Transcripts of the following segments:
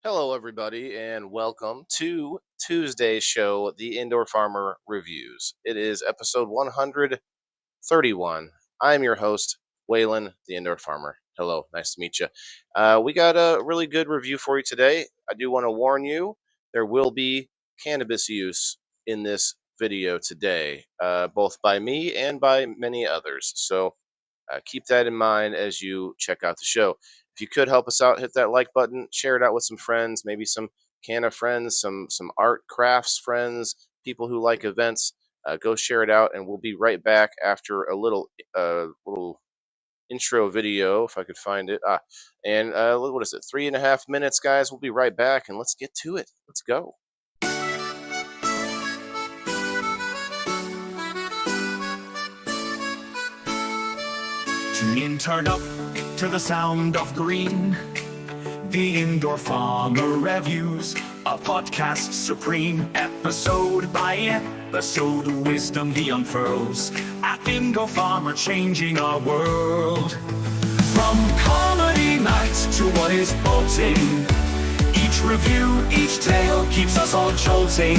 Hello, everybody, and welcome to Tuesday's show, The Indoor Farmer Reviews. It is episode 131. I'm your host, Waylon, the Indoor Farmer. Hello, nice to meet you. We got a really good review for you today. I do want to warn you there will be cannabis use in this video today, both by me and by many others. So keep that in mind as you check out the show. If you could help us out, hit that like button, share it out with some friends, maybe some Canna friends, some art crafts friends, people who like events. Go share it out, and we'll be right back after a little intro video if I could find it. And what is it? 3.5 minutes, guys. We'll be right back, and let's get to it. Let's go. Tune in, turn up to the sound of green. The Indoor Farmer Reviews, a podcast supreme. Episode by episode, wisdom he unfurls. At Indoor Farmer, changing our world. From comedy nights to what is bolting, each review, each tale keeps us all jolting.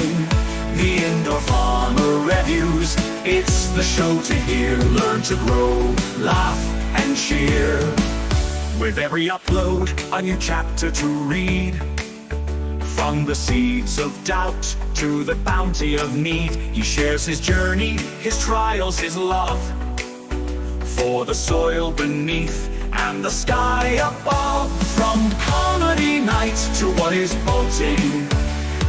The Indoor Farmer Reviews, it's the show to hear. Learn to grow, laugh, and cheer. With every upload, a new chapter to read. From the seeds of doubt to the bounty of need, he shares his journey, his trials, his love for the soil beneath and the sky above. From comedy night to what is bolting,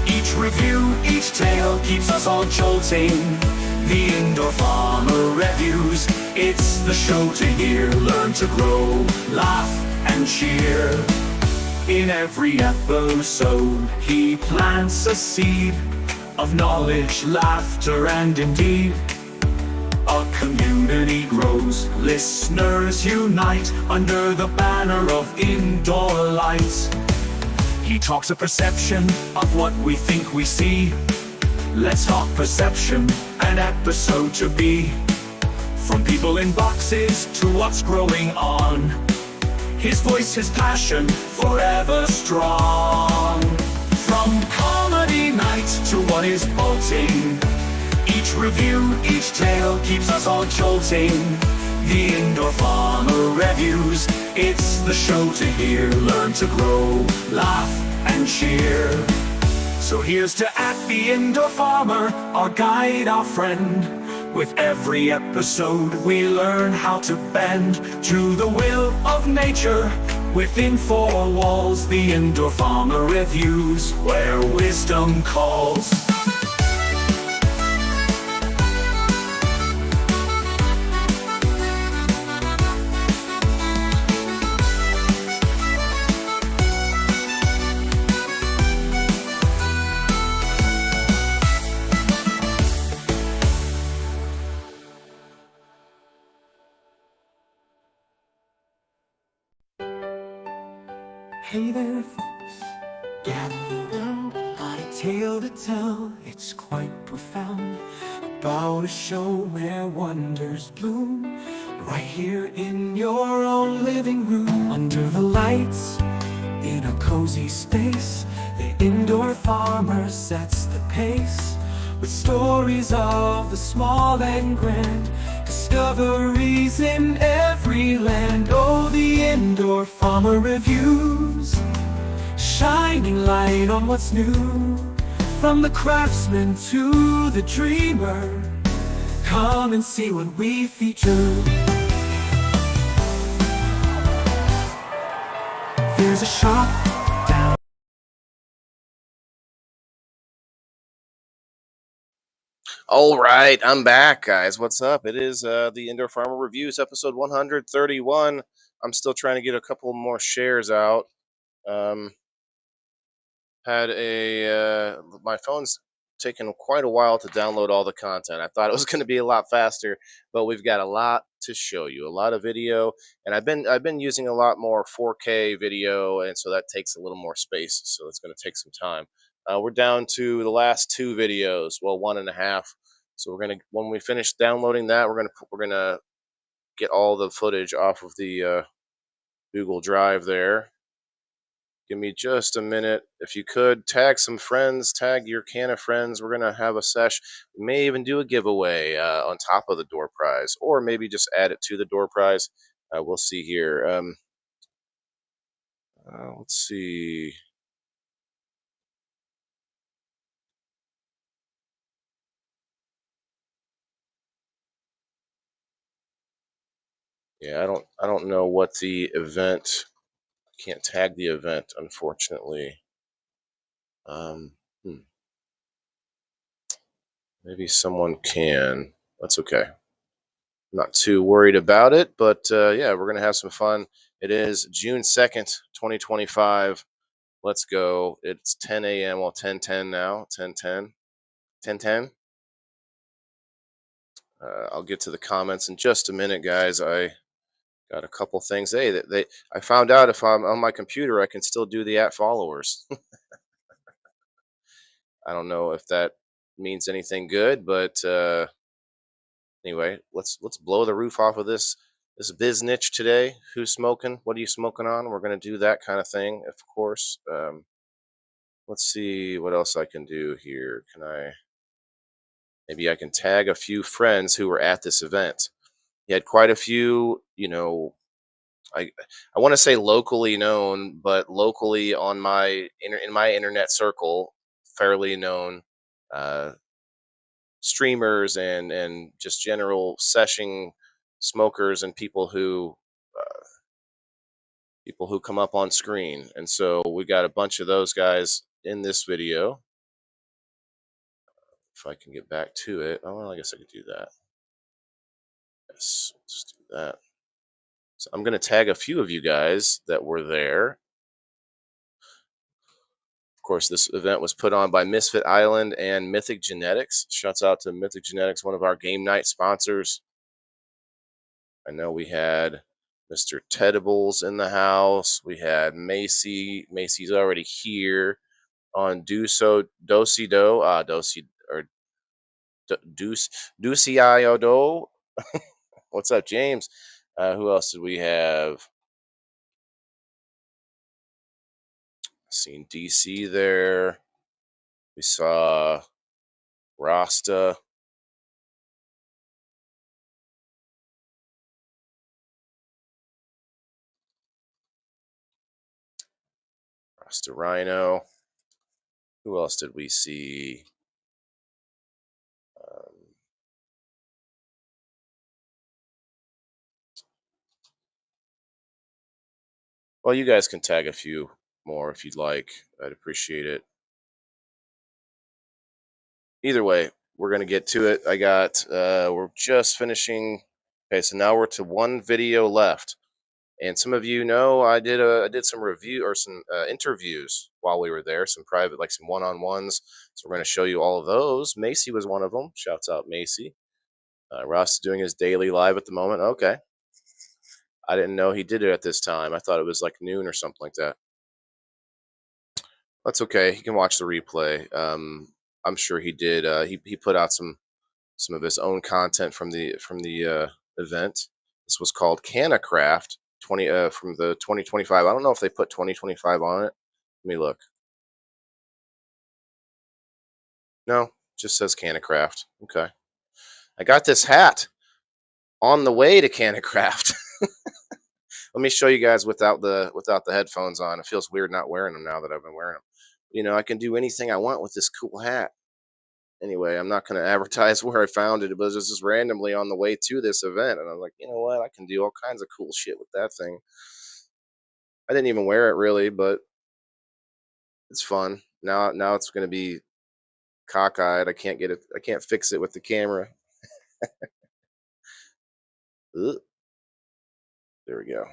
each review, each tale keeps us all jolting. The Indoor Farmer Reviews, it's the show to hear. Learn to grow, laugh, and cheer. In every episode, he plants a seed of knowledge, laughter, and indeed a community grows. Listeners unite under the banner of indoor lights. He talks of perception of what we think we see. Let's talk perception, an episode to be. From people in boxes to what's growing on, his voice, his passion, forever strong. From comedy night to what is bolting, each review, each tale keeps us all jolting. The Indoor Farmer Reviews, it's the show to hear. Learn to grow, laugh, and cheer. So here's to at the Indoor Farmer, our guide, our friend. With every episode we learn how to bend to the will of nature. Within four walls, the Indoor Farmer Reviews, where wisdom calls. Hey there, folks, gather around. Got a tale to tell, it's quite profound, about a show where wonders bloom, right here in your own living room. Under the lights, in a cozy space, the Indoor Farmer sets the pace. With stories of the small and grand, discoveries in every land. Oh, the Indoor Farmer Reviews, shining light on what's new. From the craftsman to the dreamer, come and see what we feature. There's a shop down. All right, I'm back, guys. What's up? It is the Indoor Farmer Reviews, episode 131. I'm still trying to get a couple more shares out. My phone's taken quite a while to download all the content. I thought it was going to be a lot faster, but we've got a lot to show you, a lot of video, and I've been using a lot more 4K video, and so that takes a little more space. So it's going to take some time. We're down to the last two videos, well, 1.5. So when we finish downloading that, we're gonna get all the footage off of the Google Drive there. Give me just a minute. If you could tag some friends, tag your Canna friends. We're gonna have a sesh. We may even do a giveaway on top of the door prize, or maybe just add it to the door prize. We'll see here. Let's see. Yeah, I don't know what the event. Can't tag the event, unfortunately. Um, hmm, maybe someone can. That's okay. Not too worried about it, but yeah, we're gonna have some fun. It is June 2nd, 2025. Let's go. It's 10 a.m. Well, 10:10 now. 10:10. 10:10. I'll get to the comments in just a minute, guys. I got a couple things. Hey, I found out if I'm on my computer, I can still do the at followers. I don't know if that means anything good, but anyway, let's blow the roof off of this biz niche today. Who's smoking? What are you smoking on? We're gonna do that kind of thing, of course. Let's see what else I can do here. Can I? Maybe I can tag a few friends who were at this event. He had quite a few, I I want to say locally known, but locally on in my internet circle, fairly known uh, streamers and just general seshing smokers and people who come up on screen. And so we got a bunch of those guys in this video. If I can get back to it, oh well, I guess I could do that. Yes, let's do that. So I'm going to tag a few of you guys that were there. Of course, this event was put on by Misfit Island and Mythic Genetics. Shouts out to Mythic Genetics, one of our game night sponsors. I know we had Mr. Tedibles in the house. We had Macy. Macy's already here on Dosi Do, Dosi or Deuce Deuce. What's up, James? Who else did we have? Seen DC there. We saw Rasta. Rasta Rhino. Who else did we see? Um, well, you guys can tag a few more if you'd like. I'd appreciate it. Either way, we're gonna get to it. We're just finishing. Okay, so now we're to one video left. And some of you know I did some review or some interviews while we were there, some private, like some one-on-ones. So we're going to show you all of those. Macy was one of them. Shouts out Macy. Ross is doing his daily live at the moment. Okay, I didn't know he did it at this time. I thought it was like noon or something like that. That's okay. He can watch the replay. I'm sure he did. He put out some of his own content from the event. This was called Canna Craft 20 from the 2025. I don't know if they put 2025 on it. Let me look. No, just says Canna Craft. Okay. I got this hat on the way to Canna Craft. Let me show you guys without the headphones on. It feels weird not wearing them now that I've been wearing them. I can do anything I want with this cool hat. Anyway, I'm not going to advertise where I found it. It was just randomly on the way to this event. And I was like, you know what? I can do all kinds of cool shit with that thing. I didn't even wear it really, but it's fun. Now it's going to be cockeyed. I can't get it. I can't fix it with the camera. Ugh. There we go.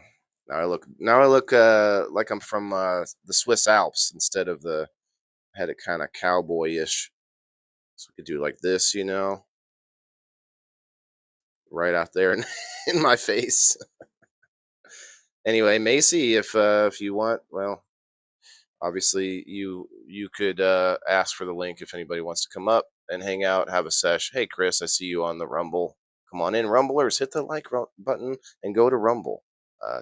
Now I look like I'm from the Swiss Alps instead of the had it kind of cowboyish. So we could do like this, right out there in my face. Anyway, Macy, if you want, well, obviously you could ask for the link if anybody wants to come up and hang out, have a sesh. Hey, Chris, I see you on the Rumble. Come on in, Rumblers. Hit the like button and go to Rumble.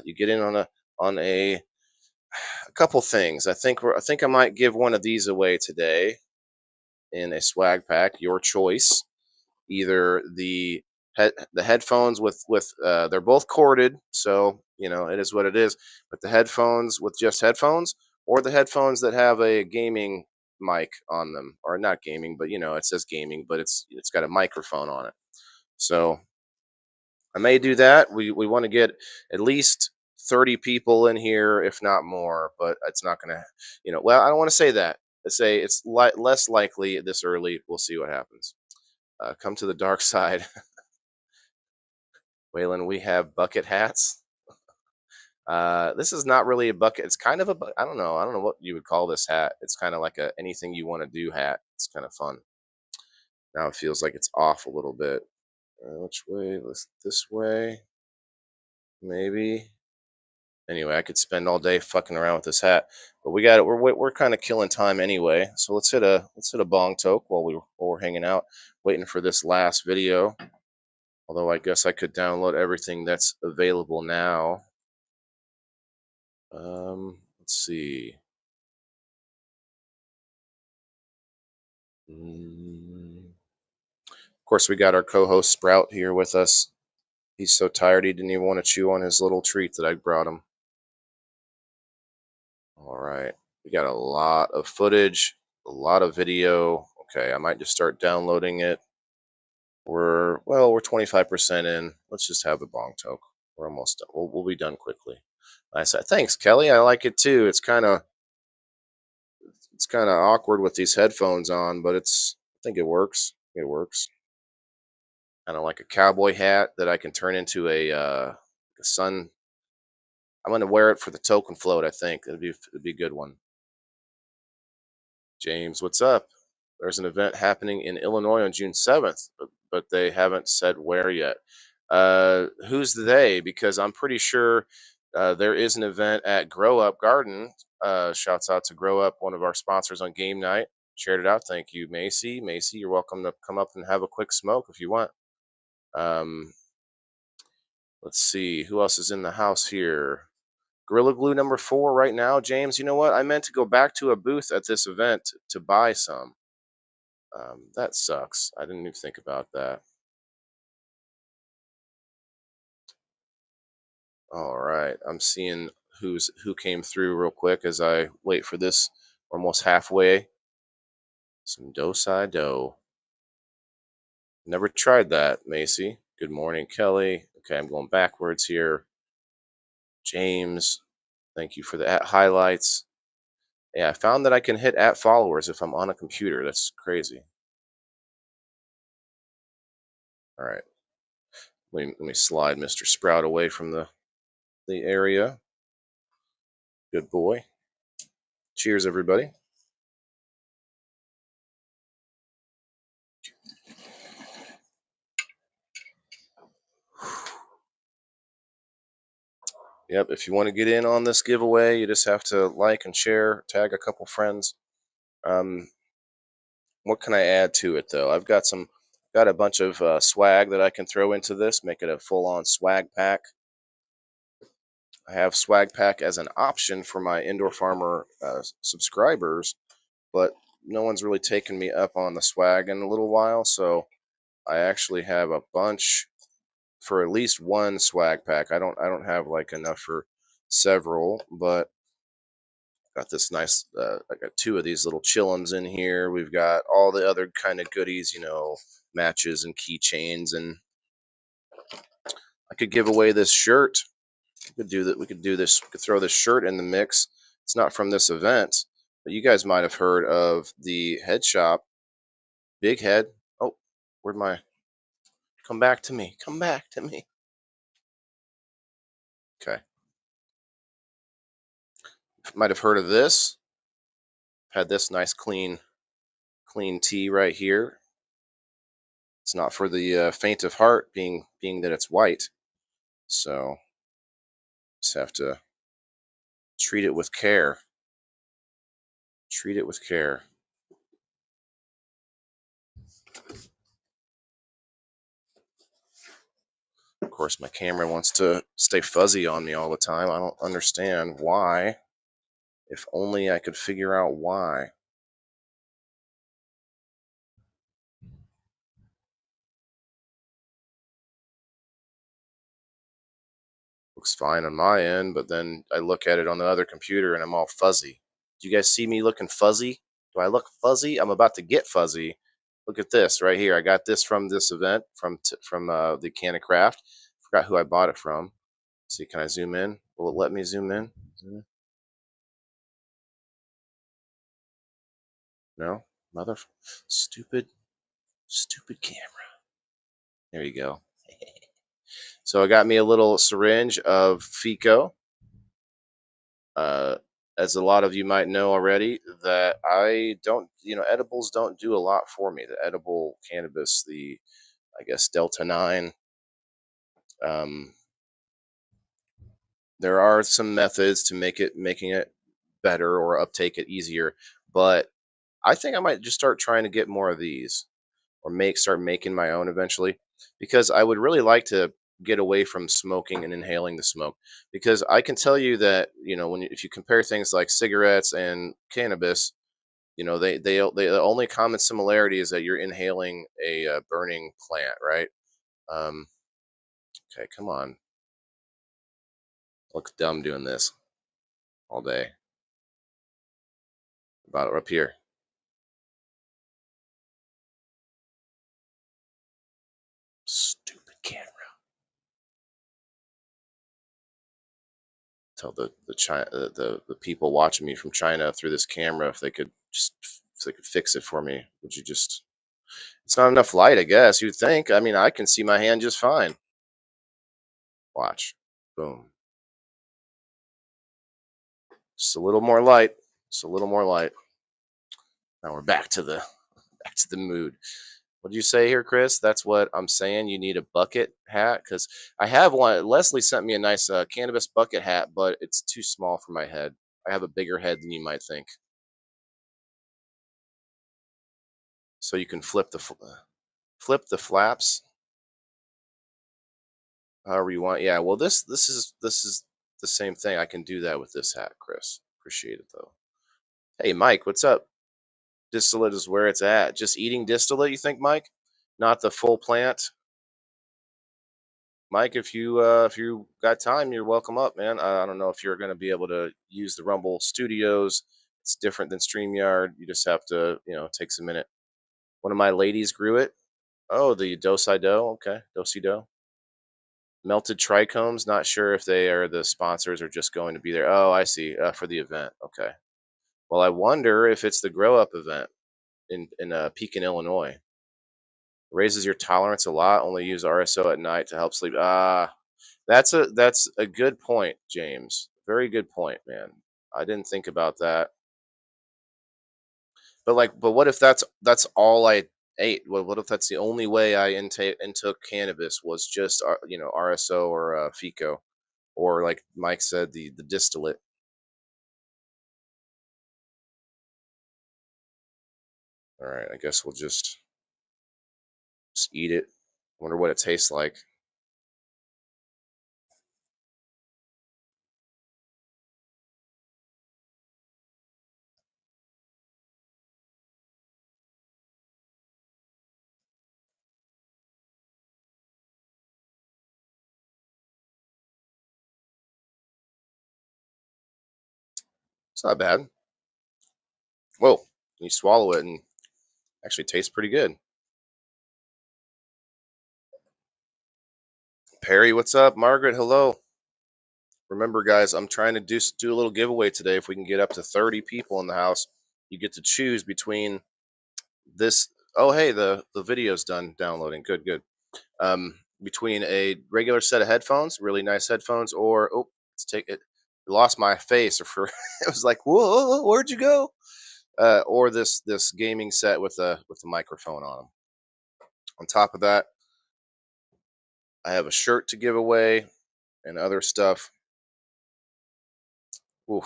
You get in on a a couple things. I think I might give one of these away today in a swag pack, your choice. Either the headphones with they're both corded, so it is what it is. But the headphones with just headphones, or the headphones that have a gaming mic on them, or not gaming, but it says gaming, but it's got a microphone on it. So I may do that. We want to get at least 30 people in here, if not more. But it's not gonna, Well, I don't want to say that. Let's say it's less likely this early. We'll see what happens. Come to the dark side. Waylon, we have bucket hats. This is not really a bucket. It's kind of I don't know. I don't know what you would call this hat. It's kind of like a anything you want to do hat. It's kind of fun. Now it feels like it's off a little bit. Which way? This way, maybe. Anyway, I could spend all day fucking around with this hat, but we got it. We're kind of killing time anyway. So let's hit a bong toke while we're hanging out, waiting for this last video. Although I guess I could download everything that's available now. Let's see. Of course, we got our co-host Sprout here with us. He's so tired he didn't even want to chew on his little treat that I brought him. All right, we got a lot of footage, a lot of video. Okay, I might just start downloading it. We're 25% in. Let's just have the bong toke. We're almost done. We'll be done quickly. I said, thanks, Kelly. I like it too. It's kind of awkward with these headphones on, but I think it works. It works. Kind of like a cowboy hat that I can turn into a sun. I'm gonna wear it for the token float. I think it'd be a good one. James, what's up? There's an event happening in Illinois on June 7th, but they haven't said where yet. Who's they? Because I'm pretty sure there is an event at Grow Up Garden. Shouts out to Grow Up, one of our sponsors on game night. Shared it out. Thank you, Macy. Macy, you're welcome to come up and have a quick smoke if you want. Um, let's see who else is in the house here. Gorilla Glue number 4 right now, James. You know what? I meant to go back to a booth at this event to buy some. That sucks. I didn't even think about that. All right, I'm seeing who came through real quick as I wait for this. Almost halfway. Some dosai dough. Never tried that, Macy. Good morning, Kelly. Okay, I'm going backwards here. James, thank you for the highlights. Yeah, I found that I can hit @followers if I'm on a computer. That's crazy. All right, let me slide Mr. Sprout away from the area. Good boy. Cheers, everybody. Yep, if you want to get in on this giveaway, you just have to like and share, tag a couple friends. Um, what can I add to it though? Got a bunch of swag that I can throw into this, make it a full-on swag pack. I have swag pack as an option for my Indoor Farmer subscribers, but no one's really taken me up on the swag in a little while, so I actually have a bunch for at least one swag pack. I don't have like enough for several, but got this nice. I got two of these little chillums in here. We've got all the other kind of goodies, matches and keychains, and I could give away this shirt. We could do that. We could do this. We could throw this shirt in the mix. It's not from this event, but you guys might have heard of the head shop, Big Head. Oh, where'd my? Come back to me. Come back to me. Okay. Might have heard of this. Had this nice clean tee right here. It's not for the faint of heart, being that it's white. So just have to treat it with care. Treat it with care. Of course, my camera wants to stay fuzzy on me all the time. I don't understand why. If only I could figure out why. Looks fine on my end, but then I look at it on the other computer and I'm all fuzzy. Do you guys see me looking fuzzy? Do I look fuzzy? I'm about to get fuzzy. Look at this right here. I got this from this event from the Canna Craft. Forgot who I bought it from. See, can I zoom in? Will it let me zoom in? No, mother, stupid, stupid camera. There you go. So I got me a little syringe of Fico. Uh, as a lot of you might know already, that I don't, edibles don't do a lot for me. The edible cannabis, I guess, Delta 9. Um, there are some methods to making it better or uptake it easier, but I think I might just start trying to get more of these or start making my own eventually because I would really like to get away from smoking and inhaling the smoke because I can tell you that if you compare things like cigarettes and cannabis, the only common similarity is that you're inhaling a burning plant, right? um okay, come on. Look dumb doing this all day. About it up here. Stupid camera. Tell the China the people watching me from China through this camera if they could fix it for me. Would you just? It's not enough light, I guess. You'd think. I mean, I can see my hand just fine. Watch. Boom. Just a little more light. Just a little more light. Now we're back to the mood. What did you say here, Chris? That's what I'm saying. You need a bucket hat because I have one. Leslie sent me a nice cannabis bucket hat, but it's too small for my head. I have a bigger head than you might think. So you can flip the flaps however you want. Yeah. Well, this is the same thing. I can do that with this hat, Chris. Appreciate it though. Hey, Mike, what's up? Distillate is where it's at. Just eating distillate, you think, Mike? Not the full plant. Mike, if you got time, you're welcome up, man. I don't know if you're going to be able to use the Rumble Studios. It's different than StreamYard. You just have to, takes a minute. One of my ladies grew it. Oh, the Dosai Do. Okay, Dosi Do. Melted trichomes. Not sure if they are the sponsors or just going to be there. Oh, I see. For the event. Okay. Well, I wonder if it's the Grow Up event in Pekin, Illinois. Raises your tolerance a lot. Only use RSO at night to help sleep. That's a good point, James. Very good point, man. I didn't think about that. But what if that's all I ate? What if that's the only way I intook cannabis was just RSO or FICO or like Mike said the distillate. All right, I guess we'll just eat it. Wonder what it tastes like. It's not bad. Whoa, you swallow it and actually tastes pretty good. Perry, what's up? Margaret, hello. Remember, guys, I'm trying to do a little giveaway today. If we can get up to 30 people in the house, you get to choose between this. Oh, hey, the video's done downloading. Good, good. Between a regular set of headphones, really nice headphones, or let's take it. Lost my face, or for it was like, whoa, where'd you go? Or this gaming set with a microphone on them. On top of that, I have a shirt to give away and other stuff. Ooh,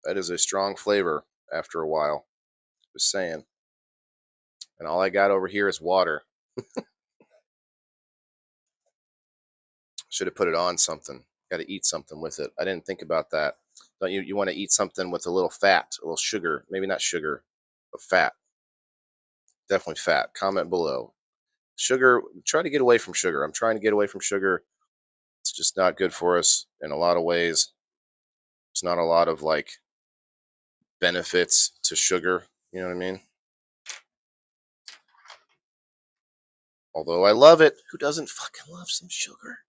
that is a strong flavor after a while. Just saying. And all I got over here is water. Should have put it on something. Got to eat something with it. I didn't think about that. Don't you? You want to eat something with a little fat, a little sugar, maybe not sugar, but fat. Definitely fat. Comment below. Sugar, try to get away from sugar. I'm trying to get away from sugar. It's just not good for us in a lot of ways. It's not a lot of like benefits to sugar. You know what I mean? Although I love it. Who doesn't fucking love some sugar?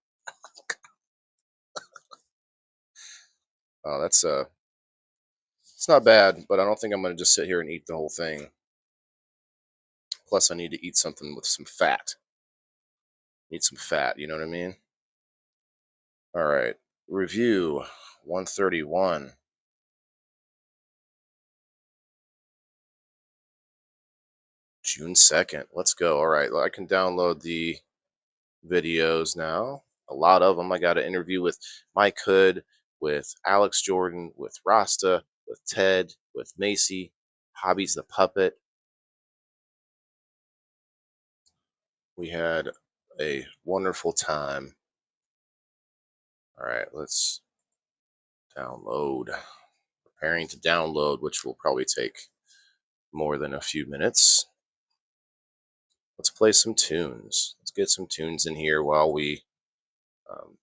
Oh, that's it's not bad, but I don't think I'm gonna just sit here and eat the whole thing. Plus, I need to eat something with some fat. Need some fat. You know what I mean? All right. Review 131. June 2nd. Let's go. All right. I can download the videos now. A lot of them. I got an interview with Mike Hood, with Alex Jordan, with Rasta, with Ted, with Macy, Hobbies the Puppet. We had a wonderful time. All right, let's download. Preparing to download, which will probably take more than a few minutes. Let's play some tunes. Let's get some tunes in here while we.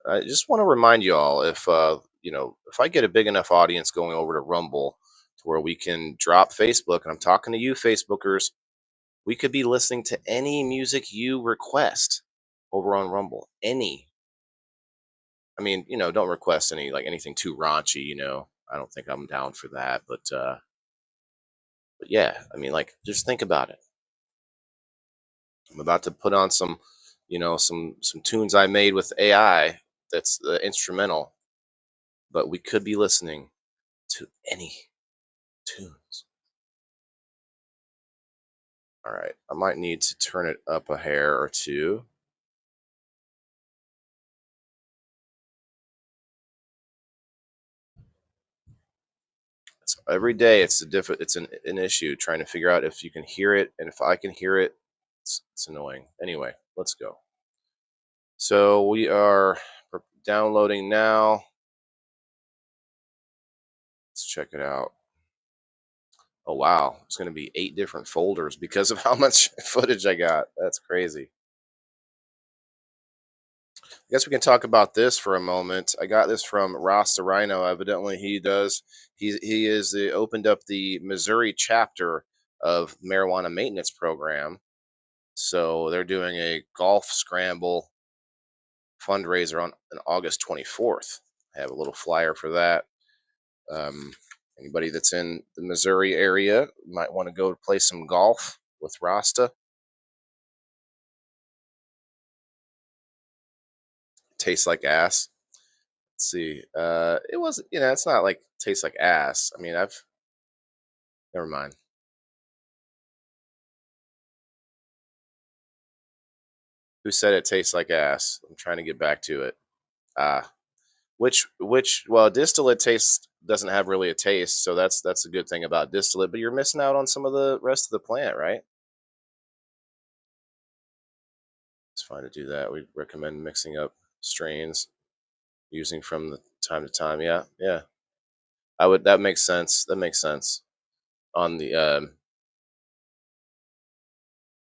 I just want to remind you all if if I get a big enough audience going over to Rumble to where we can drop Facebook, and I'm talking to you Facebookers, we could be listening to any music you request over on Rumble. Any. I mean, don't request anything too raunchy. I don't think I'm down for that, but yeah, I mean, like, just think about it. I'm about to put on some tunes I made with AI. That's instrumental, but we could be listening to any tunes. All right, I might need to turn it up a hair or two. So every day, it's an issue trying to figure out if you can hear it, and if I can hear it, it's annoying. Anyway, let's go. So we are downloading now. Let's check it out. Oh wow, it's going to be 8 different folders because of how much footage I got. That's crazy. I guess we can talk about this for a moment. I got this from Ross the Rhino. Evidently, he opened up the Missouri chapter of marijuana maintenance program. So they're doing a golf scramble fundraiser on August 24th. I have a little flyer for that. Um, Anybody that's in the Missouri area might want to go play some golf with Rasta. Tastes like ass. Let's see. It wasn't. It's not like tastes like ass. I mean, I've never mind. Who said it tastes like ass? I'm trying to get back to it. Ah, well, distillate taste doesn't have really a taste, so that's a good thing about distillate. But you're missing out on some of the rest of the plant, right? It's fine to do that. We recommend mixing up strains, using from the time to time. Yeah, yeah. I would. That makes sense. That makes sense. On the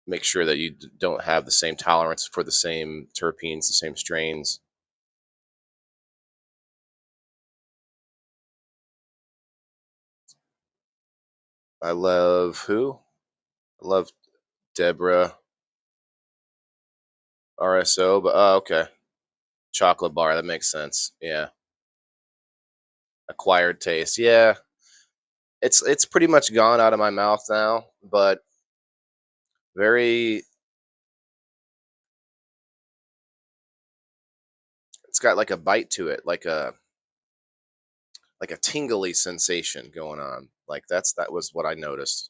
make sure that you don't have the same tolerance for the same terpenes, the same strains. I love who? I love Deborah RSO, but okay, chocolate bar. That makes sense. Yeah, acquired taste. Yeah, it's pretty much gone out of my mouth now, but very. It's got like a bite to it, like a tingly sensation going on. Like that was what I noticed.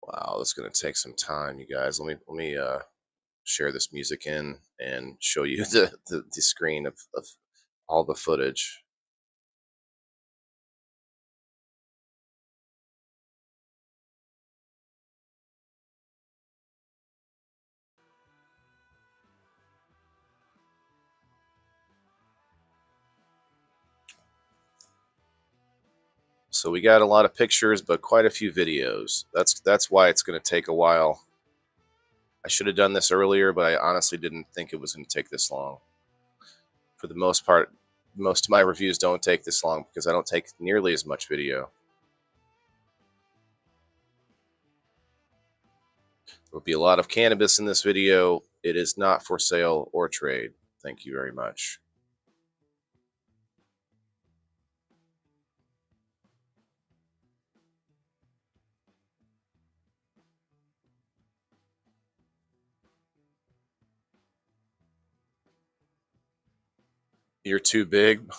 Wow, that's gonna take some time, you guys. Let me share this music in and show you the screen of all the footage. So we got a lot of pictures, but quite a few videos. That's why it's going to take a while. I should have done this earlier, but I honestly didn't think it was going to take this long. For the most part, most of my reviews don't take this long because I don't take nearly as much video. There will be a lot of cannabis in this video. It is not for sale or trade. Thank you very much. You're too big.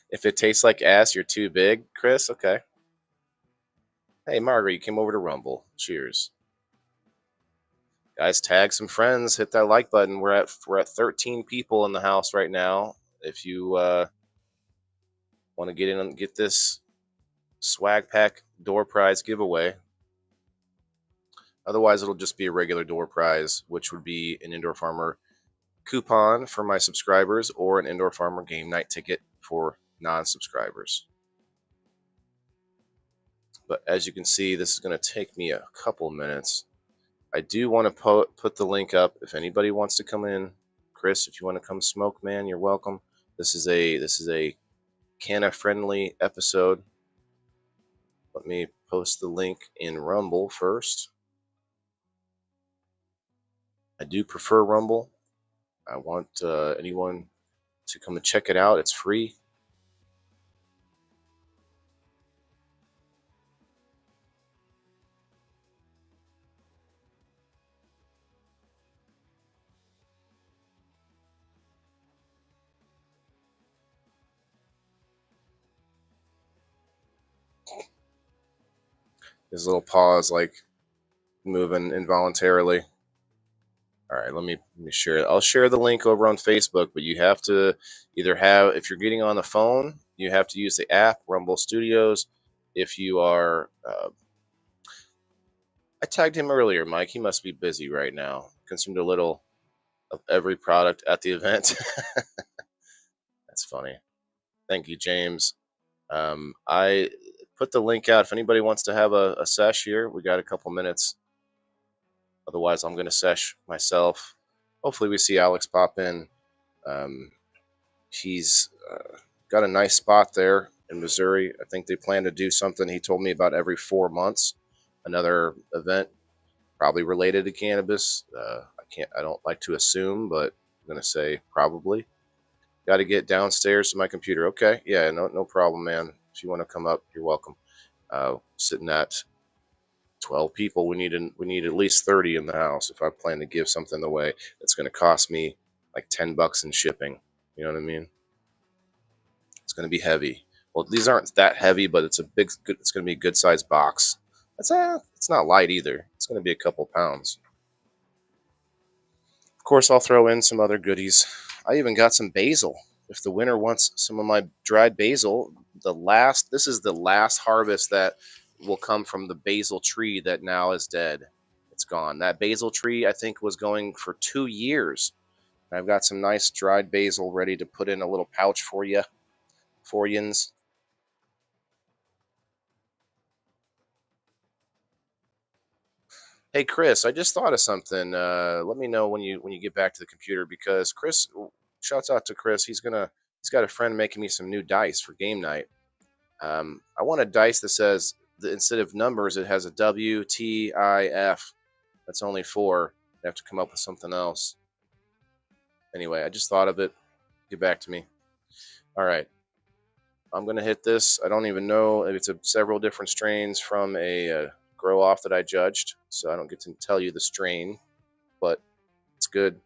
If it tastes like ass, you're too big, Chris. Okay. Hey, Margaret, you came over to Rumble. Cheers. Guys, tag some friends. Hit that like button. We're at 13 people in the house right now. If you want to get in and get this swag pack door prize giveaway. Otherwise, it'll just be a regular door prize, which would be an Indoor Farmer coupon for my subscribers or an Indoor Farmer game night ticket for non-subscribers. But as you can see, this is going to take me a couple minutes. I do want to put the link up if anybody wants to come in. Chris, if you want to come smoke, man, you're welcome. This is a Canna friendly episode. Let me post the link in Rumble first. I do prefer Rumble. I want anyone to come and check it out. It's free. His little paw is like moving involuntarily. All right, let me share it. I'll share the link over on Facebook, but you have to either have, if you're getting on the phone, you have to use the app, Rumble Studios. If you are, I tagged him earlier, Mike. He must be busy right now. Consumed a little of every product at the event. That's funny. Thank you, James. I put the link out. If anybody wants to have a sesh here, we got a couple minutes. Otherwise, I'm going to sesh myself. Hopefully, we see Alex pop in. He's got a nice spot there in Missouri. I think they plan to do something. He told me about every 4 months, another event, probably related to cannabis. I don't like to assume, but I'm going to say probably. Got to get downstairs to my computer. Okay, yeah, no problem, man. If you want to come up, you're welcome. Sitting at 12 people, we need at least 30 in the house if I plan to give something away that's going to cost me like $10 in shipping. You know what I mean? It's going to be heavy. Well, these aren't that heavy, but it's it's going to be a good sized box. It's not light either. It's going to be a couple pounds. Of course, I'll throw in some other goodies. I even got some basil. If the winner wants some of my dried basil, this is the last harvest that will come from the basil tree that now is dead. It's gone. That basil tree, I think, was going for 2 years. I've got some nice dried basil ready to put in a little pouch for you, for yins. Hey, Chris, I just thought of something. Let me know when you get back to the computer because Chris, shouts out to Chris. He's got a friend making me some new dice for game night. I want a dice that says instead of numbers, it has a W, T, I, F. That's only 4. I have to come up with something else. Anyway, I just thought of it. Get back to me. All right. I'm going to hit this. I don't even know if it's several different strains from a grow off that I judged, so I don't get to tell you the strain, but it's good.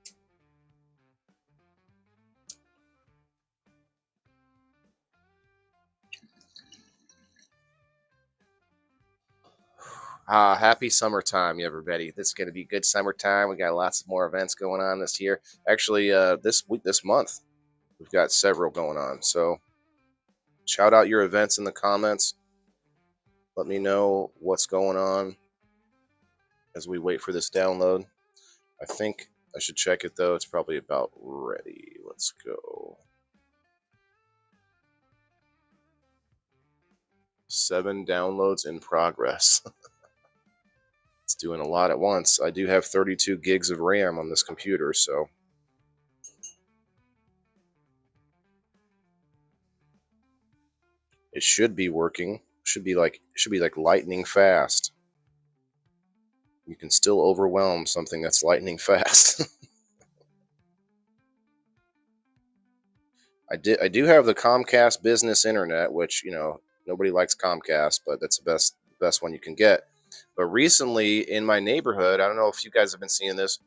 Happy summertime, everybody. This is going to be good summertime. We got lots of more events going on this year. Actually, this month, we've got several going on. So shout out your events in the comments. Let me know what's going on as we wait for this download. I think I should check it, though. It's probably about ready. Let's go. 7 downloads in progress. It's doing a lot at once. I do have 32 gigs of RAM on this computer, so it should be working. Should be like lightning fast. You can still overwhelm something that's lightning fast. I do have the Comcast business internet, which, nobody likes Comcast, but that's the best one you can get. But recently in my neighborhood, I don't know if you guys have been seeing this,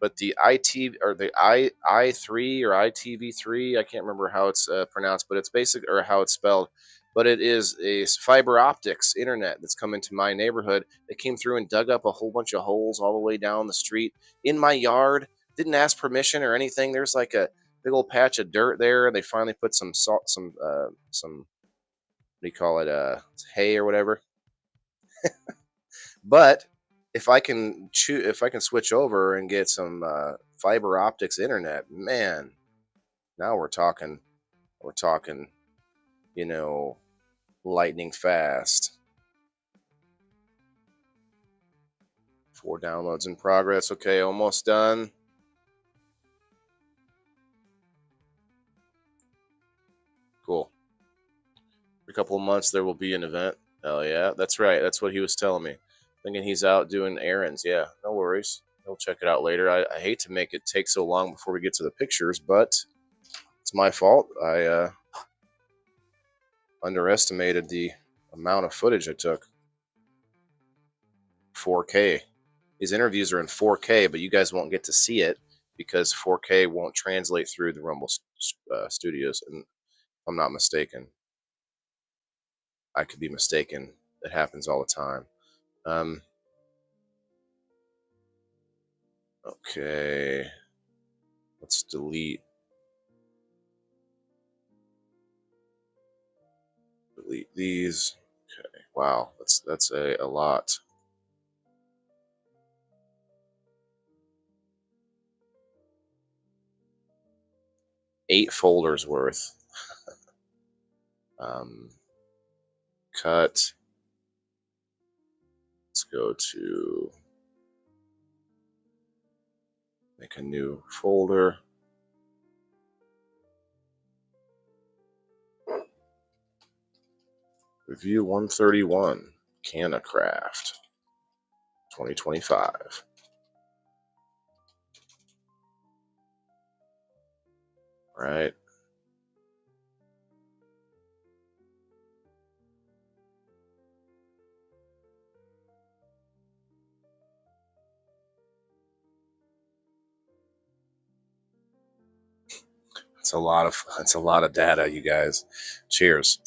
but the IT or the I3 or ITV3, I can't remember how it's pronounced, but it's basic or how it's spelled. But it is a fiber optics internet that's come into my neighborhood. They came through and dug up a whole bunch of holes all the way down the street in my yard. Didn't ask permission or anything. There's like a big old patch of dirt there. They finally put some salt, some what do you call it, hay or whatever. But if I can switch over and get some fiber optics internet, man, now we're talking, we're talking, you know, lightning fast. 4 downloads in progress. Okay, almost done. Cool. In a couple of months there will be an event. Oh yeah, that's right. That's what he was telling me. Thinking he's out doing errands. Yeah, no worries. He'll check it out later. I hate to make it take so long before we get to the pictures, but it's my fault. I underestimated the amount of footage I took. 4K. These interviews are in 4K, but you guys won't get to see it because 4K won't translate through the Rumble Studios. And if I'm not mistaken, I could be mistaken. It happens all the time. Okay. Let's delete these. Okay. Wow, that's a lot. Eight folders worth. Cut. Let's go to make a new folder. Review 131, Canna Craft, 2025. Right. It's a lot of data, you guys. Cheers.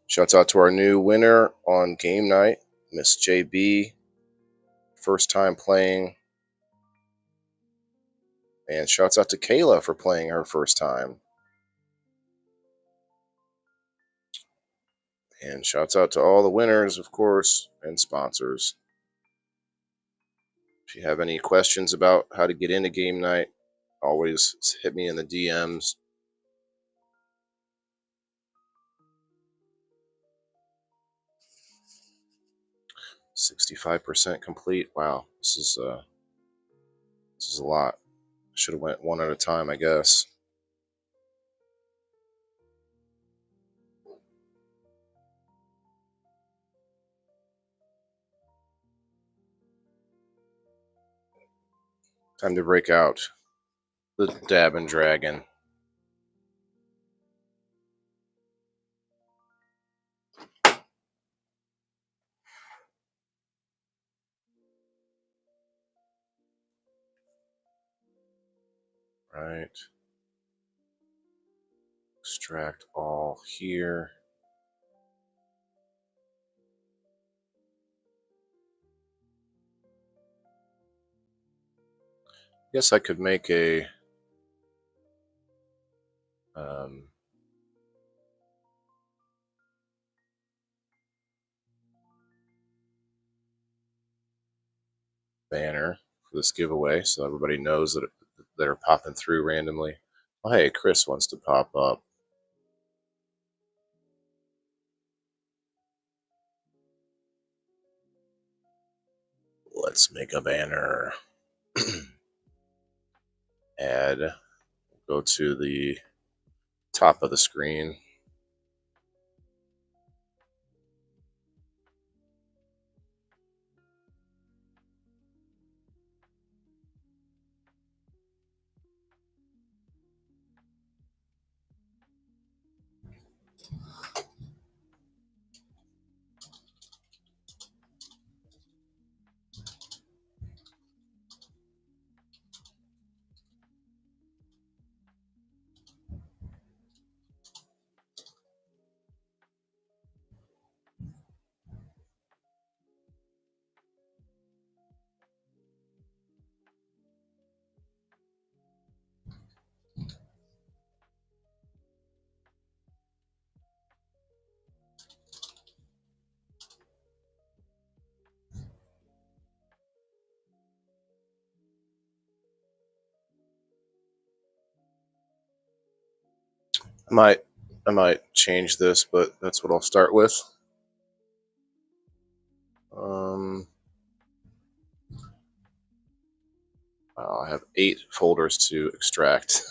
Shouts out to our new winner on game night, Miss JB. First time playing. And shouts out to Kayla for playing her first time. And shouts out to all the winners, of course, and sponsors. If you have any questions about how to get into game night, always hit me in the DMs. %65 complete. Wow, this is a lot. Should have went one at a time, I guess. Time to break out the Dabbin' Dragon. Right. Extract all here. Guess I could make a banner for this giveaway so everybody knows that they're popping through randomly. Oh, hey, Chris wants to pop up. Let's make a banner. Add. Go to the top of the screen. I might change this, but that's what I'll start with. I have 8 folders to extract.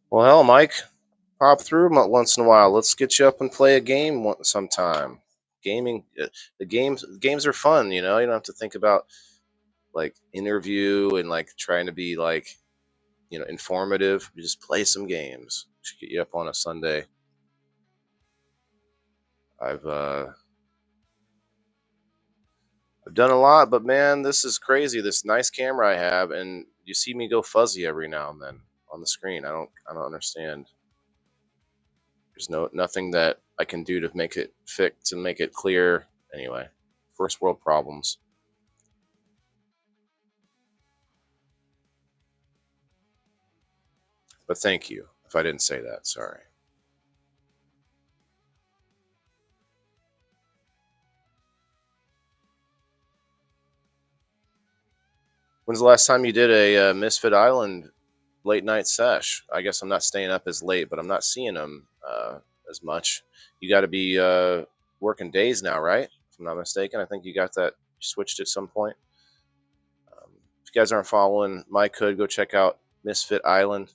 Well, hell, Mike, pop through once in a while. Let's get you up and play a game sometime. Gaming, the games are fun. You don't have to think about like interview and like trying to be like informative. You just play some games. Should get you up on a Sunday. I've done a lot, but man, this is crazy. This nice camera I have, and you see me go fuzzy every now and then on the screen. I don't understand. There's nothing that I can do to make it fix to make it clear. Anyway, first world problems. But thank you. If I didn't say that, sorry. When's the last time you did a Misfit Island late night sesh? I guess I'm not staying up as late, but I'm not seeing them as much. You got to be working days now, right? If I'm not mistaken. I think you got that switched at some point. If you guys aren't following Mike Hood, go check out Misfit Island.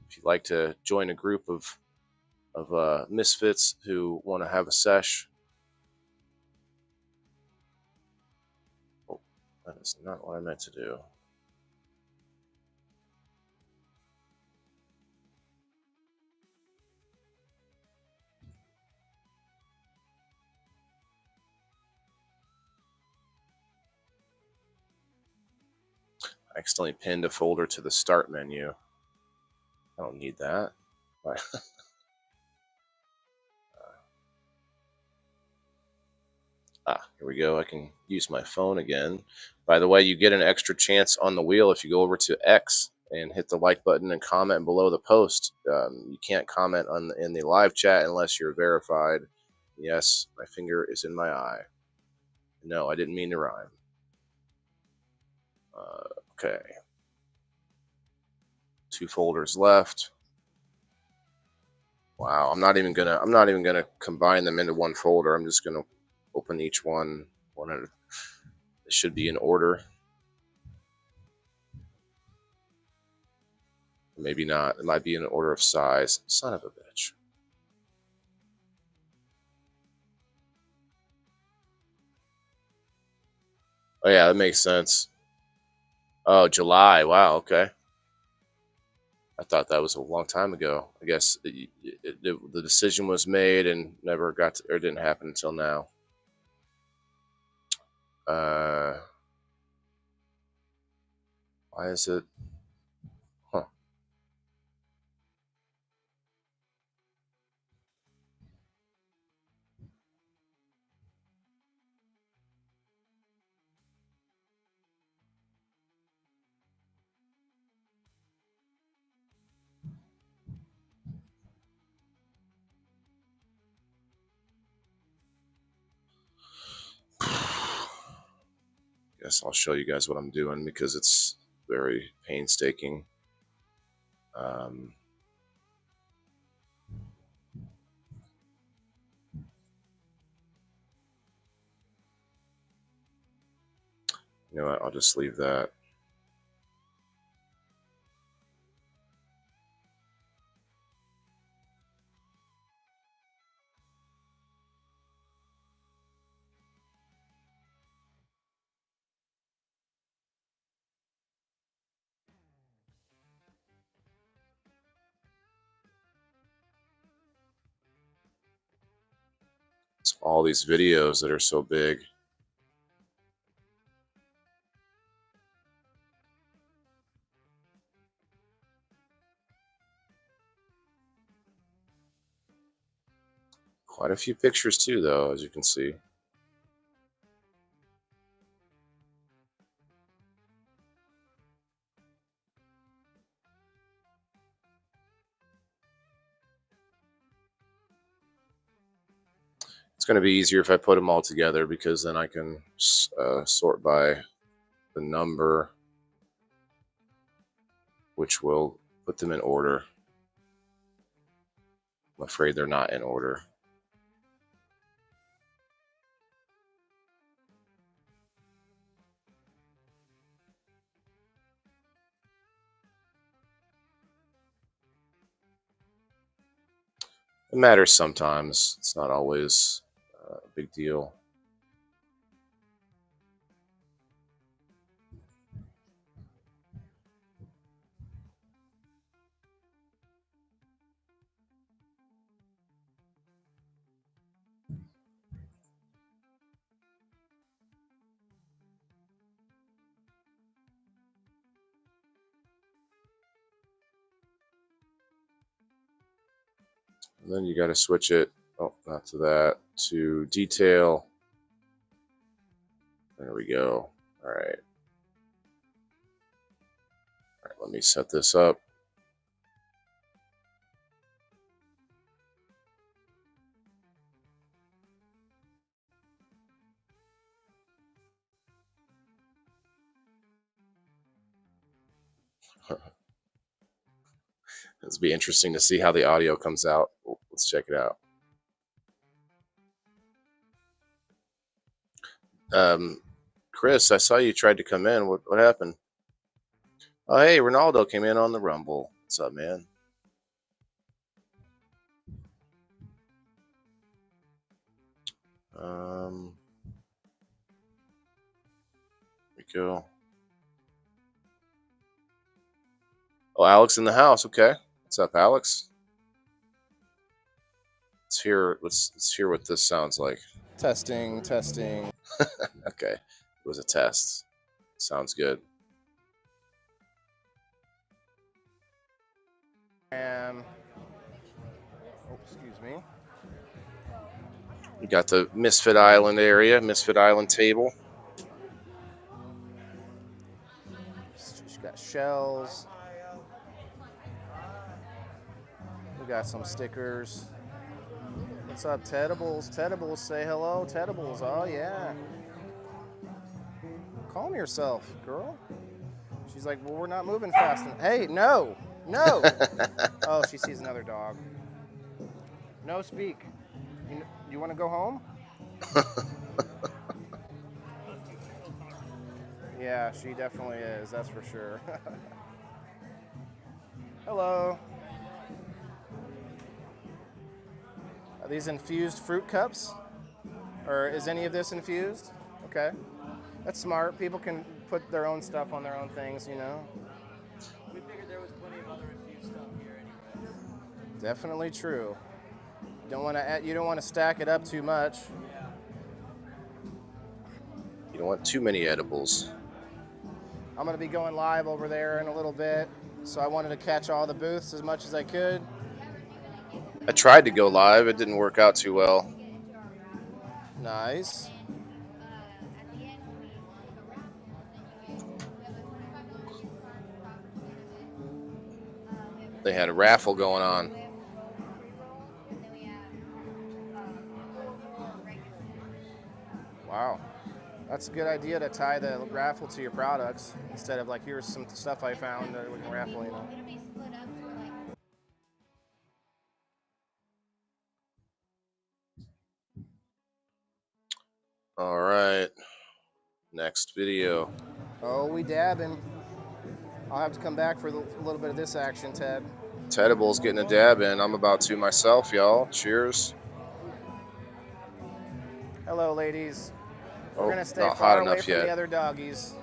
If you'd like to join a group of misfits who want to have a sesh. Oh, that is not what I meant to do. I accidentally pinned a folder to the start menu. I don't need that. Here we go. I can use my phone again. By the way, you get an extra chance on the wheel if you go over to X and hit the like button and comment below the post. You can't comment in the live chat unless you're verified. Yes, my finger is in my eye. No, I didn't mean to rhyme. Okay. 2 folders left. Wow, I'm not even gonna combine them into one folder. I'm just gonna open each one at a. It should be in order. Maybe not. It might be in order of size. Son of a bitch. Oh yeah, that makes sense. Oh, July. Wow. Okay. I thought that was a long time ago. I guess the decision was made and never got to, or didn't happen until now. Why is it? Huh. guess I'll show you guys what I'm doing because it's very painstaking. You know what? I'll just leave that. It's all these videos that are so big. Quite a few pictures too, though, as you can see. It's going to be easier if I put them all together because then I can sort by the number, which will put them in order. I'm afraid they're not in order. It matters sometimes. It's not always a big deal. And then you got to switch it, oh, not to that, to detail. There we go. All right. All right, let me set this up. It'll be interesting to see how the audio comes out. Let's check it out. Chris, I saw you tried to come in. What happened? Oh, hey, Ronaldo came in on the Rumble. What's up, man? There we go. Oh, Alex in the house. Okay. What's up, Alex? Let's hear what this sounds like. Testing. Okay. It was a test. Sounds good. Oh, excuse me. We got the Misfit Island area, Misfit Island table. She's got shells. We got some stickers. What's up, Tedibles? Tedibles, say hello. Tedibles, oh yeah. Calm yourself, girl. She's like, well, we're not moving fast enough. Hey, no. Oh, she sees another dog. No speak. You want to go home? Yeah, she definitely is, that's for sure. Hello. Are these infused fruit cups? Or is any of this infused? Okay. That's smart. People can put their own stuff on their own things, you know? We figured there was plenty of other infused stuff here anyway. Definitely true. You don't want to stack it up too much. Yeah. You don't want too many edibles. I'm going to be going live over there in a little bit, so I wanted to catch all the booths as much as I could. I tried to go live. It didn't work out too well. Nice. They had a raffle going on. Wow. That's a good idea to tie the raffle to your products instead of like, here's some stuff I found that we can raffle, you know. All right. Next video. Oh, we dabbing. I'll have to come back for a little bit of this action, Ted. Tedible's getting a dab in. I'm about to myself, y'all. Cheers. Hello, ladies. We're Oh, gonna stay not hot far away enough from the yet. other doggies.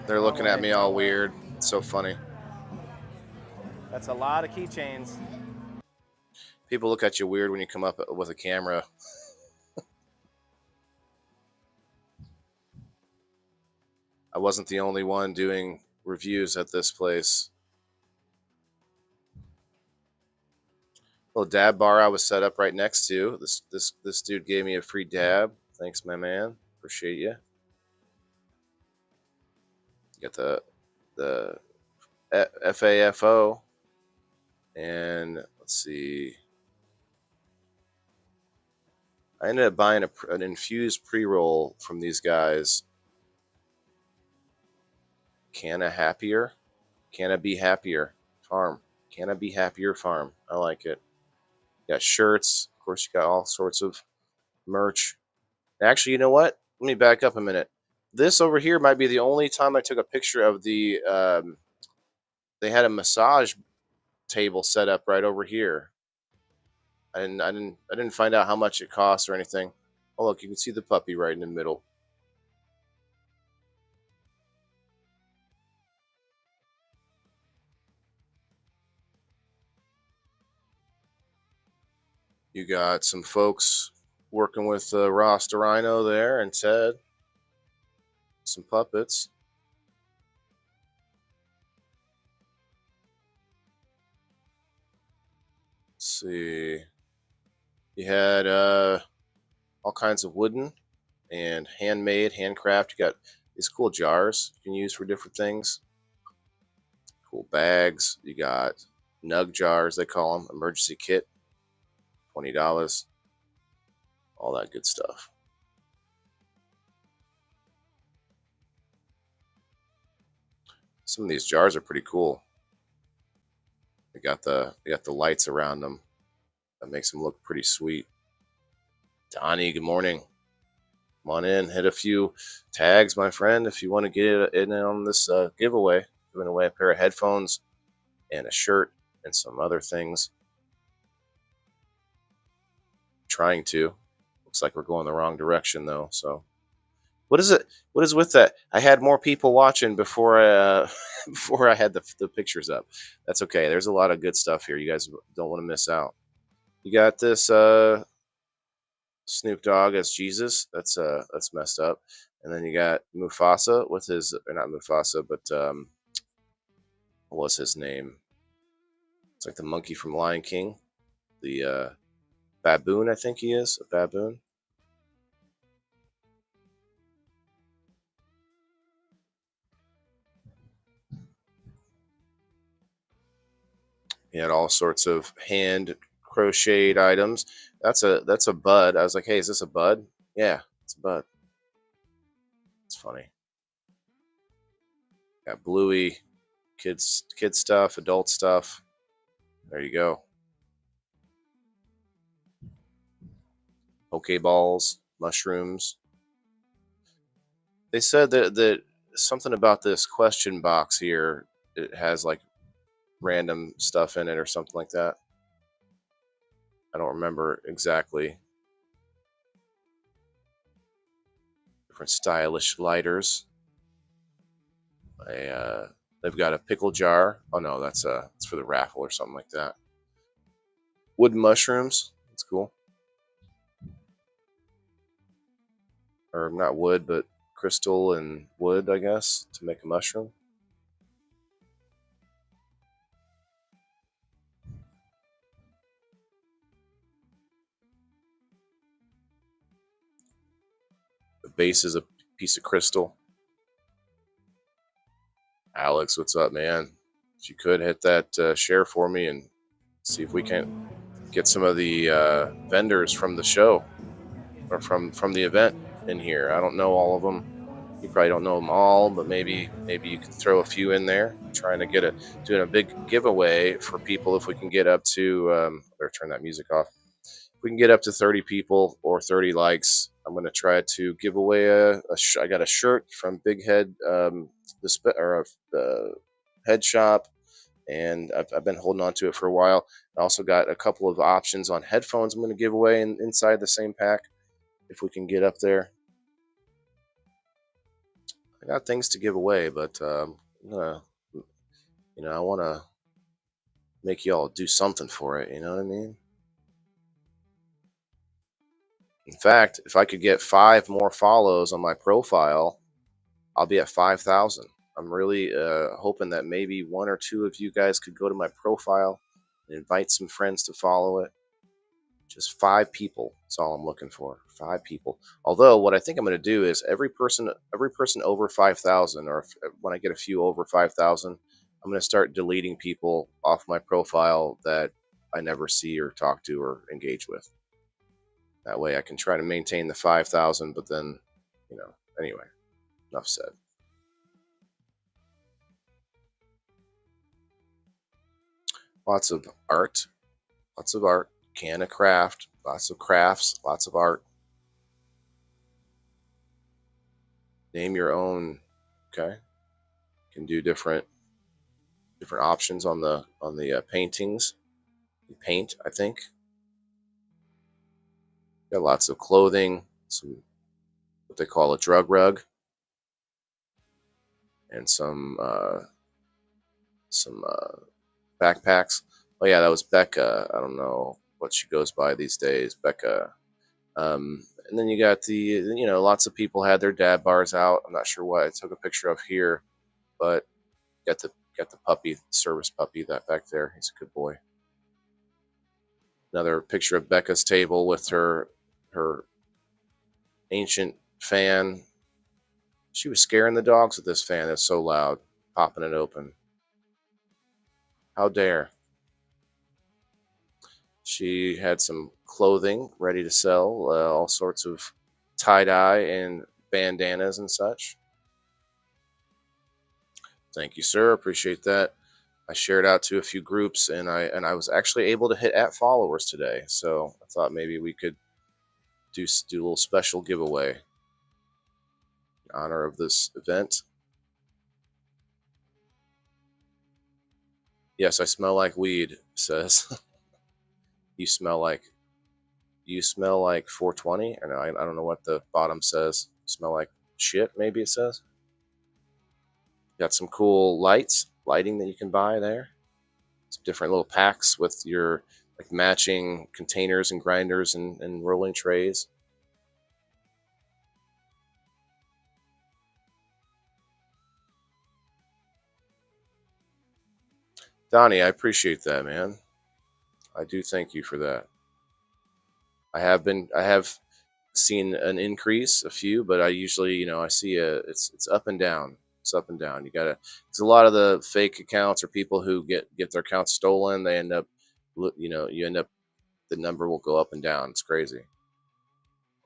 They're Wrong looking at way, me wrong all way. weird. It's so funny. That's a lot of keychains. People look at you weird when you come up with a camera. I wasn't the only one doing reviews at this place. Little dab bar I was set up right next to. This dude gave me a free dab. Thanks, my man. Appreciate you. You got the FAFO, and let's see. I ended up buying an infused pre-roll from these guys. Canna Happier, Canna Be Happier Farm, Canna Be Happier Farm. I like it. You got shirts, of course. You got all sorts of merch. Actually, you know what? Let me back up a minute. This over here might be the only time I took a picture of the. They had a massage table set up right over here. I didn't find out how much it costs or anything. Oh, look, you can see the puppy right in the middle. You got some folks working with Ross DeRhino there and Ted. Some puppets. Let's see. You had all kinds of wooden and handmade, handcraft. You got these cool jars you can use for different things. Cool bags. You got nug jars, they call them. Emergency kit, $20. All that good stuff. Some of these jars are pretty cool. They got the lights around them. That makes them look pretty sweet. Donnie, good morning. Come on in, hit a few tags, my friend, if you want to get in on this giveaway. Giving away a pair of headphones and a shirt and some other things. Trying to. Looks like we're going the wrong direction though. So, what is it? What is with that? I had more people watching before I before I had the pictures up. That's okay. There's a lot of good stuff here. You guys don't want to miss out. You got this Snoop Dogg as Jesus. That's messed up. And then you got Mufasa with his, or not Mufasa, but what was his name? It's like the monkey from Lion King, the baboon. I think he is a baboon. He had all sorts of hand crocheted items. That's a bud. I was like, hey, is this a bud? Yeah, it's a bud. It's funny. Got Bluey, kids stuff, adult stuff. There you go. Pokeballs, mushrooms. They said that something about this question box here. It has like random stuff in it or something like that. I don't remember exactly. Different stylish lighters. They've got a pickle jar. Oh no, that's it's for the raffle or something like that. Wood mushrooms. That's cool. Or not wood, but crystal and wood, I guess, to make a mushroom. The base is a piece of crystal. Alex, what's up, man? If you could hit that share for me and see if we can get some of the vendors from the show or from the event in here. I don't know all of them. You probably don't know them all, but maybe you can throw a few in there. Trying to doing a big giveaway for people if we can get up to. Better turn that music off. If we can get up to 30 people or 30 likes, I'm going to try to give away I got a shirt from Big Head, the head shop, and I've been holding on to it for a while. I also got a couple of options on headphones I'm going to give away inside the same pack if we can get up there. I got things to give away, but I want to make y'all do something for it. You know what I mean? In fact, if I could get 5 more follows on my profile, I'll be at 5,000. I'm really hoping that maybe 1 or 2 of you guys could go to my profile and invite some friends to follow it. Just 5 people. That's all I'm looking for. 5 people. Although what I think I'm going to do is every person over 5,000, or when I get a few over 5,000, I'm going to start deleting people off my profile that I never see or talk to or engage with. That way I can try to maintain the 5,000, but then, anyway, enough said. Lots of art. Canna Craft. Lots of crafts. Lots of art. Name your own. Okay. Can do different options on the paintings. You paint, I think. Got lots of clothing. Some what they call a drug rug. And some backpacks. Oh yeah, that was Becca. I don't know what she goes by these days, Becca. And then you got lots of people had their dad bars out. I'm not sure what I took a picture of here, but got the puppy, service puppy, that back there. He's a good boy. Another picture of Becca's table with her ancient fan. She was scaring the dogs with this fan. That's so loud, popping it open. How dare. She had some clothing ready to sell, all sorts of tie-dye and bandanas and such. Thank you, sir. Appreciate that. I shared out to a few groups, and I was actually able to hit @ followers today. So I thought maybe we could do a little special giveaway in honor of this event. Yes, I smell like weed, says. You smell like 420? Or no, I don't know what the bottom says. Smell like shit, maybe it says. Got some cool lighting that you can buy there. Some different little packs with your matching containers and grinders and rolling trays. Donnie, I appreciate that, man. I do thank you for that. I have seen an increase, a few, but I usually, I see it's up and down. It's up and down. There's a lot of the fake accounts or people who get their accounts stolen. They end up, the number will go up and down. It's crazy.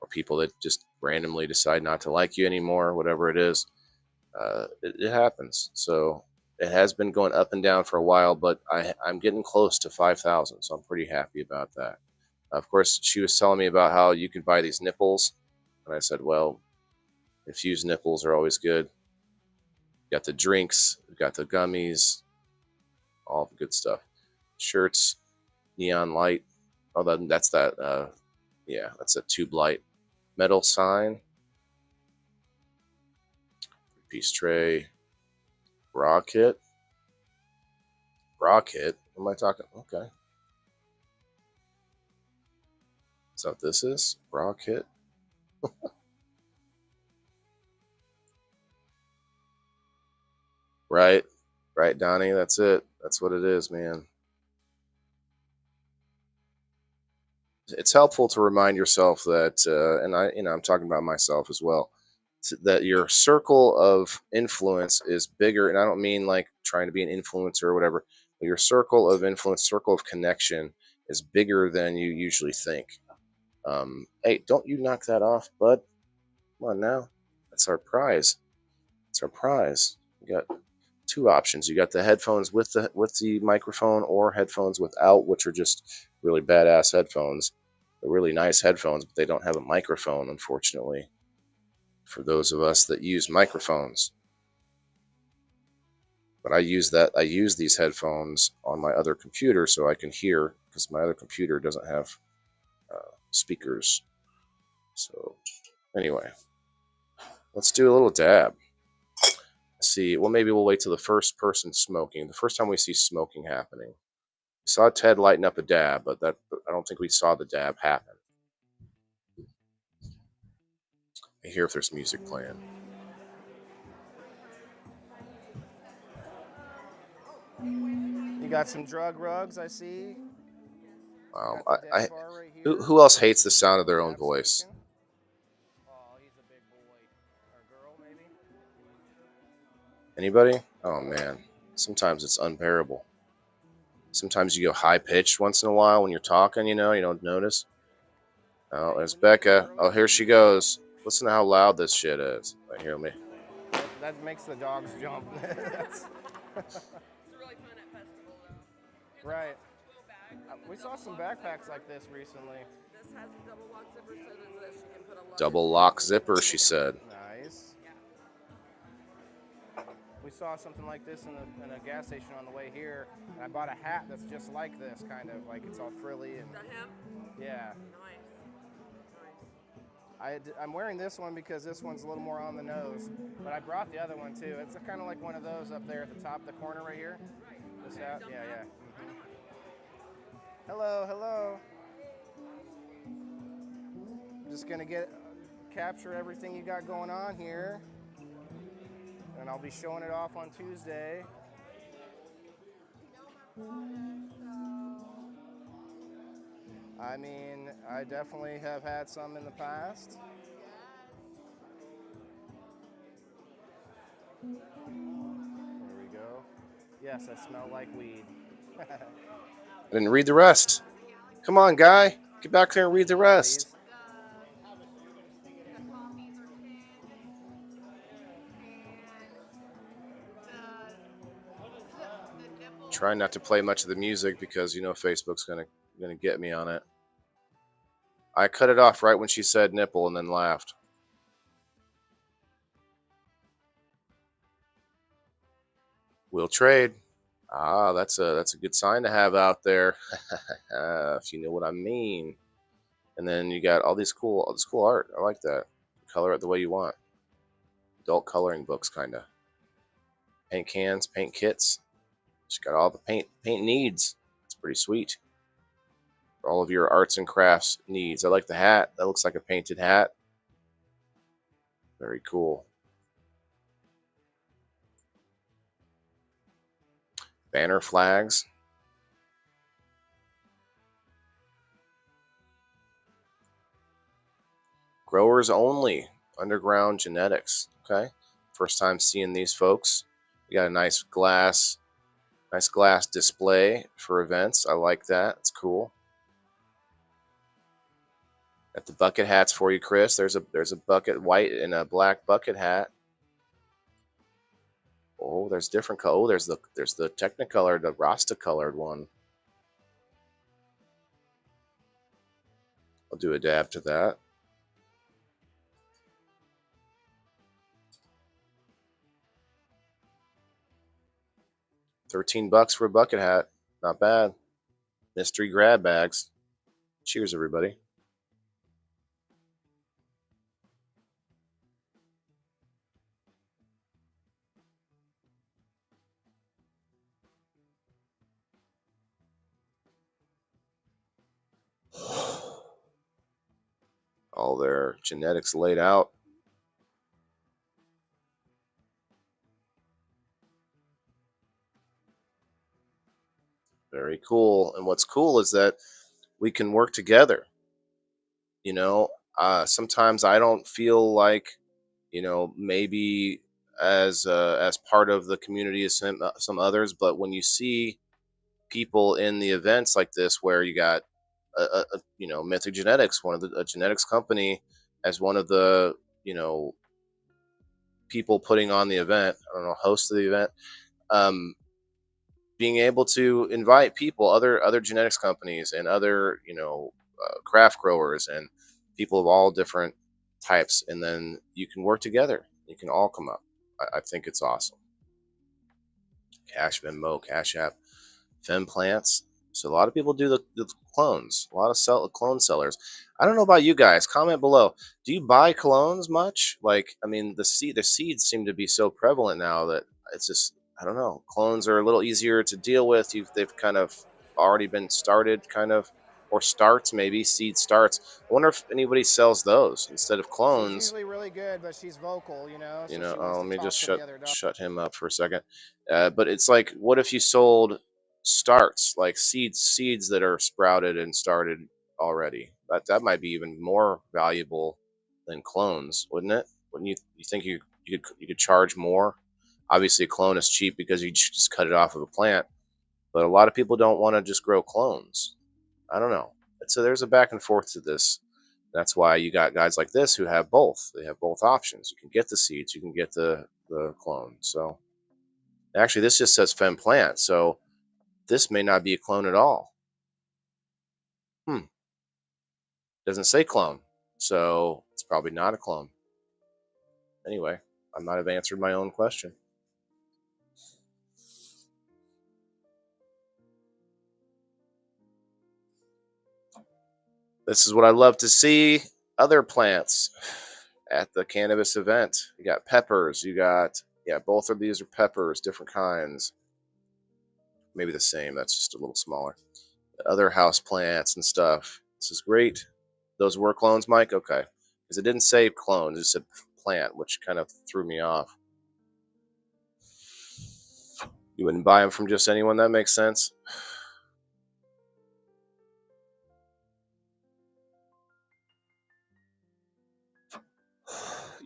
Or people that just randomly decide not to like you anymore, whatever it is. It happens. So it has been going up and down for a while, but I'm getting close to 5,000, so I'm pretty happy about that. Of course, she was telling me about how you could buy these nipples, and I said, well, infused nipples are always good. Got the drinks, got the gummies, all the good stuff. Shirts, neon light. Oh, that's that. That's a tube light. Metal sign. Piece tray. Bra kit. What am I talking? Okay. Is that what this is? Bra kit. Right, Donnie. That's it. That's what it is, man. It's helpful to remind yourself that, and I'm talking about myself as well, that your circle of influence is bigger. And I don't mean like trying to be an influencer or whatever, but your circle of influence, circle of connection is bigger than you usually think. Hey, don't you knock that off, bud. Come on now. That's our prize. It's our prize. You got two options. You got the headphones with the microphone, or headphones without, which are just really badass headphones. They're really nice headphones, but they don't have a microphone, unfortunately, for those of us that use microphones. But I use these headphones on my other computer so I can hear, because my other computer doesn't have speakers. So anyway, let's do a little dab. See, well, maybe we'll wait till the first person smoking. The first time we see smoking happening. We saw Ted lighten up a dab, but I don't think we saw the dab happen. I hear if there's music playing. You got some drug rugs, I see. Wow, Got the dab bar right here. who else hates the sound of their own Dab voice? station. Oh, he's a big boy. Or girl, maybe? Anybody? Oh man, sometimes it's unbearable. Sometimes you go high pitched once in a while when you're talking. You don't notice. Oh, there's Becca. Oh, here she goes. Listen to how loud this shit is. Right here, me. That makes the dogs jump. It's really fun at festival though. Right. We saw some backpacks like this recently. This has a double lock zipper, so does this. You can put a luggage. Double lock zipper, she said. Nice. We saw something like this in a gas station on the way here, and I bought a hat that's just like this, kind of like it's all frilly and The hem? yeah. Nice. I'm wearing this one because this one's a little more on the nose, but I brought the other one too. It's kind of like one of those up there at the top of the corner right here. This hat, yeah. Mm-hmm. Hello, hello. I'm just gonna capture everything you got going on here, and I'll be showing it off on Tuesday. I mean, I definitely have had some in the past. There we go. Yes, I smell like weed. I didn't read the rest. Come on, guy. Get back there and read the rest. Try not to play much of the music because Facebook's gonna get me on it. I cut it off right when she said nipple and then laughed. We'll trade. Ah, that's a good sign to have out there, if you know what I mean. And then you got all this cool art. I like that. Color it the way you want. Adult coloring books, kind of. Paint cans, paint kits. Just got all the paint needs. It's pretty sweet. For all of your arts and crafts needs. I like the hat. That looks like a painted hat. Very cool. Banner flags. Growers only. Underground Genetics. Okay. First time seeing these folks. We got a nice glass display for events. I like that. It's cool. Got the bucket hats for you, Chris. There's a bucket white and a black bucket hat. Oh, there's different color. Oh, there's the Technicolor, the Rasta colored one. I'll do a dab to that. $13 for a bucket hat. Not bad. Mystery grab bags. Cheers, everybody. All their genetics laid out. Very cool. And what's cool is that we can work together. Sometimes I don't feel like, maybe as part of the community as some others, but when you see people in the events like this where you got Mythic Genetics, a genetics company, as one of the people putting on the event. I don't know, host of the event. Being able to invite people, other genetics companies, and other craft growers, and people of all different types, and then you can work together. You can all come up. I think it's awesome. Cash Venmo, Cash App, Fem Plants. So a lot of people do the clones. A lot of clone sellers. I don't know about you guys. Comment below. Do you buy clones much? Like, I mean, the seeds seem to be so prevalent now that it's just, I don't know. Clones are a little easier to deal with. They've kind of already been started, kind of, or starts maybe seed starts. I wonder if anybody sells those instead of She's clones. usually really good, but she's vocal, so she wants Let to me talk just to the other dog. shut him up for a second. But it's like, what if you sold starts, like seeds that are sprouted and started already? That might be even more valuable than clones, wouldn't it? Wouldn't you think you could charge more? Obviously, a clone is cheap because you just cut it off of a plant, but a lot of people don't want to just grow clones. I don't know. So there's a back and forth to this. That's why you got guys like this who have both. They have both options. You can get the seeds, you can get the clone. So actually, this just says Fem Plant, so this may not be a clone at all. Doesn't say clone, so it's probably not a clone. Anyway, I might have answered my own question. This is what I love to see. Other plants at the cannabis event. You got peppers. You got, both of these are peppers, different kinds. Maybe the same. That's just a little smaller. Other house plants and stuff. This is great. Those were clones, Mike? Okay. Because it didn't say clone, it just said plant, which kind of threw me off. You wouldn't buy them from just anyone? That makes sense.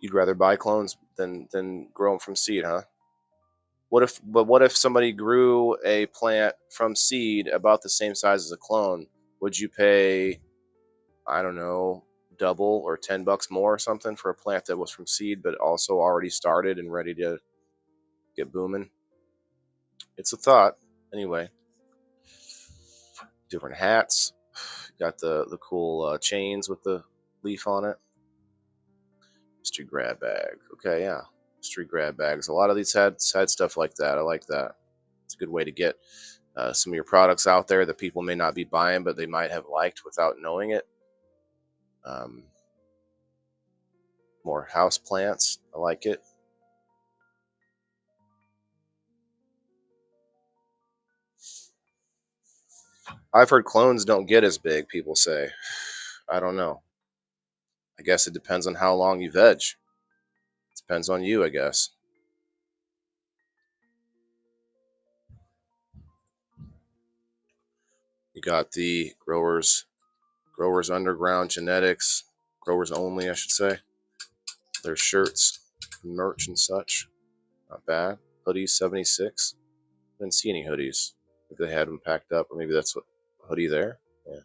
You'd rather buy clones than grow them from seed, huh? What if somebody grew a plant from seed about the same size as a clone? Would you pay, I don't know, double or $10 more or something for a plant that was from seed but also already started and ready to get booming? It's a thought. Anyway, different hats. Got the cool chains with the leaf on it. Mystery grab bag. Okay, yeah. Mystery grab bags. A lot of these had stuff like that. I like that. It's a good way to get some of your products out there that people may not be buying, but they might have liked without knowing it. More house plants. I like it. I've heard clones don't get as big, people say. I don't know. I guess it depends on how long you veg. It depends on you, I guess. You got the growers underground genetics, growers only, I should say. Their shirts, merch, and such. Not bad. Hoodies, 76. Didn't see any hoodies. If they had them packed up, or maybe that's what hoodie there. Yeah.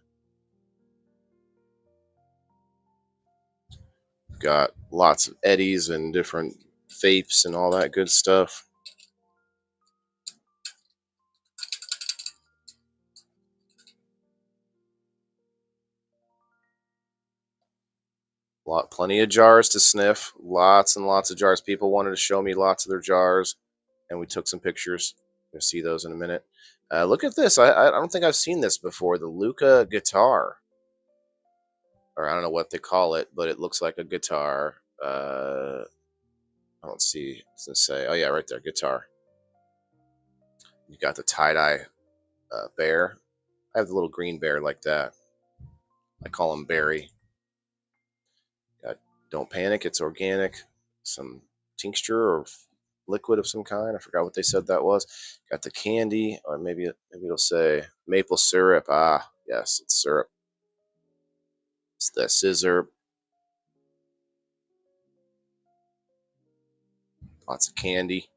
Got lots of eddies and different vapes and all that good stuff. Plenty of jars to sniff. Lots and lots of jars. People wanted to show me lots of their jars, and we took some pictures. You'll see those in a minute. Look at this. I don't think I've seen this before. The Luca guitar. Or I don't know what they call it, but it looks like a guitar. I don't see. It's gonna say. Oh yeah, right there, guitar. You got the tie-dye bear. I have the little green bear like that. I call him Barry. Got Don't Panic. It's organic. Some tincture or liquid of some kind. I forgot what they said that was. Got the candy, or maybe it'll say maple syrup. Ah, yes, it's syrup. It's the scissor. Lots of candy,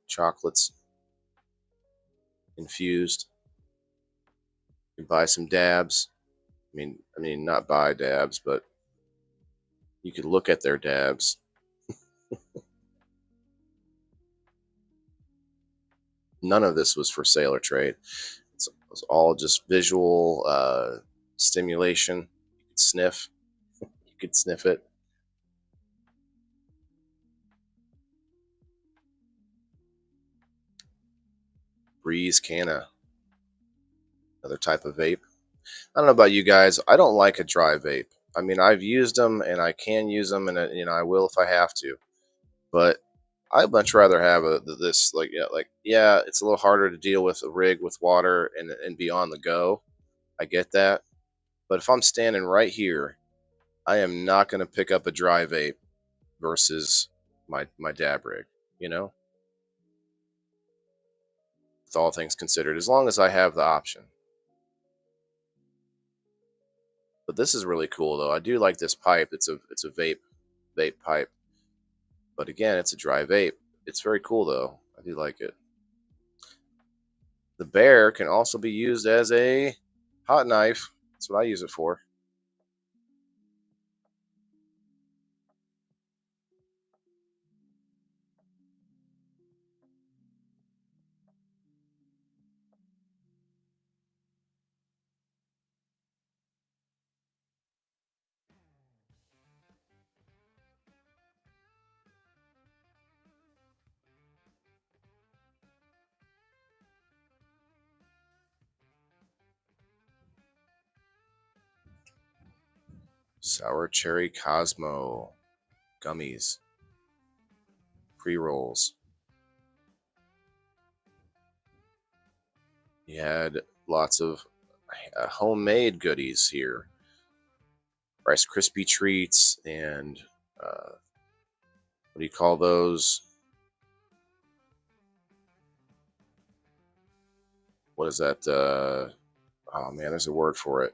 chocolates, infused. You buy some dabs. I mean, not buy dabs, but you could look at their dabs. None of this was for sale or trade. It was all just visual stimulation. You could sniff. You could sniff it. Breeze Canna, another type of vape. I don't know about you guys. I don't like a dry vape. I mean, I've used them and I can use them, and I will if I have to. But I'd much rather have this yeah, it's a little harder to deal with a rig with water and be on the go. I get that, but if I'm standing right here, I am not going to pick up a dry vape versus my dab rig. You know, with all things considered, as long as I have the option. But this is really cool though. I do like this pipe. It's a vape pipe. But again, it's a dry vape. It's very cool though. I do like it. The bear can also be used as a hot knife. That's what I use it for. Sour cherry Cosmo gummies, pre-rolls. You had lots of homemade goodies here. Rice Krispie treats and what do you call those? What is that? Oh man, there's a word for it.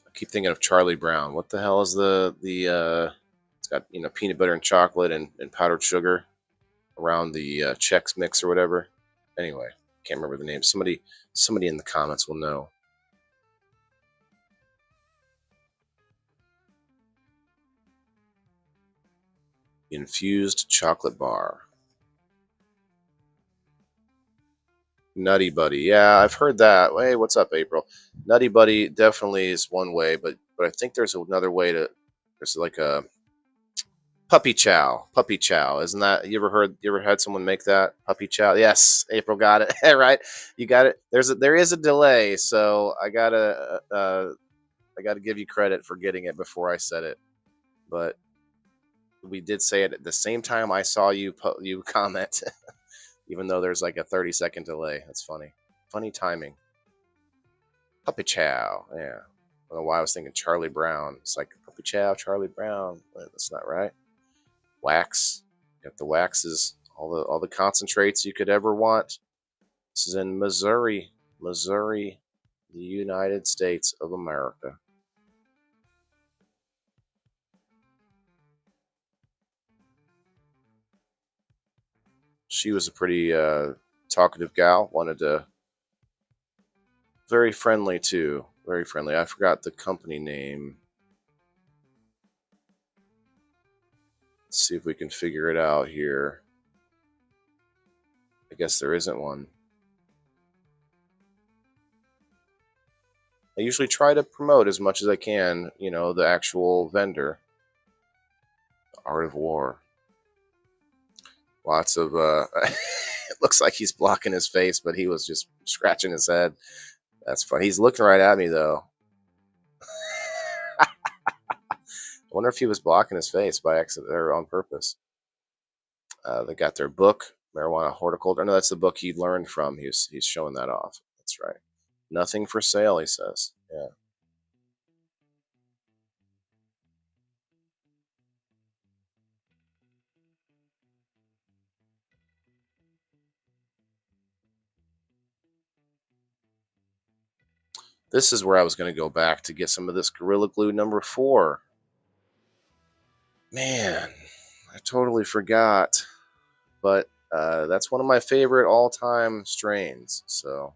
I keep thinking of Charlie Brown. What the hell is the? It's got peanut butter and chocolate and powdered sugar around the Chex Mix or whatever. Anyway, can't remember the name. Somebody in the comments will know. Infused chocolate bar. Nutty Buddy. Yeah, I've heard that. Hey, what's up, April? Nutty Buddy definitely is one way, but I think there's another way to. There's like a puppy chow. Puppy chow. Isn't that you ever had someone make that? Puppy chow. Yes, April got it. Right. You got it. There is a delay, so I gotta give you credit for getting it before I said it. But we did say it at the same time I saw you comment, even though there's like a 30-second delay. That's funny. Funny timing. Puppy chow. Yeah. I don't know why I was thinking Charlie Brown. It's like puppy chow, Charlie Brown. That's not right. Wax. You got the waxes, all the concentrates you could ever want. This is in Missouri, the United States of America. She was a pretty talkative gal. Wanted to very friendly too. Very friendly. I forgot the company name. Let's see if we can figure it out here. I guess there isn't one. I usually try to promote as much as I can, the actual vendor. The Art of War. Lots of it looks like he's blocking his face, but he was just scratching his head. That's funny. He's looking right at me though. I wonder if he was blocking his face by accident or on purpose. They got their book, Marijuana Horticulture. No, that's the book he learned from. He's showing that off. That's right. Nothing for sale, he says. Yeah. This is where I was going to go back to get some of this Gorilla Glue number 4. Man, I totally forgot. But that's one of my favorite all-time strains. So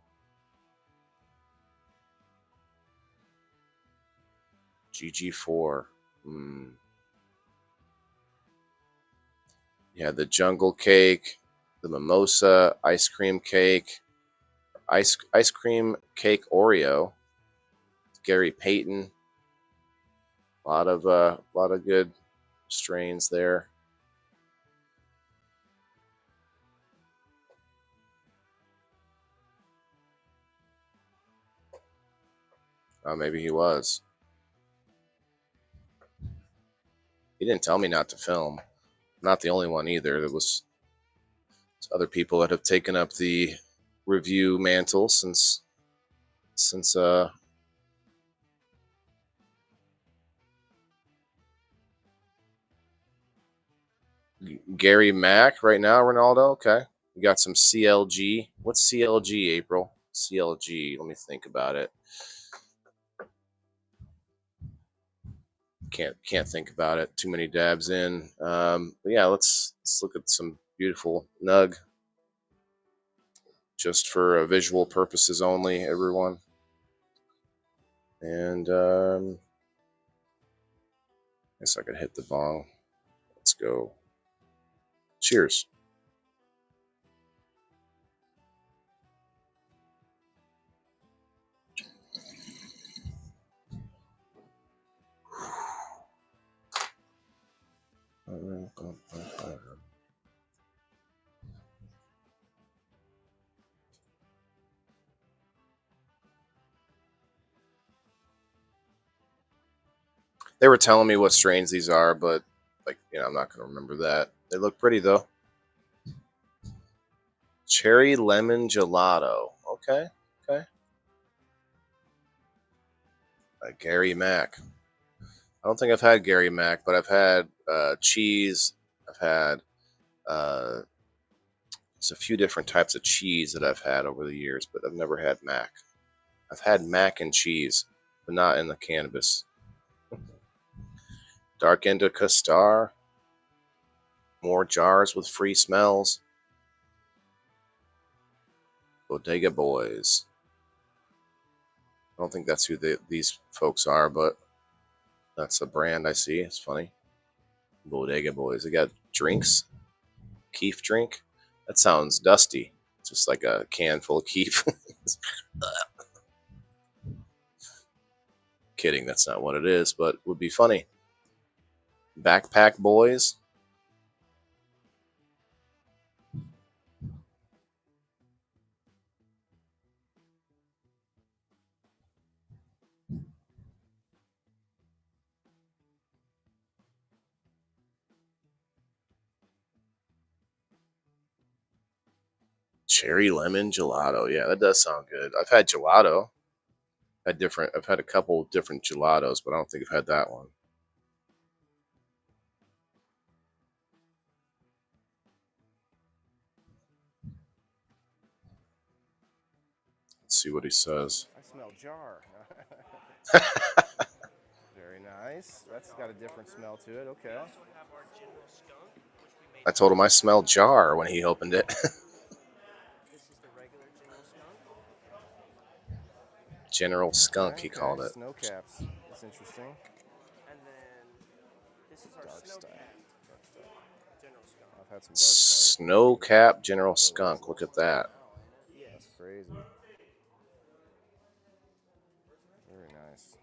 GG4. Yeah, the jungle cake, the mimosa ice cream cake, ice cream cake Oreo, Gary Payton. Lot of good strains there. Maybe he was. He didn't tell me not to film. I'm not the only one either. There was other people that have taken up the review mantle since Gary Mack right now. Ronaldo. Okay, we got some CLG. What's CLG? April. CLG. Let me think about it. Can't think about it. Too many dabs in. But yeah, let's look at some beautiful nug. Just for visual purposes only, everyone. And I guess I could hit the bong. Let's go. Cheers. They were telling me what strains these are, but I'm not going to remember that. They look pretty though. Cherry lemon gelato. Okay. Gary Mack. I don't think I've had Gary Mack, but I've had cheese. I've had there's a few different types of cheese that I've had over the years, but I've never had Mac. I've had mac and cheese, but not in the cannabis. Dark Indica Star. More jars with free smells. Bodega Boys. I don't think that's who these folks are, but that's a brand I see. It's funny. Bodega Boys. They got drinks. Keef drink. That sounds dusty. Just like a can full of Keef. Kidding, that's not what it is, but would be funny. Backpack Boys. Cherry lemon gelato. Yeah, that does sound good. I've had gelato. I've had a couple different gelatos, but I don't think I've had that one. Let's see what he says. I smell jar. Very nice. That's got a different smell to it. Okay. I told him I smell jar when he opened it. This is the regular General Skunk. General Skunk, he called it. Snow caps. That's interesting. And then this is our Dark snow style. cap. General Skunk. I've had some dark Snow Cap General Skunk. Look at that. Yes. That's crazy. Very nice.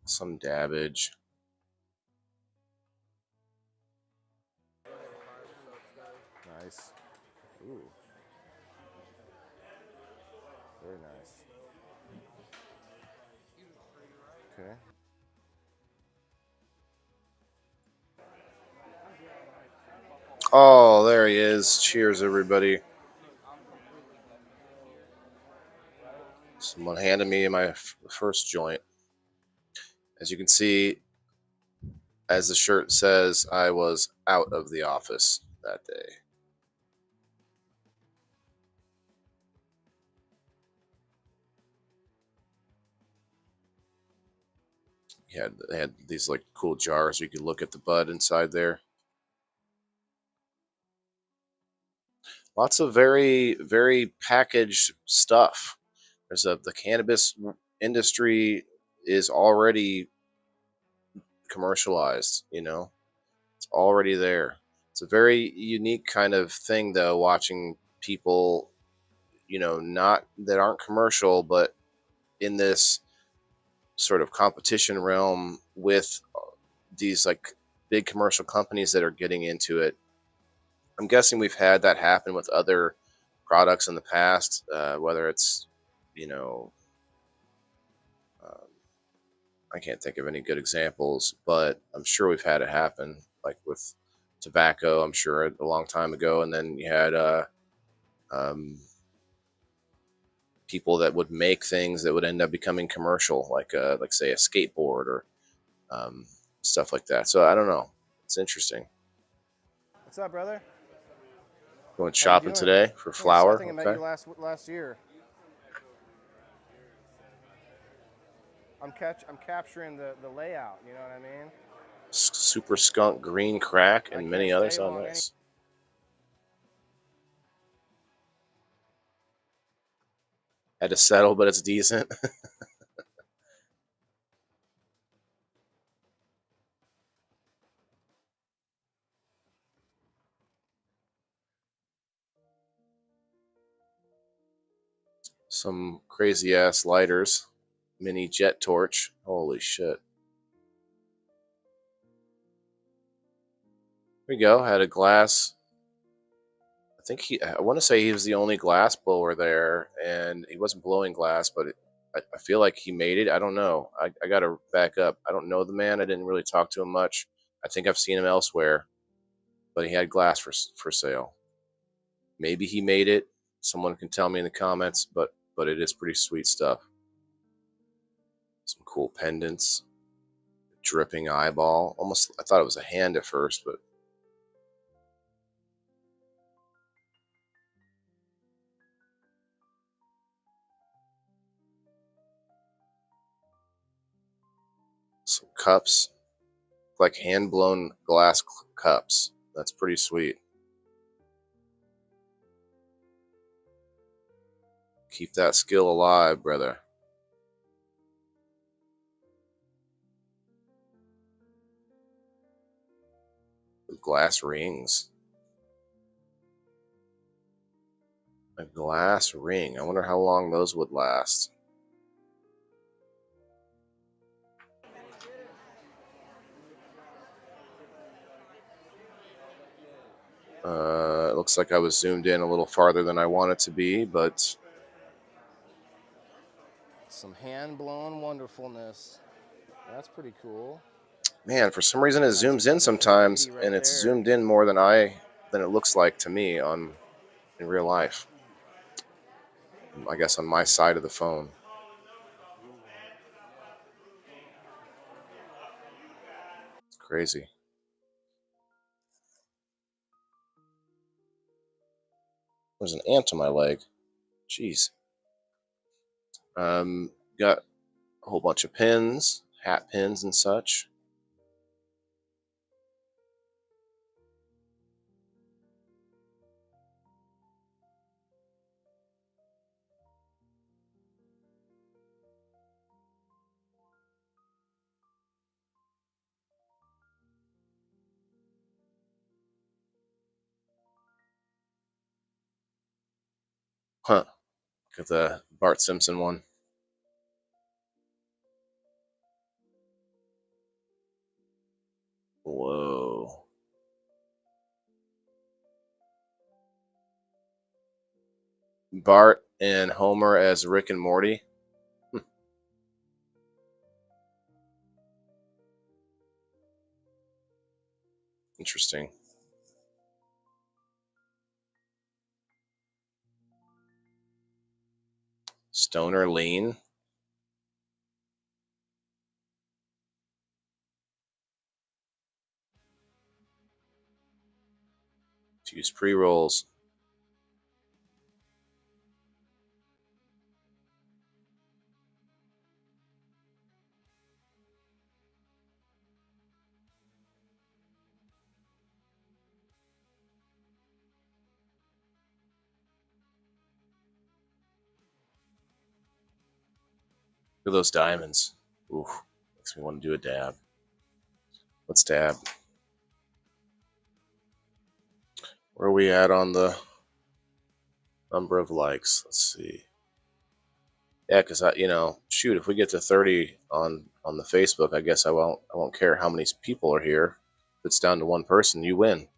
Some dabbage. Nice. Ooh. Very nice. Okay. Oh, there he is. Cheers, everybody. Someone handed me my first joint. As you can see, as the shirt says, I was out of the office that day. they had these like cool jars you could look at the bud inside there. Lots of very, very packaged stuff. The cannabis industry is already commercialized, it's already there. It's a very unique kind of thing, though, watching people, not that aren't commercial, but in this sort of competition realm with these like big commercial companies that are getting into it. I'm guessing we've had that happen with other products in the past, whether it's, you know, um, I can't think of any good examples, but I'm sure we've had it happen, like with tobacco. I'm sure a long time ago, and then you had um, people that would make things that would end up becoming commercial, like say a skateboard or um, stuff like that. So I don't know. It's interesting. What's up, brother? Going How you shopping doing? today for I flour. think I met Okay. you last year. I'm capturing the layout. You know what I mean? Super skunk green crack I and can't many stay others. Oh, long. nice. Had to settle, but it's decent. Some crazy ass lighters. Mini jet torch. Holy shit. There we go. Had a glass. I want to say he was the only glass blower there, and he wasn't blowing glass, but I feel like he made it. I don't know. I got to back up. I don't know the man. I didn't really talk to him much. I think I've seen him elsewhere, but he had glass for sale. Maybe he made it. Someone can tell me in the comments, but it is pretty sweet stuff. Some cool pendants, dripping eyeball. Almost, I thought it was a hand at first, but some cups, like hand blown glass cups. That's pretty sweet. Keep that skill alive, brother. Glass rings. A glass ring. I wonder how long those would last. It looks like I was zoomed in a little farther than I wanted to be, but Some hand blown wonderfulness. That's pretty cool. man, for some reason it That's zooms in a sometimes, beauty right and it's there. zoomed in more than it looks like to me in real life. I guess on my side of the phone. It's crazy. There's an ant on my leg. Jeez. Got a whole bunch of pins, hat pins and such. Huh. Got the Bart Simpson one. Whoa. Bart and Homer as Rick and Morty. Interesting. Stoner Lean. Use pre-rolls. at those diamonds. Ooh, makes me want to do a dab. Let's dab. Where are we at on the number of likes? Let's see. Yeah, because shoot, if we get to 30 on the Facebook, I guess I won't care how many people are here. If it's down to one person, you win.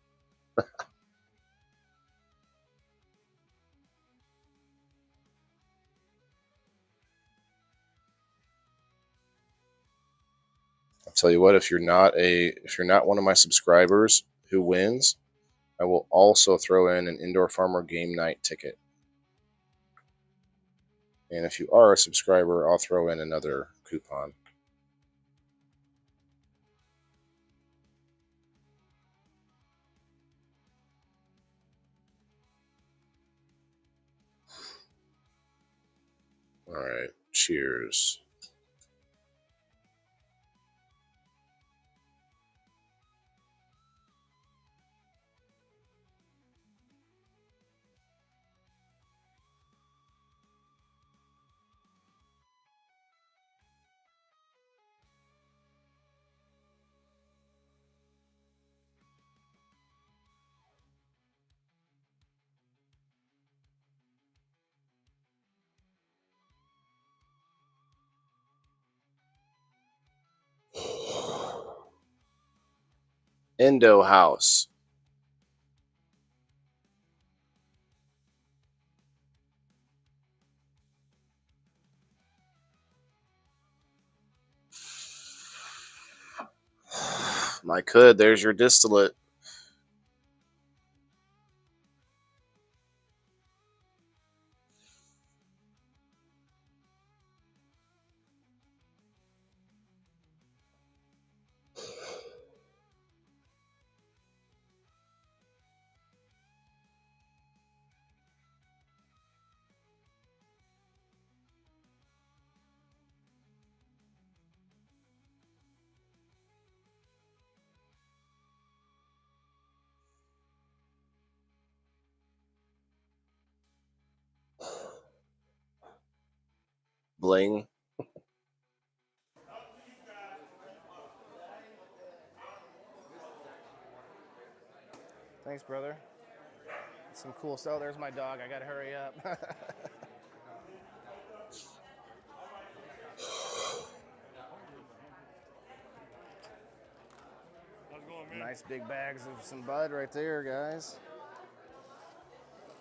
I'll tell you what, if you're not one of my subscribers who wins, I will also throw in an Indoor Farmer game night ticket. And if you are a subscriber, I'll throw in another coupon. All right, cheers. Indo House. My could, there's your distillate. Bling. Thanks, brother. Some cool stuff. Oh, there's my dog. I gotta hurry up. Nice big bags of some bud right there, guys.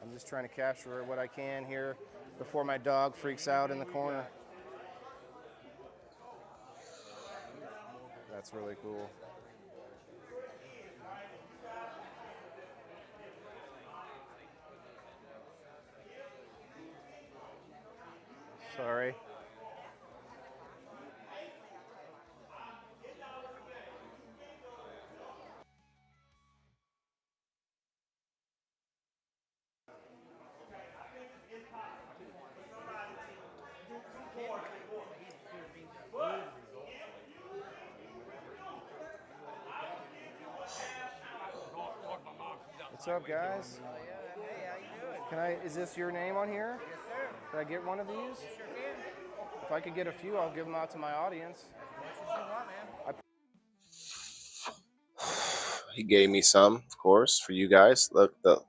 I'm just trying to capture what I can here before my dog freaks out in the corner. That's really cool. Sorry. What's up, guys? Is this your name on here? Yes, sir. Can I get one of these? Sure can. If I could get a few, I'll give them out to my audience. As much as you want, man. He gave me some, of course, for you guys. Look, the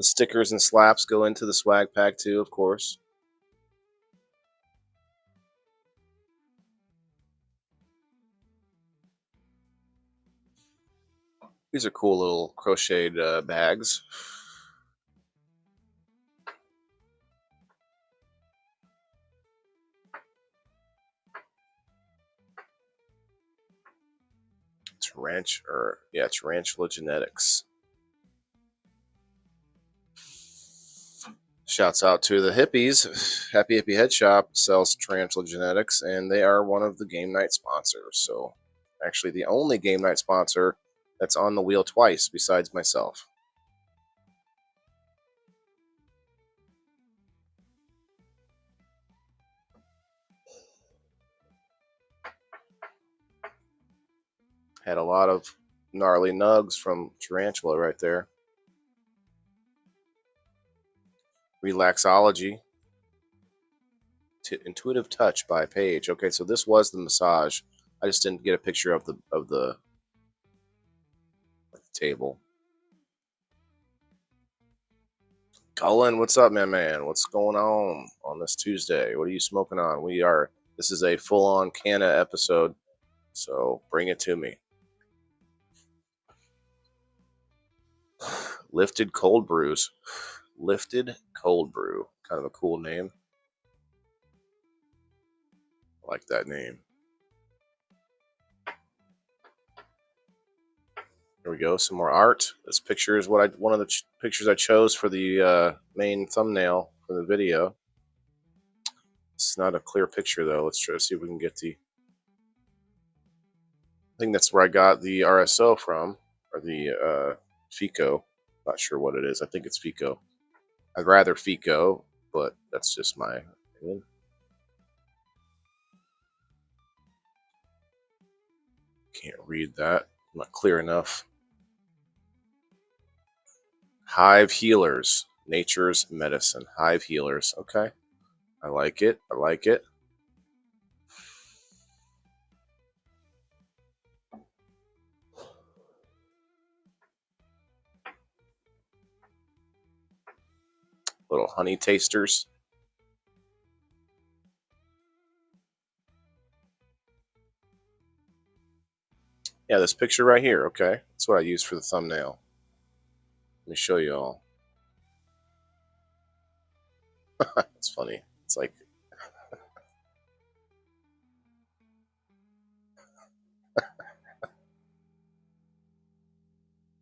stickers and slaps go into the swag pack too, of course. These are cool little crocheted bags. Tarantula Genetics. Shouts out to the hippies. Happy Hippie Head Shop sells Tarantula Genetics, and they are one of the game night sponsors. So, actually, the only game night sponsor that's on the wheel twice besides myself. Had a lot of gnarly nugs from Tarantula right there. Relaxology. Intuitive Touch by Paige. Okay, so this was the massage. I just didn't get a picture of the table. Cullen, what's up, man? What's going on this Tuesday? What are you smoking on? This is a full-on Canna episode, so bring it to me. Lifted Cold Brews. Lifted Cold Brew. Kind of a cool name. I like that name. Here we go. Some more art. This picture is one of the pictures I chose for the main thumbnail for the video. It's not a clear picture though. Let's try to see if we can get the. I think that's where I got the RSO from, or the FICO. Not sure what it is. I think it's FICO. I'd rather FICO, but that's just my opinion. Can't read that. Not clear enough. Hive Healers. Nature's Medicine. Hive Healers. Okay. I like it. I like it. Little honey tasters. Yeah, this picture right here. Okay. That's what I used for the thumbnail. Let me show you all. It's funny. It's like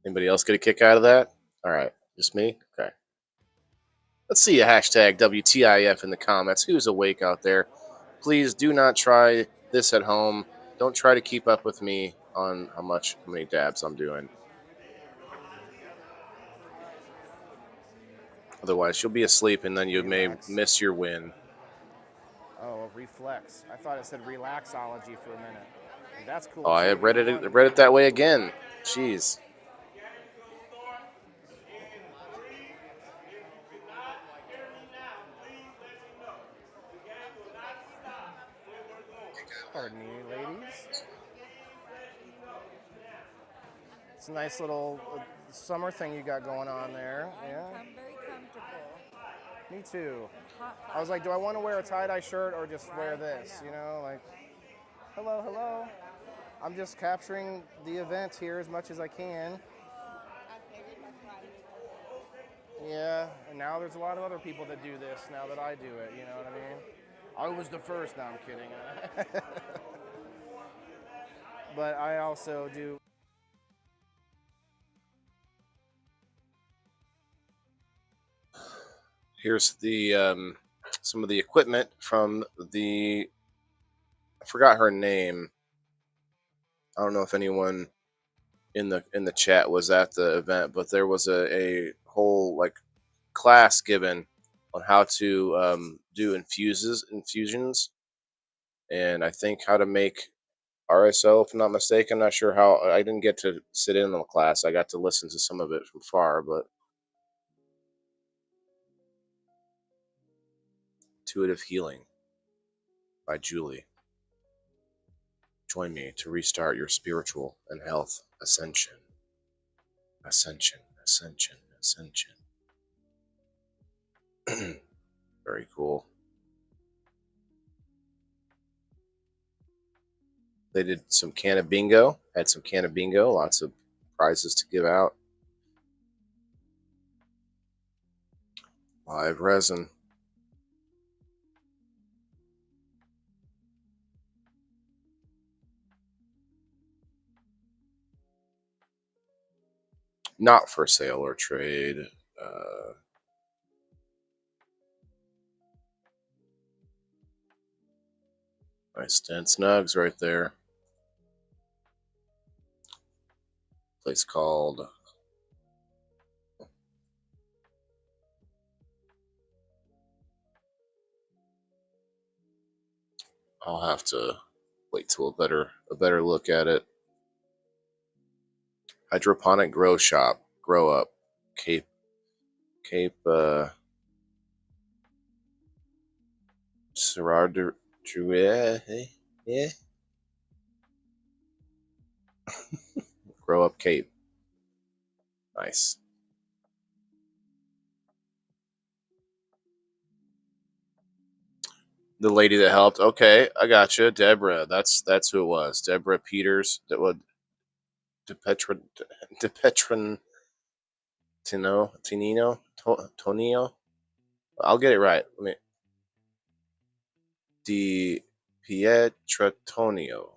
anybody else get a kick out of that? All right, just me? Okay. Let's see a hashtag WTIF in the comments. Who's awake out there? Please do not try this at home. Don't try to keep up with me on how many dabs I'm doing. Otherwise, you'll be asleep and then you may miss your win. Oh, reflex. I thought it said relaxology for a minute. That's cool. Oh, I read it that way again. Jeez. Pardon me, ladies. It's a nice little summer thing you got going on there. Yeah. I'm very comfortable. Me too. I was like, do I want to wear a tie-dye shirt or just wear this? You know, like, hello, hello. I'm just capturing the event here as much as I can. Yeah, and now there's a lot of other people that do this now that I do it, you know what I mean? I was the first, no, I'm kidding. But I also do. Here's the some of the equipment from the. I forgot her name. I don't know if anyone in the chat was at the event, but there was a whole like class given on how to do infusions, and I think how to make RSO, if I'm not mistaken. I'm not sure how. I didn't get to sit in on the class. I got to listen to some of it from far, but Intuitive Healing by Julie. Join me to restart your spiritual and health ascension. Ascension, ascension, ascension. Very cool. They did some Canna Bingo. Had some Canna Bingo. Lots of prizes to give out. Live resin. Not for sale or trade. Nice dense nugs right there. Place called I'll have to wait till a better look at it. Hydroponic Grow Shop. Grow Up. Cape Gerard Drouet. Yeah. Grow up cape. Nice. The lady that helped. Okay, I gotcha. Deborah. That's who it was. Deborah Peters. That would DePetran Tonino. I'll get it right. Let me. Di Pietratonio.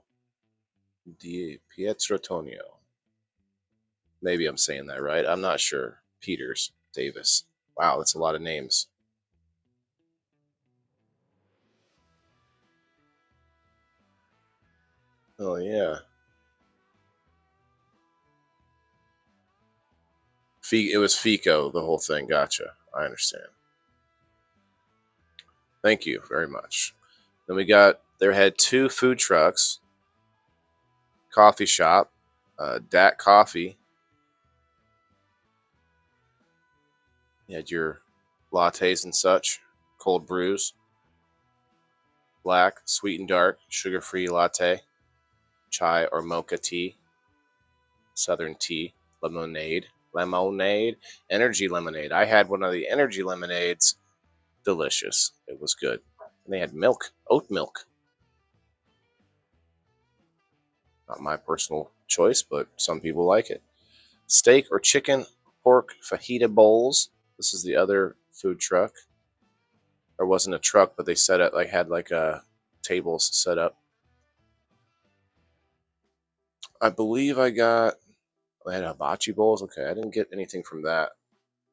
Di Pietratonio. Maybe I'm saying that right. I'm not sure. Peters Davis. Wow, that's a lot of names. Oh yeah. It was FICO, the whole thing. Gotcha. I understand. Thank you very much. Then we got, there had 2 food trucks, coffee shop, Dat Coffee. You had your lattes and such, cold brews, black, sweet and dark, sugar-free latte, chai or mocha tea, southern tea, lemonade, energy lemonade. I had one of the energy lemonades. Delicious. It was good. And they had milk, oat milk. Not my personal choice, but some people like it. Steak or chicken, pork fajita bowls. This is the other food truck. Or wasn't a truck, but they set up had tables set up. I believe I had hibachi bowls. Okay, I didn't get anything from that.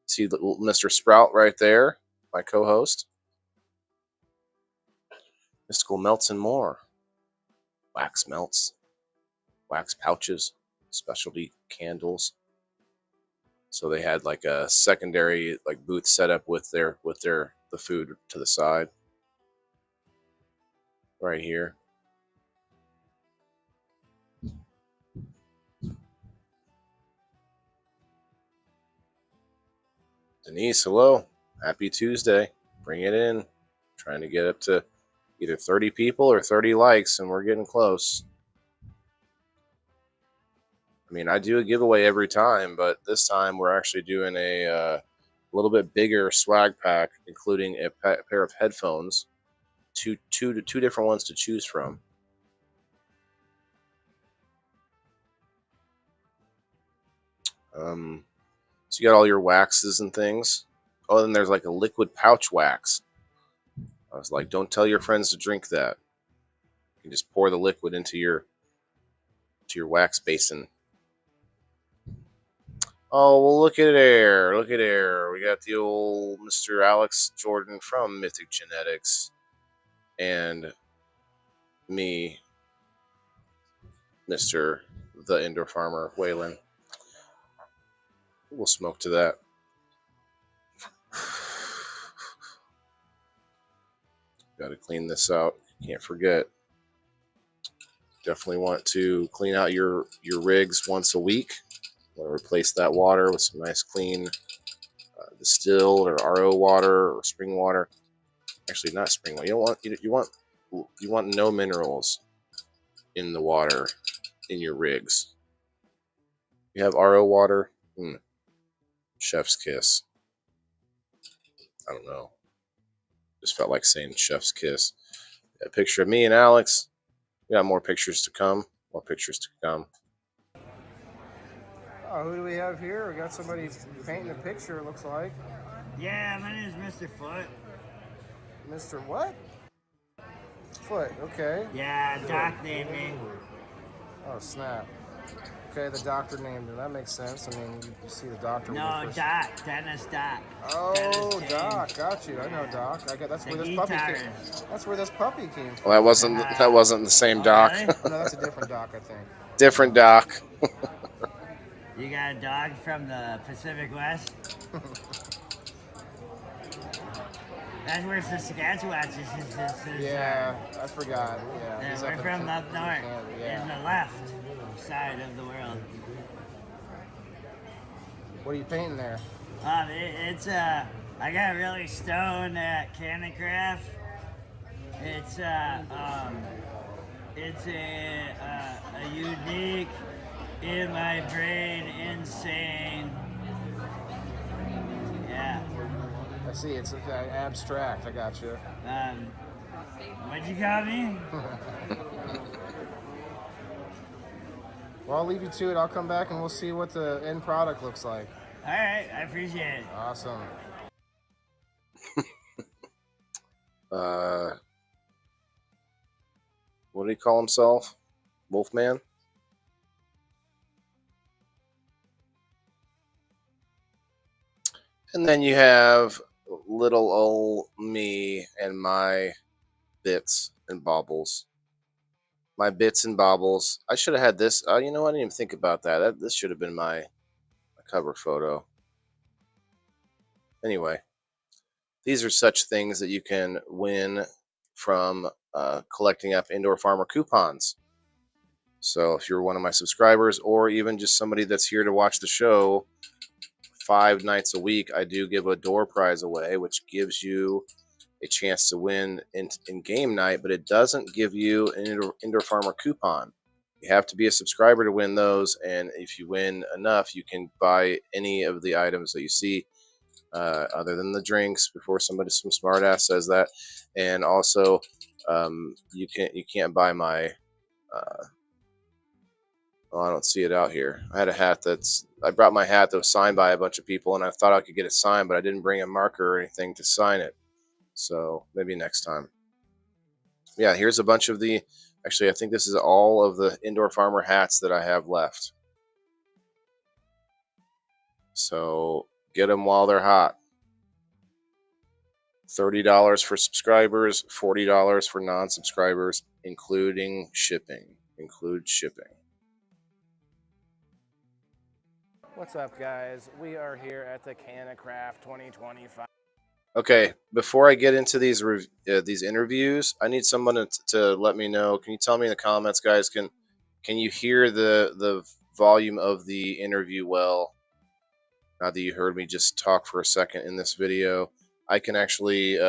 See Mr. Sprout right there, my co-host. Mystical melts and more. Wax melts, wax pouches, specialty candles. So they had like a secondary booth set up with the food to the side. Right here. Denise, hello. Happy Tuesday. Bring it in. Trying to get up to either 30 people or 30 likes, and we're getting close. I mean, I do a giveaway every time, but this time we're actually doing a little bit bigger swag pack, including a pair of headphones, two different ones to choose from. So you got all your waxes and things. Oh, then there's like a liquid pouch wax. I was like, don't tell your friends to drink that. You can just pour the liquid into your wax basin. Oh, well, look at there. Look at there. We got the old Mr. Alex Jordan from Mythic Genetics. And me, Mr. the Indoor Farmer, Waylon. We'll smoke to that. Got to clean this out. Can't forget. Definitely want to clean out your rigs once a week. Want to replace that water with some nice clean distilled or RO water or spring water. Actually, not spring water. You want no minerals in the water in your rigs. You have RO water. Chef's kiss. I don't know. Just felt like saying chef's kiss. A picture of me and Alex. We got more pictures to come. More pictures to come. Oh, who do we have here? We got somebody painting a picture, it looks like. Yeah, my name is Mr. Foot. Mr. what? Foot, okay. Yeah, Doc named me. Oh, snap. Okay, the doctor named him. That makes sense. I mean, you see the doctor. No, Doc. Dennis Doc. Oh, Dennis Doc. Got you. I know Doc. That's where this puppy came. That's where this puppy came from. Well, that wasn't the same Doc. Really? Oh, no, that's a different Doc, I think. Different Doc. You got a dog from the Pacific West? That's where Saskatchewan is. Yeah, I forgot. Yeah, Yeah, he's we're up from up north, Canada, yeah. in the left side of the world. What are you painting there? I got really stoned at Canna Craft, It's it's a unique, in my brain, insane. Yeah. I see. It's abstract. I got you. What'd you call me? Well, I'll leave you to it. I'll come back and we'll see what the end product looks like. All right, I appreciate it. Awesome. What did he call himself? Wolfman? And then you have little old me and my bits and baubles. My bits and baubles. I should have had this. You know, I didn't even think about that. This should have been my cover photo. Anyway, these are such things that you can win from collecting up Indoor Farmer coupons. So if you're one of my subscribers or even just somebody that's here to watch the show 5 nights a week, I do give a door prize away, which gives you a chance to win in game night, but it doesn't give you an Indoor Farmer coupon. You have to be a subscriber to win those, and if you win enough, you can buy any of the items that you see, other than the drinks. Before some smartass says that, and also you can't buy my. Well, I don't see it out here. I had a hat I brought my hat that was signed by a bunch of people, and I thought I could get it signed, but I didn't bring a marker or anything to sign it. So maybe next time. Yeah, here's a bunch of actually, I think this is all of the Indoor Farmer hats that I have left. So get them while they're hot. $30 for subscribers, $40 for non-subscribers, including shipping. Include shipping. What's up, guys? We are here at the Canna Craft 2025. Okay, before I get into these interviews, I need someone to let me know. Can you tell me in the comments, guys? Can you hear the volume of the interview well? Now that you heard me just talk for a second in this video, I can actually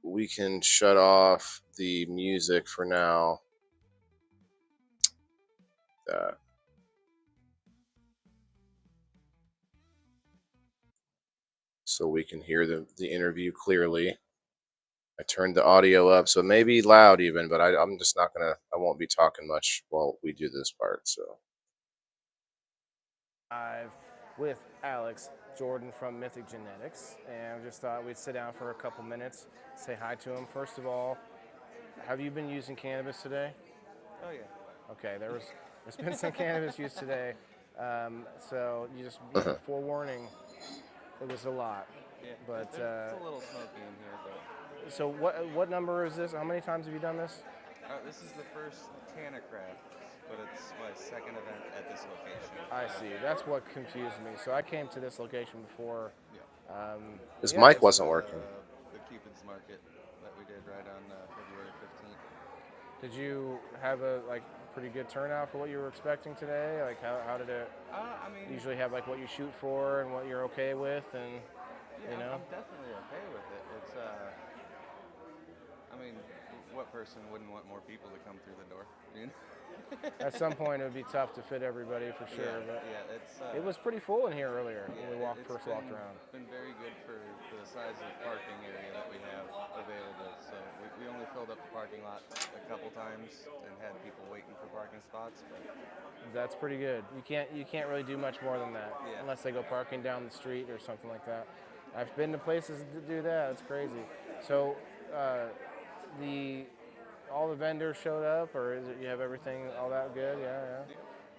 we can shut off the music for now. So we can hear the interview clearly. I turned the audio up, so it may be loud even, but I'm just not gonna. I won't be talking much while we do this part. So. Live with Alex Jordan from Mythic Genetics, and I just thought we'd sit down for a couple minutes, say hi to him. First of all, have you been using cannabis today? Oh yeah. Okay, there's been some cannabis use today, so you just forewarning, it was a lot. Yeah. But it's a little smoky in here, but. So what number is this? How many times have you done this? This is the first Canna Craft, but it's my second event at this location. I see. That's what confused me. So I came to this location before. Yeah. His mic wasn't working. The Cupid's Market that we did right on February 15th. Did you have a pretty good turnout for what you were expecting today? Like how did it? I mean, usually have like what you shoot for and what you're okay with, and yeah, you know. I'm definitely okay with it. It's I mean, what person wouldn't want more people to come through the door? You know? At some point, it would be tough to fit everybody for sure. Yeah, but yeah, it was pretty full in here earlier when we first walked around. It's been very good for the size of parking area that we have available. So we only filled up the parking lot a couple times and had people waiting for parking spots. But that's pretty good. You can't really do much more than that unless they go parking down the street or something like that. I've been to places to do that. It's crazy. So all the vendors showed up, or is it you have everything all that good? Yeah.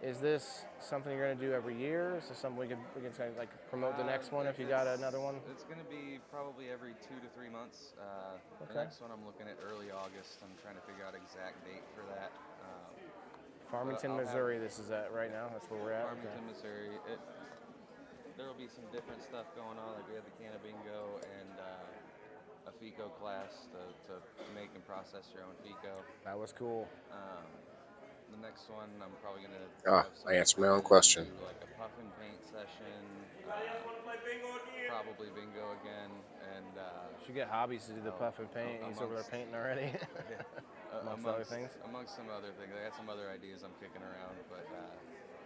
Is this something you're going to do every year? Is this something we can kind of like promote the next one if you got another one? It's going to be probably every 2 to 3 months. The next one I'm looking at early August. I'm trying to figure out exact date for that. Farmington, Missouri. This is at right now. That's where we're at. Farmington, Missouri. There will be some different stuff going on. Like we have the Canna Bingo and a FICO class to make and process your own FICO. That was cool. the next one, I'm probably gonna Ah, have some I answered people my own come in and question. do like a puff and paint session, probably bingo again, and Should get hobbies to do the puff and paint. He's over there amongst painting already. Amongst other things. amongst some other things. I got some other ideas I'm kicking around, but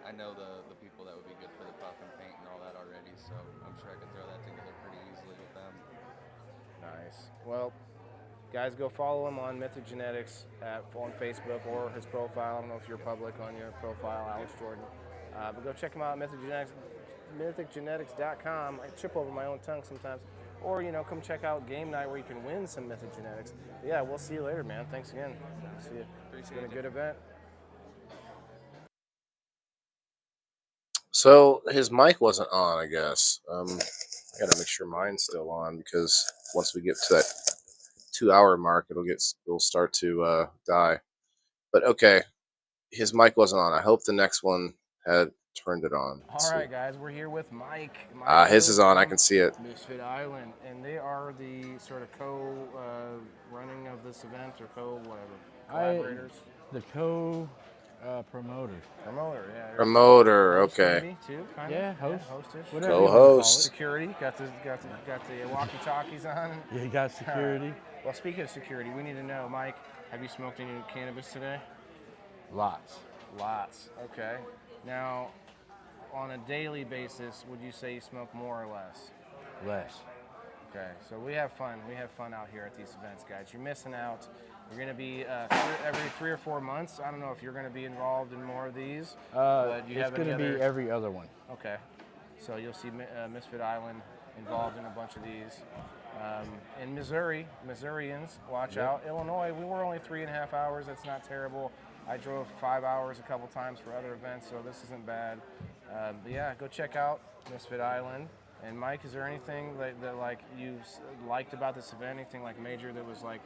I know the people that would be good for the puff and paint and all that already, so I'm sure I could throw that together pretty easily with them. Nice. Well, guys, go follow him on Mythic Genetics on Facebook or his profile. I don't know if you're public on your profile, Alex Jordan. But go check him out, Mythic Genetics, mythicgenetics.com. I trip over my own tongue sometimes. Or, come check out Game Night where you can win some Mythic Genetics. But yeah, we'll see you later, man. Thanks again. See you. It's been a good event. So his mic wasn't on, I guess. I gotta make sure mine's still on because once we get to that 2 hour mark, it'll start to die. But okay, his mic wasn't on. I hope the next one had turned it on. All right, guys, we're here with Mike. His is on. I can see it. Misfit Island, and they are the sort of co-running of this event or collaborators. The promoter. Promoter, yeah. Promoter, Host okay. maybe, too, kind Yeah, of. host. Hostish. Whatever you wanna call Co-host. it. Security, got the walkie-talkies on. Yeah, you got security. Well, speaking of security, we need to know, Mike, have you smoked any cannabis today? Lots. Lots. Okay. Now, on a daily basis, would you say you smoke more or less? Less. Okay, so we have fun. We have fun out here at these events, guys. You're missing out. You're going to be every 3 or 4 months. I don't know if you're going to be involved in more of these. But you It's have going any to be other... every other one. Okay, so you'll see Misfit Island involved in a bunch of these. In Missouri, Missourians, watch out. Illinois, we were only 3.5 hours. That's not terrible. I drove 5 hours a couple times for other events, so this isn't bad. But yeah, go check out Misfit Island. And Mike, is there anything that you liked about this event? Anything like major that was like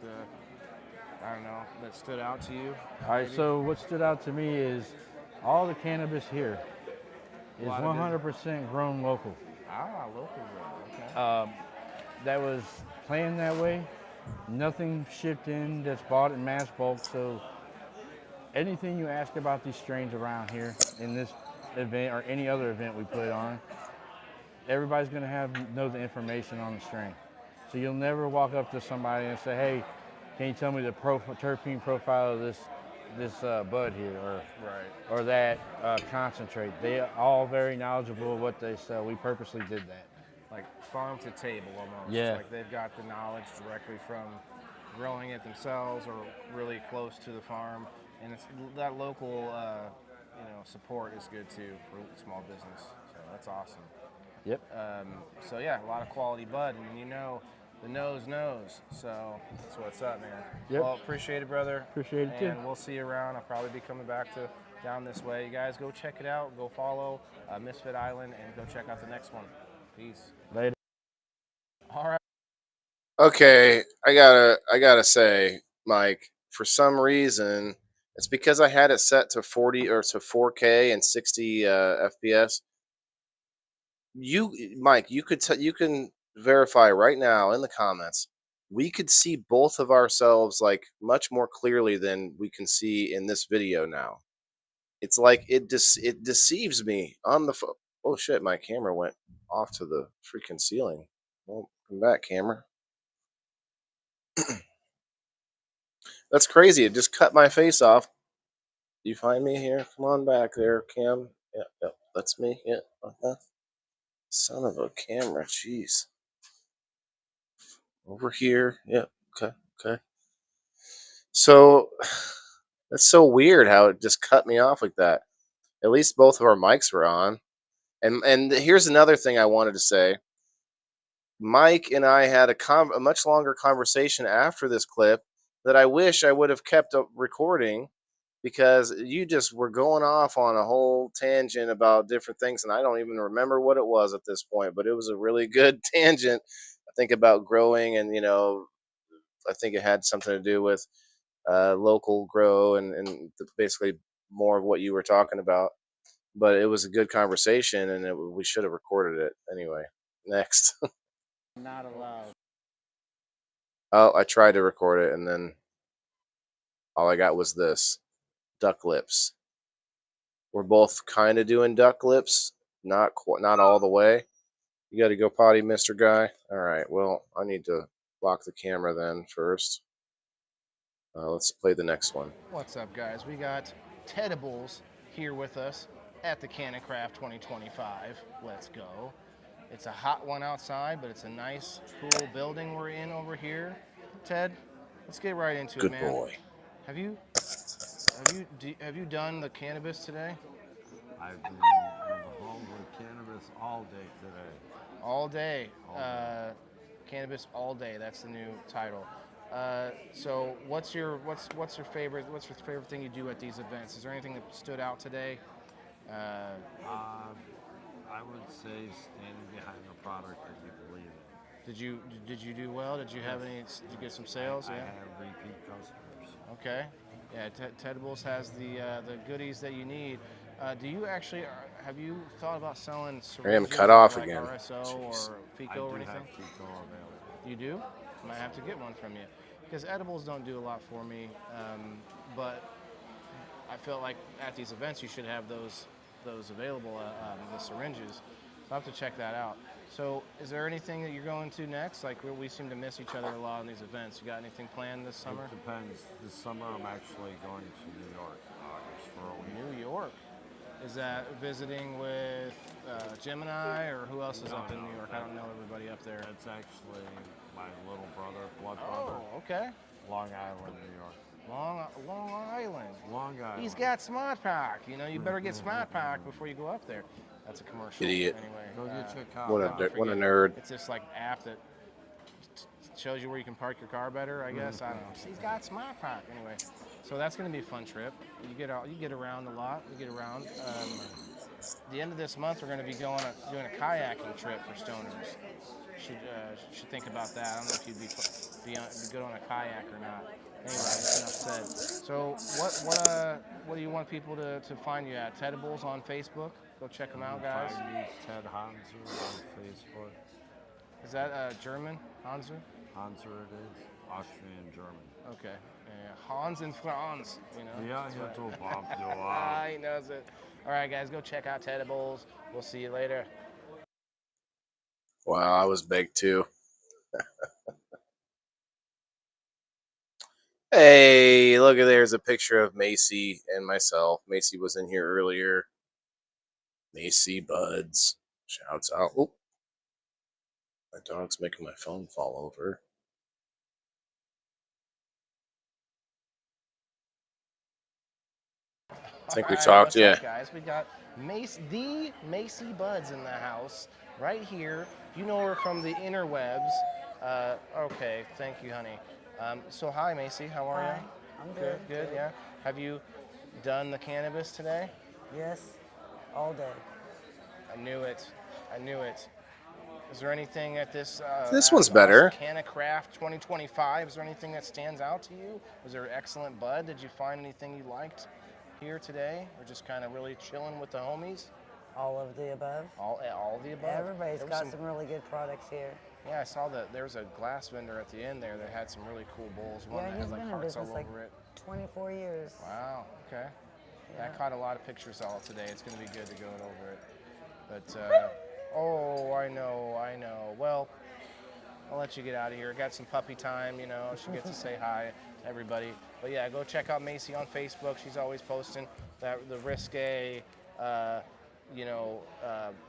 that stood out to you? All right, maybe? so what stood out to me is all the cannabis here is lot of 100% grown local. Ah, local grow. Okay. That was planned that way. Nothing shipped in that's bought in mass bulk. So anything you ask about these strains around here in this event or any other event we put on, everybody's going to know the information on the strain. So you'll never walk up to somebody and say, hey, can you tell me the terpene profile of this bud here or that concentrate? They are all very knowledgeable of what they sell. We purposely did that. Like farm to table almost. Yeah. Like they've got the knowledge directly from growing it themselves or really close to the farm. And it's that local support is good too for small business. So that's awesome. Yep. So yeah, a lot of quality bud, and the nose knows. So that's what's up, man. Yep. Well, appreciate it, brother. Appreciate it, too. And we'll see you around. I'll probably be coming back down this way. You guys go check it out. Go follow Misfit Island and go check out the next one. Peace. Later. All right. Okay, I gotta say, Mike, for some reason, it's because I had it set to 40 or to 4K and 60 FPS. Mike, you can verify right now in the comments. We could see both of ourselves like much more clearly than we can see in this video now. It's like it deceives me on the phone. Oh shit, my camera went off to the freaking ceiling. Well, come back, camera. That's crazy. It just cut my face off. Do you find me here? Come on back there, Cam. Yeah, that's me. Yeah. Son of a camera. Jeez. Over here. Yeah. Okay. So that's so weird how it just cut me off like that. At least both of our mics were on. And here's another thing I wanted to say. Mike and I had a much longer conversation after this clip that I wish I would have kept up recording because you just were going off on a whole tangent about different things, and I don't even remember what it was at this point, but it was a really good tangent. I think about growing, and I think it had something to do with local grow and basically more of what you were talking about. But it was a good conversation, and we should have recorded it anyway. Next. Not allowed. Oh, I tried to record it, and then all I got was this. duck lips. We're both kind of doing duck lips, not all the way. You got to go potty, Mr. Guy. All right. Well, I need to lock the camera then first. Let's play the next one. What's up, guys? We got Tedibles here with us at the Canna Craft 2025. Let's go. It's a hot one outside, but it's a nice, cool building we're in over here. Ted, let's get right into Good it, man. boy. Have you done the cannabis today? I've been on the home with cannabis all day today. All day. Cannabis all day. That's the new title. So, what's your favorite thing you do at these events? Is there anything that stood out today? I would say standing behind a product that you believe in. Did you do well? Did you have any? Did you get some sales? I Yeah. have repeat customers. Okay. Yeah. Tedibles has the goodies that you need. Do you actually have you thought about selling syringes? cut off like again. RSO Jeez. or I Fico do or anything? have Fico available. You do? Might have to get one from you. Because edibles don't do a lot for me, but I felt like at these events you should have those available, the syringes. So I'll have to check that out. So is there anything that you're going to next? Like we seem to miss each other a lot on these events. You got anything planned this summer? It depends. This summer I'm actually going to New York in August for a week. New York. Is that visiting with Gemini or who else is up in No, New York? I don't know everybody up there. That's actually my little brother, blood Oh, brother, okay. Long Island, New York. Long Island. Long Island. He's got Smart Pack. You know, you better get Smart Pack before you go up there. That's a commercial. Idiot. Anyway, Go get your car. What a nerd. It's this like app that shows you where you can park your car better. I guess I don't know. He's got Smart Pack. Anyway, so that's going to be a fun trip. You get around a lot. You get around. The end of this month, we're going to be doing a kayaking trip for stoners. Should think about that. I don't know if you'd be good on a kayak or not. Anyway, enough said. So what do you want people to find you at? Tedibles on Facebook. Go check them out, guys. Find me Ted Hanser on Facebook. Is that German, Hanser? Hanser it is. Austrian German. Okay. Hans and Franz, you know. Yeah, that's you right. too, Bob. He knows it. All right, guys, go check out Tedibles. We'll see you later. Wow, I was baked too. Hey, look at there's a picture of Macy and myself. Macy was in here earlier. Macy Buds. Shouts out. Oh, my dog's making my phone fall over. I think we talked, What's up, yeah. guys, we got the Macy Buds in the house right here. You know her from the interwebs. Okay, thank you, honey. So hi, Macy. How are Hi, you? I'm good. Good. Yeah. Have you done the cannabis today? Yes, all day. I knew it. Is there anything at this? This one's better. Canna Craft 2025. Is there anything that stands out to you? Was there excellent bud? Did you find anything you liked here today, or just kind of really chilling with the homies? All of the above. All of the above. Everybody's There was got some really good products here. Yeah, I saw that there was a glass vendor at the end there that had some really cool bowls. One Yeah, that he's had like been in hearts all business like over it. 24 years. Wow. Okay. Yeah. I Yeah. caught a lot of pictures all today. It's going to be good to go over it. But oh, I know. Well, I'll let you get out of here. Got some puppy time, you know. She gets to say hi to everybody. But yeah, go check out Macy on Facebook. She's always posting the risque,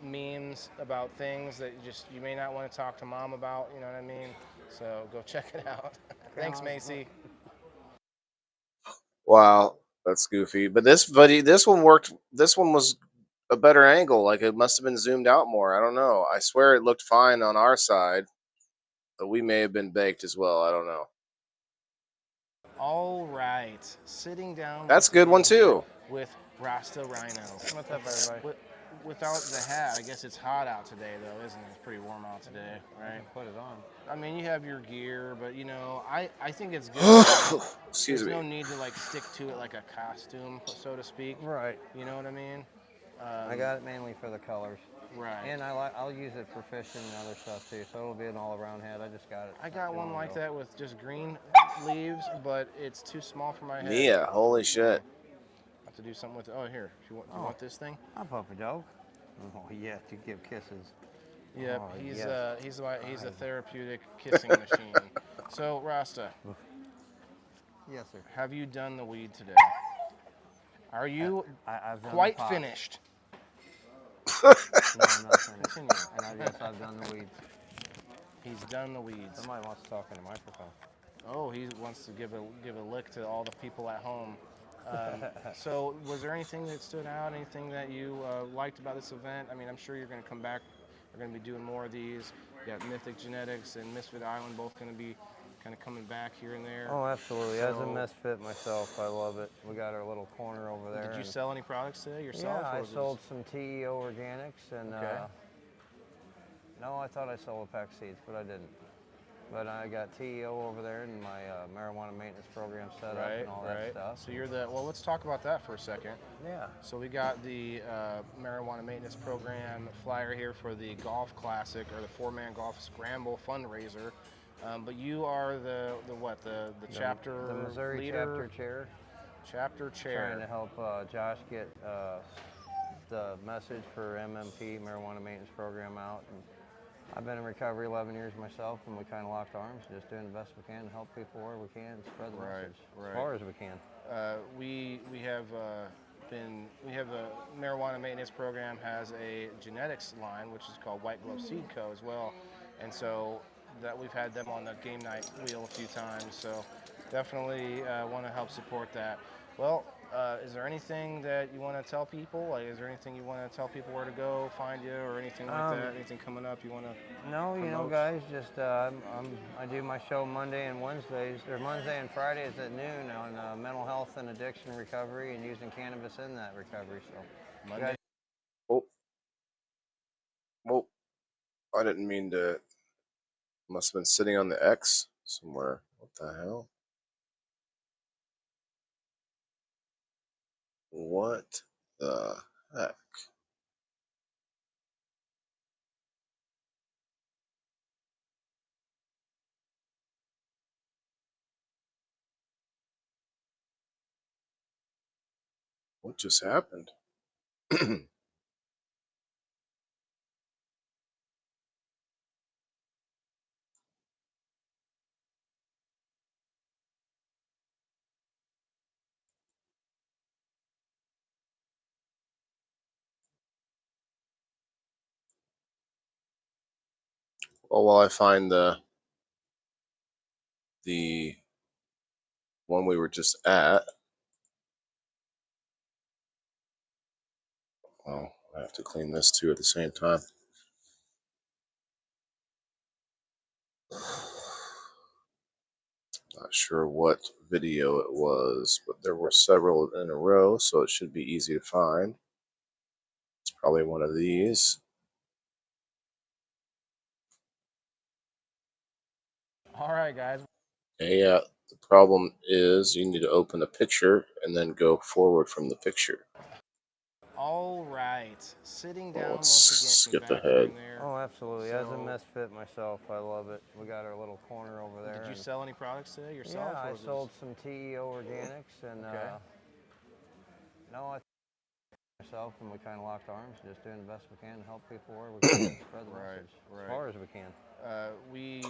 memes about things that you may not want to talk to mom about. You know what I mean? So go check it out. Thanks, Macy. Wow, that's goofy. But this one worked. This one was a better angle. Like it must have been zoomed out more. I don't know. I swear it looked fine on our side, but we may have been baked as well. I don't know. All right, sitting down. That's a good one too. With Rasta Rhino. What's up, everybody? Without the hat, I guess it's hot out today, though, isn't it? It's pretty warm out today, right? Put it on. I mean, you have your gear, but I think it's good. Excuse There's me. no need to like stick to it like a costume, so to speak. Right. You know what I mean? I got it mainly for the colors. Right. And I'll use it for fishing and other stuff too, so it'll be an all-around hat. I just got it. I got one like that with just green leaves, but it's too small for my head. Mia, holy shit. have to do something with it. Oh, here. Do you want this thing? Hi, Puppy Dog. Oh, yeah, to give kisses. Yep, Oh, he's yes. he's a therapeutic kissing machine. So Rasta, Yes, sir. have you done the weed today? Are you I've done quite the pot. finished? No, I'm not finished. Continue. Yes, I've done the weeds. He's done the weeds. Somebody wants to talk in the microphone. Oh, he wants to give a lick to all the people at home. So, was there anything that stood out? Anything that you liked about this event? I mean, I'm sure you're going to come back. We're going to be doing more of these. You got Mythic Genetics and Misfit Island both going to be kind of coming back here and there. Oh, absolutely. As a So- misfit myself, I love it. We got our little corner over there. Did you and- sell any products today yourself? Yeah, or I was it sold just- some TEO organics and Okay. no, I thought I sold a pack of seeds, but I didn't. But I got TEO over there and my marijuana maintenance program set up and all that stuff. So you're well, let's talk about that for a second. Yeah. So we got the marijuana maintenance program flyer here for the Golf Classic or the 4-man golf scramble fundraiser. But you are the chapter The Missouri leader, chapter chair. Trying to help Josh get the message for MMP, marijuana maintenance program, out. And I've been in recovery 11 years myself, and we kind of locked arms, just doing the best we can to help people where we can, spread the message as far as we can. We have the marijuana maintenance program has a genetics line, which is called White Glove Seed Co. as well, and so that we've had them on the game night wheel a few times. So definitely want to help support that. Well, is there anything that you want to tell people? Like, is there anything you want to tell people where to go, find you, or anything like that? Anything coming up you want to? No, you know, guys, just I do my show Monday and Wednesdays, or Monday and Fridays at noon on mental health and addiction recovery and using cannabis in that recovery. So, Monday. Oh, I didn't mean to. Must have been sitting on the X somewhere. What the hell? What the heck? What just happened? Well, while I find the one we were just at, well, I have to clean this too at the same time. Not sure what video it was, but there were several in a row, so it should be easy to find. It's probably one of these. All right, guys. Yeah, the problem is you need to open a picture and then go forward from the picture. All right, sitting down Let's once again. skip back ahead. in there. oh, absolutely. As a So- misfit myself, I love it. We got our little corner over there. Did you and- sell any products today yourself? Yeah, or I was it sold just- some TEO organics and Okay. no, I myself, and we kind of locked arms, just doing the best we can to help people where we can, spread the message as far as we can. We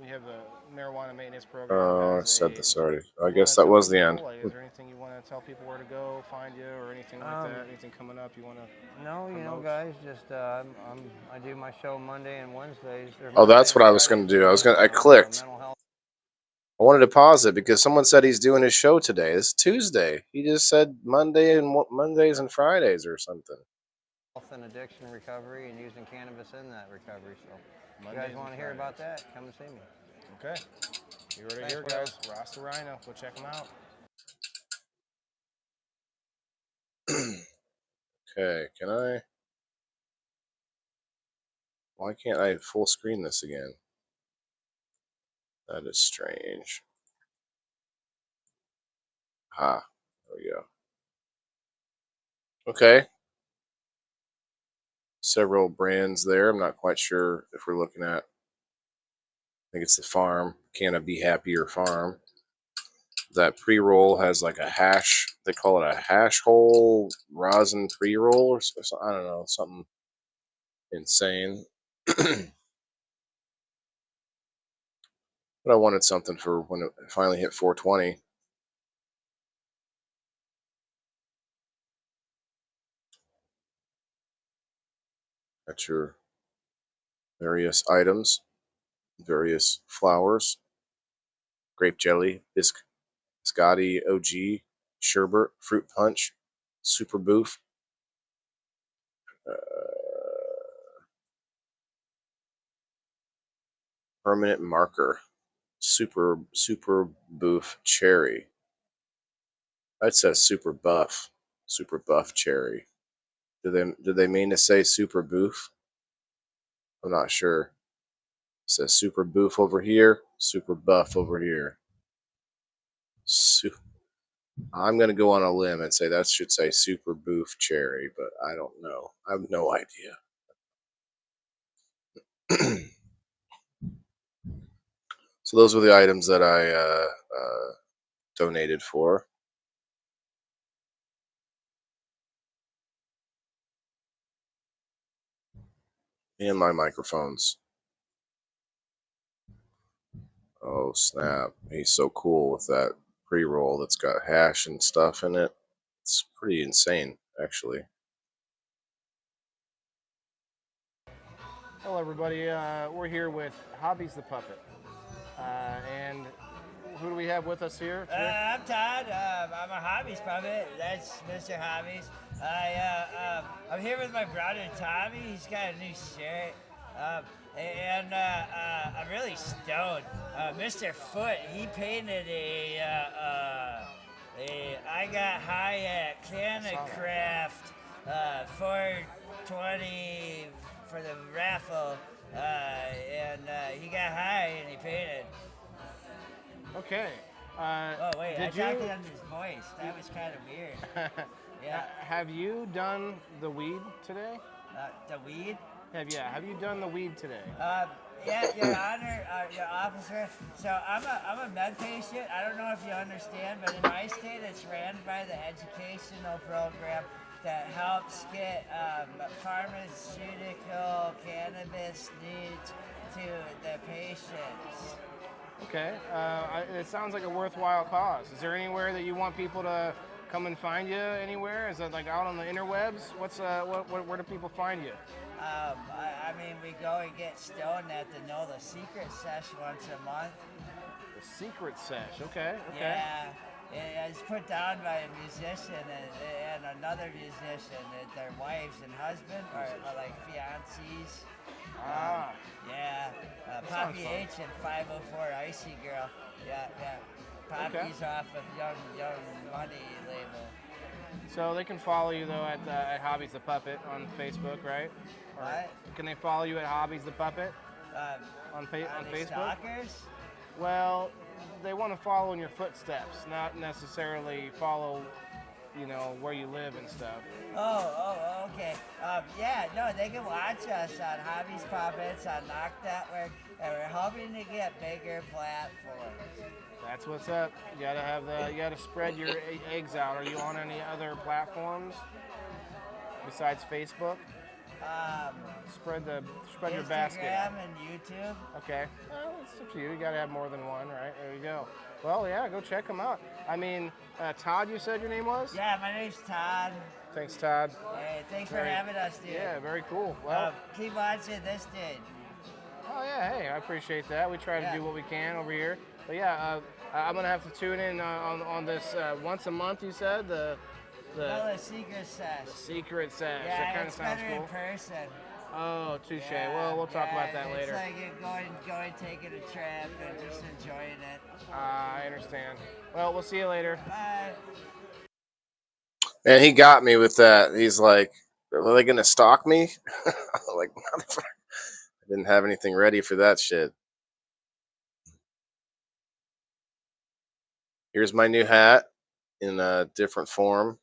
have a marijuana maintenance program. Oh, I has said a- this already. I you guess wanna that tell was the people, end. Like, is there anything you want to tell people where to go, find you, or anything like that? Anything coming up you want to? No, you know, promote? guys, just I do my show Monday and Wednesdays. or Oh, that's Monday what and I was gonna Fridays do. I was gonna- I on, clicked. mental health I wanted to pause it because someone said he's doing his show today. It's Tuesday. He just said Mondays and Fridays or something. and addiction recovery and using cannabis in that recovery. So, if you Mondays guys and want to hear about Fridays. that? Come and see me. Okay. You heard it Thanks, here, Will. guys. Rasta Rhino. Go check them out. Okay, can I? Why can't I full screen this again? That is strange. Ah, there we go. Okay. Several brands there. I'm not quite sure if we're looking at, I think it's the farm. Canna Be Happier Farm. that pre-roll has like a hash. They call it a hash hole rosin pre-roll or something. I don't know, something insane. But I wanted something for when it finally hit 420. Got your various items, various flowers, grape jelly, biscotti OG, sherbet, fruit punch, super boof, permanent marker, super boof cherry. That says super buff cherry. Do they mean to say super boof? I'm not sure. It says super boof over here, super buff over here. I'm gonna go on a limb and say that should say super boof cherry, but I don't know. I have no idea. So those were the items that I donated for. And my microphones. Oh snap! He's so cool with that pre-roll that's got hash and stuff in it. It's pretty insane, actually. Hello, everybody. We're here with Hobbies the Puppet. And who do we have with us here today? I'm Todd. I'm a Hobbies puppet. That's Mr. Hobbies. I'm here with my brother Tommy. He's got a new shirt. And I'm really stoned. Mr. Foot, he painted I got high at Canna Craft 420 for the raffle. And he got high and he painted. Okay. Oh wait, I did you talked on his voice. That was kind of weird. Yeah. have you done the weed today? The weed? Have you done the weed today? Yeah, Your Honor, Your Officer. So I'm a med patient. I don't know if you understand, but in my state, it's ran by the educational program that helps get pharmaceutical cannabis needs to the patients. Okay. It sounds like a worthwhile cause. Is there anywhere that you want people to come and find you? Anywhere? Is it like out on the interwebs? Where do people find you? I mean, we go and get stoned at the Know the Secret Sesh once a month. The Secret Sesh. Okay. Yeah. It's put down by a musician and another musician. Their wives and husband are like fiancés. Yeah. Poppy H and 504 Icy Girl. Yeah. Poppy's off of Young Money label. So they can follow you though at Hobbies the Puppet on Facebook, right? Or what? Can they follow you at Hobbies the Puppet on Facebook? Stalkers? Well, they want to follow in your footsteps, not necessarily follow, where you live and stuff. Oh, okay. Yeah, no, they can watch us on Hobbies Puppets on Knock Network, and we're hoping to get bigger platforms. That's what's up. You gotta spread your eggs out. Are you on any other platforms besides Facebook? Spread your basket. Instagram and YouTube. Okay. Well, it's up to you. You gotta have more than one, right? There you go. Well, yeah, go check them out. I mean, Todd, you said your name was? Yeah, my name's Todd. Thanks, Todd. Hey, thanks for having us, dude. Yeah, very cool. Well, keep watching this dude. Oh yeah, hey, I appreciate that. We try to do what we can over here. But yeah, I'm gonna have to tune in on this once a month. You said the Secret Sesh. Secret Sesh. Yeah, that kind of sounds better cool. in person. Oh, touche. Yeah, well, we'll talk about that later. It's like going taking a trip and just enjoying it. I understand. Well, we'll see you later. Bye. And he got me with that. He's like, "Are they gonna stalk me?" Like, motherfucker. I didn't have anything ready for that shit. Here's my new hat in a different form.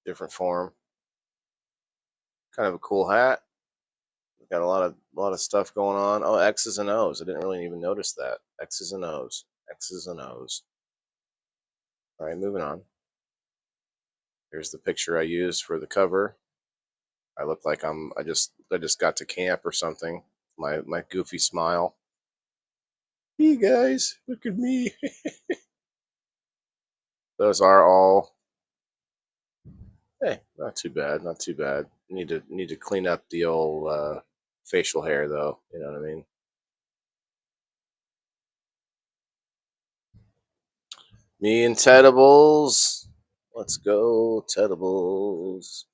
Kind of a cool hat. Got a lot of stuff going on. Oh, X's and O's. I didn't really even notice that. X's and O's. All right, moving on. Here's the picture I used for the cover. I look like I just got to camp or something. My goofy smile. Hey guys, look at me. Those are all. Hey, not too bad, not too bad. Need to clean up the old facial hair though. You know what I mean? Me and Tedibles. Let's go, Tedibles.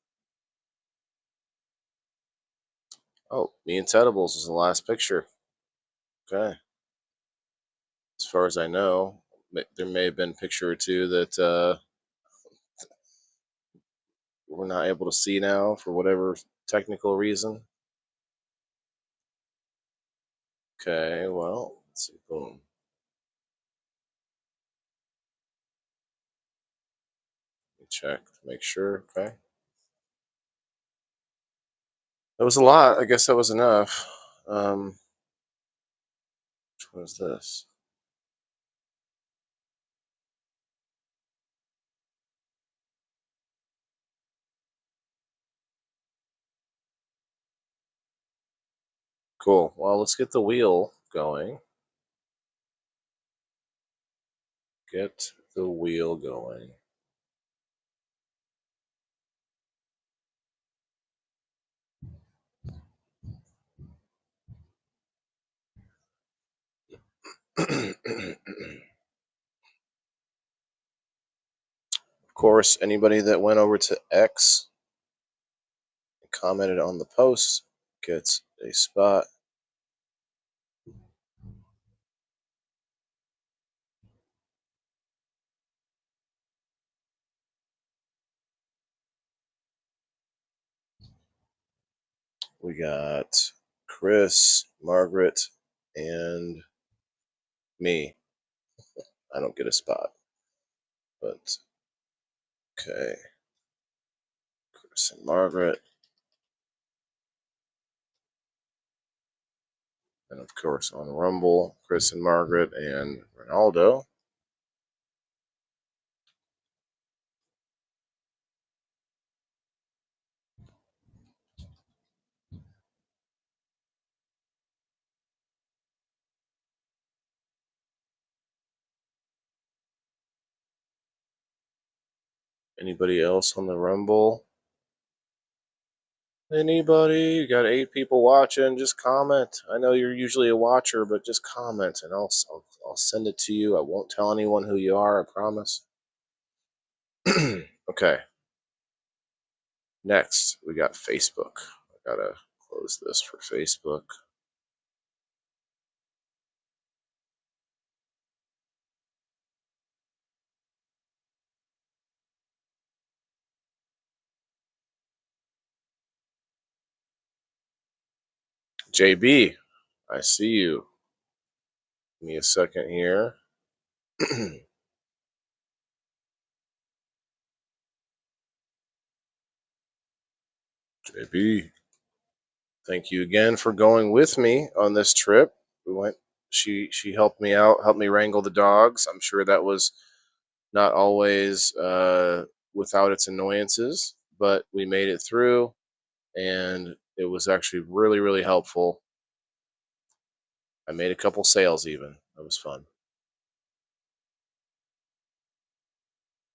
Oh, me and Tedibles is the last picture. Okay. As far as I know, there may have been a picture or two that we're not able to see now for whatever technical reason. Okay, well, let's see. Boom. Let me check to make sure. Okay. That was a lot. I guess that was enough. Which one is this? Cool. Well, let's get the wheel going. Get the wheel going. Of course, anybody that went over to X and commented on the post gets a spot. We got Chris, Margaret, and me. I don't get a spot, but okay. Chris and Margaret. And of course on Rumble, Chris and Margaret and Ronaldo. Anybody else on the Rumble? Anybody? You got 8 people watching. Just comment. I know you're usually a watcher, but just comment and I'll send it to you. I won't tell anyone who you are, I promise. Okay. Next, we got Facebook. I gotta close this for Facebook. JB, I see you. Give me a second here. JB, thank you again for going with me on this trip. We went. She helped me out, helped me wrangle the dogs. I'm sure that was not always without its annoyances, but we made it through, and it was actually really, really helpful. I made a couple sales even. That was fun.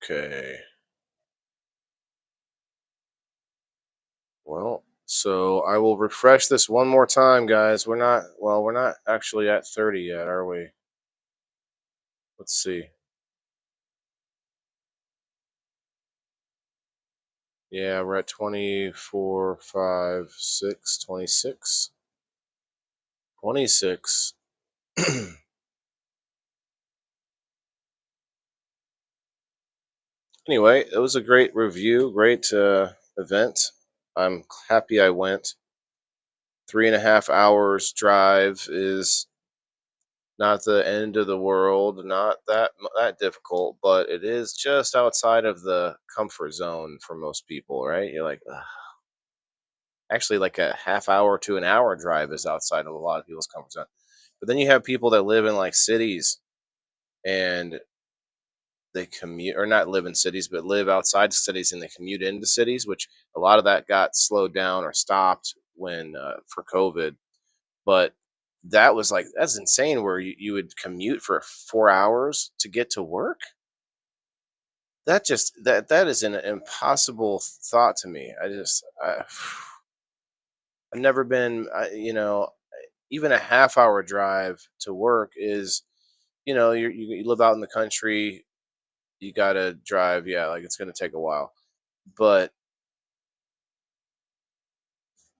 Okay. Well, so I will refresh this one more time, guys. We're not actually at 30 yet, are we? Let's see. Yeah, we're at 24, 5, 6, 26. 26. Anyway, it was a great review, great event. I'm happy I went. 3.5 hours drive is not the end of the world, not that difficult, but it is just outside of the comfort zone for most people, right? You're like, ugh. Actually, like a half hour to an hour drive is outside of a lot of people's comfort zone. But then you have people that live in like cities and they commute, or not live in cities, but live outside cities and they commute into cities, which a lot of that got slowed down or stopped when for COVID. But that was like, that's insane where you would commute for 4 hours to get to work. That just that is an impossible thought to me. I've never been, even a half hour drive to work is, you live out in the country, you got to drive. Yeah, like it's going to take a while, but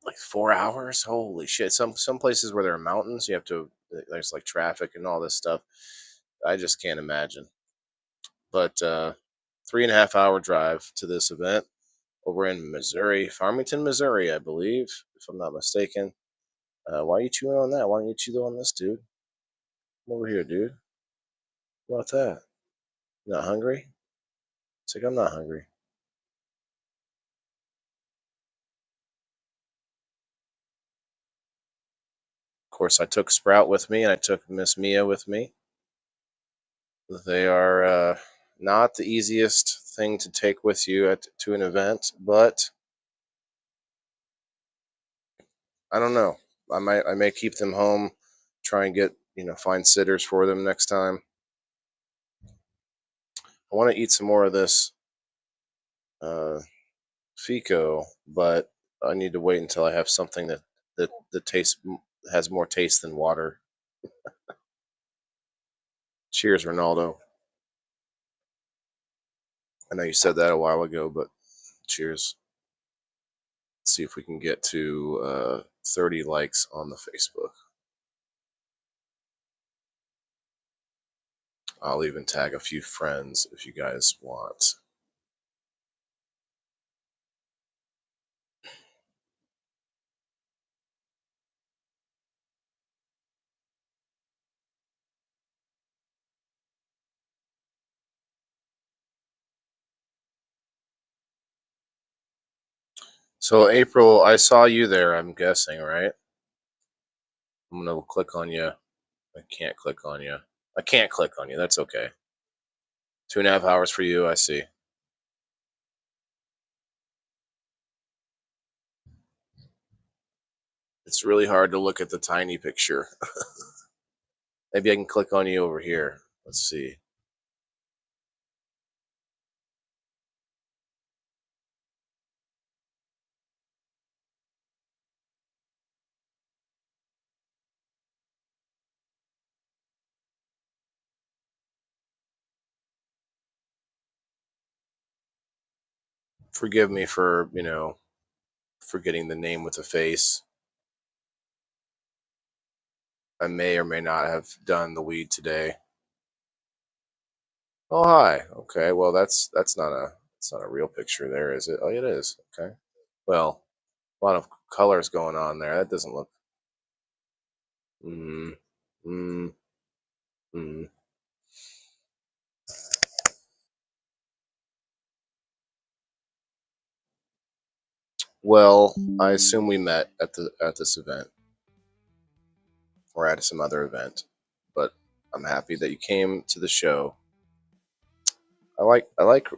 like 4 hours, holy shit. Some places where there are mountains, you have to, there's like traffic and all this stuff. I just can't imagine. But 3.5 hour drive to this event over in Missouri, Farmington, Missouri, I believe, if I'm not mistaken. Why are you chewing on that? Why don't you chew on this, dude? Come over here, dude. What about that? You not hungry? It's like, I'm not hungry. Of course, I took Sprout with me and I took Miss Mia with me. They are not the easiest thing to take with you to an event, but I don't know. I may keep them home, try and get, find sitters for them next time. I want to eat some more of this Fico, but I need to wait until I have something that tastes has more taste than water. Cheers, Ronaldo. I know you said that a while ago, but cheers. Let's see if we can get to 30 likes on the Facebook. I'll even tag a few friends if you guys want. So April, I saw you there, I'm guessing, right? I'm gonna click on you. I can't click on you. I can't click on you. That's okay. 2.5 hours for you, I see. It's really hard to look at the tiny picture. Maybe I can click on you over here. Let's see. Forgive me for, forgetting the name with the face. I may or may not have done the weed today. Oh, hi. Okay, well that's not a real picture there, is it? Oh, it is. Okay. Well, a lot of colors going on there. That doesn't look. Mm, mm, mm. Well, I assume we met at this event or at some other event, but I'm happy that you came to the show. I like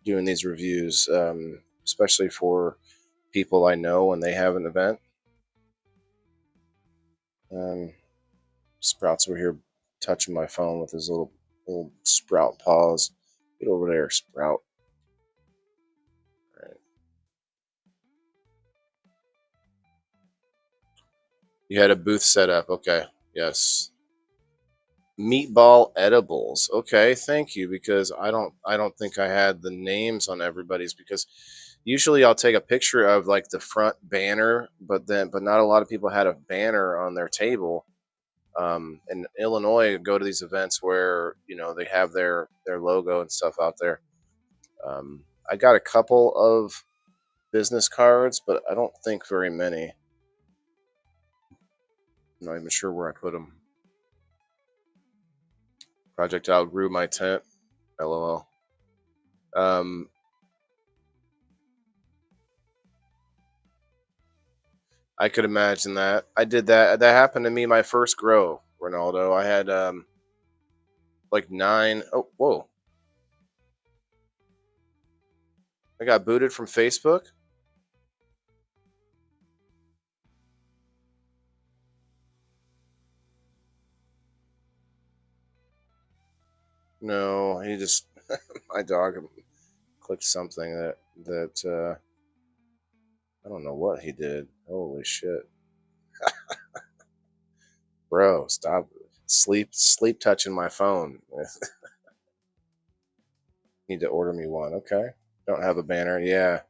doing these reviews, especially for people I know when they have an event. Um, Sprouts over here touching my phone with his little Sprout paws. Get over there, Sprout. All right. You had a booth set up. Okay. Yes. Meatball edibles. Okay, thank you, because I don't think I had the names on everybody's, because usually I'll take a picture of like the front banner, but not a lot of people had a banner on their table. In Illinois, I go to these events where they have their logo and stuff out there. I got a couple of business cards, but I don't think very many. I'm not even sure where I put them. Project outgrew my tent. LOL. Um, I could imagine that. I did that. That happened to me my first grow, Ronaldo. I had like nine. Oh, whoa. I got booted from Facebook. No, he just my dog clicked something that I don't know what he did. Holy shit, bro! Stop sleep touching my phone. Need to order me one. Okay, don't have a banner. Yeah,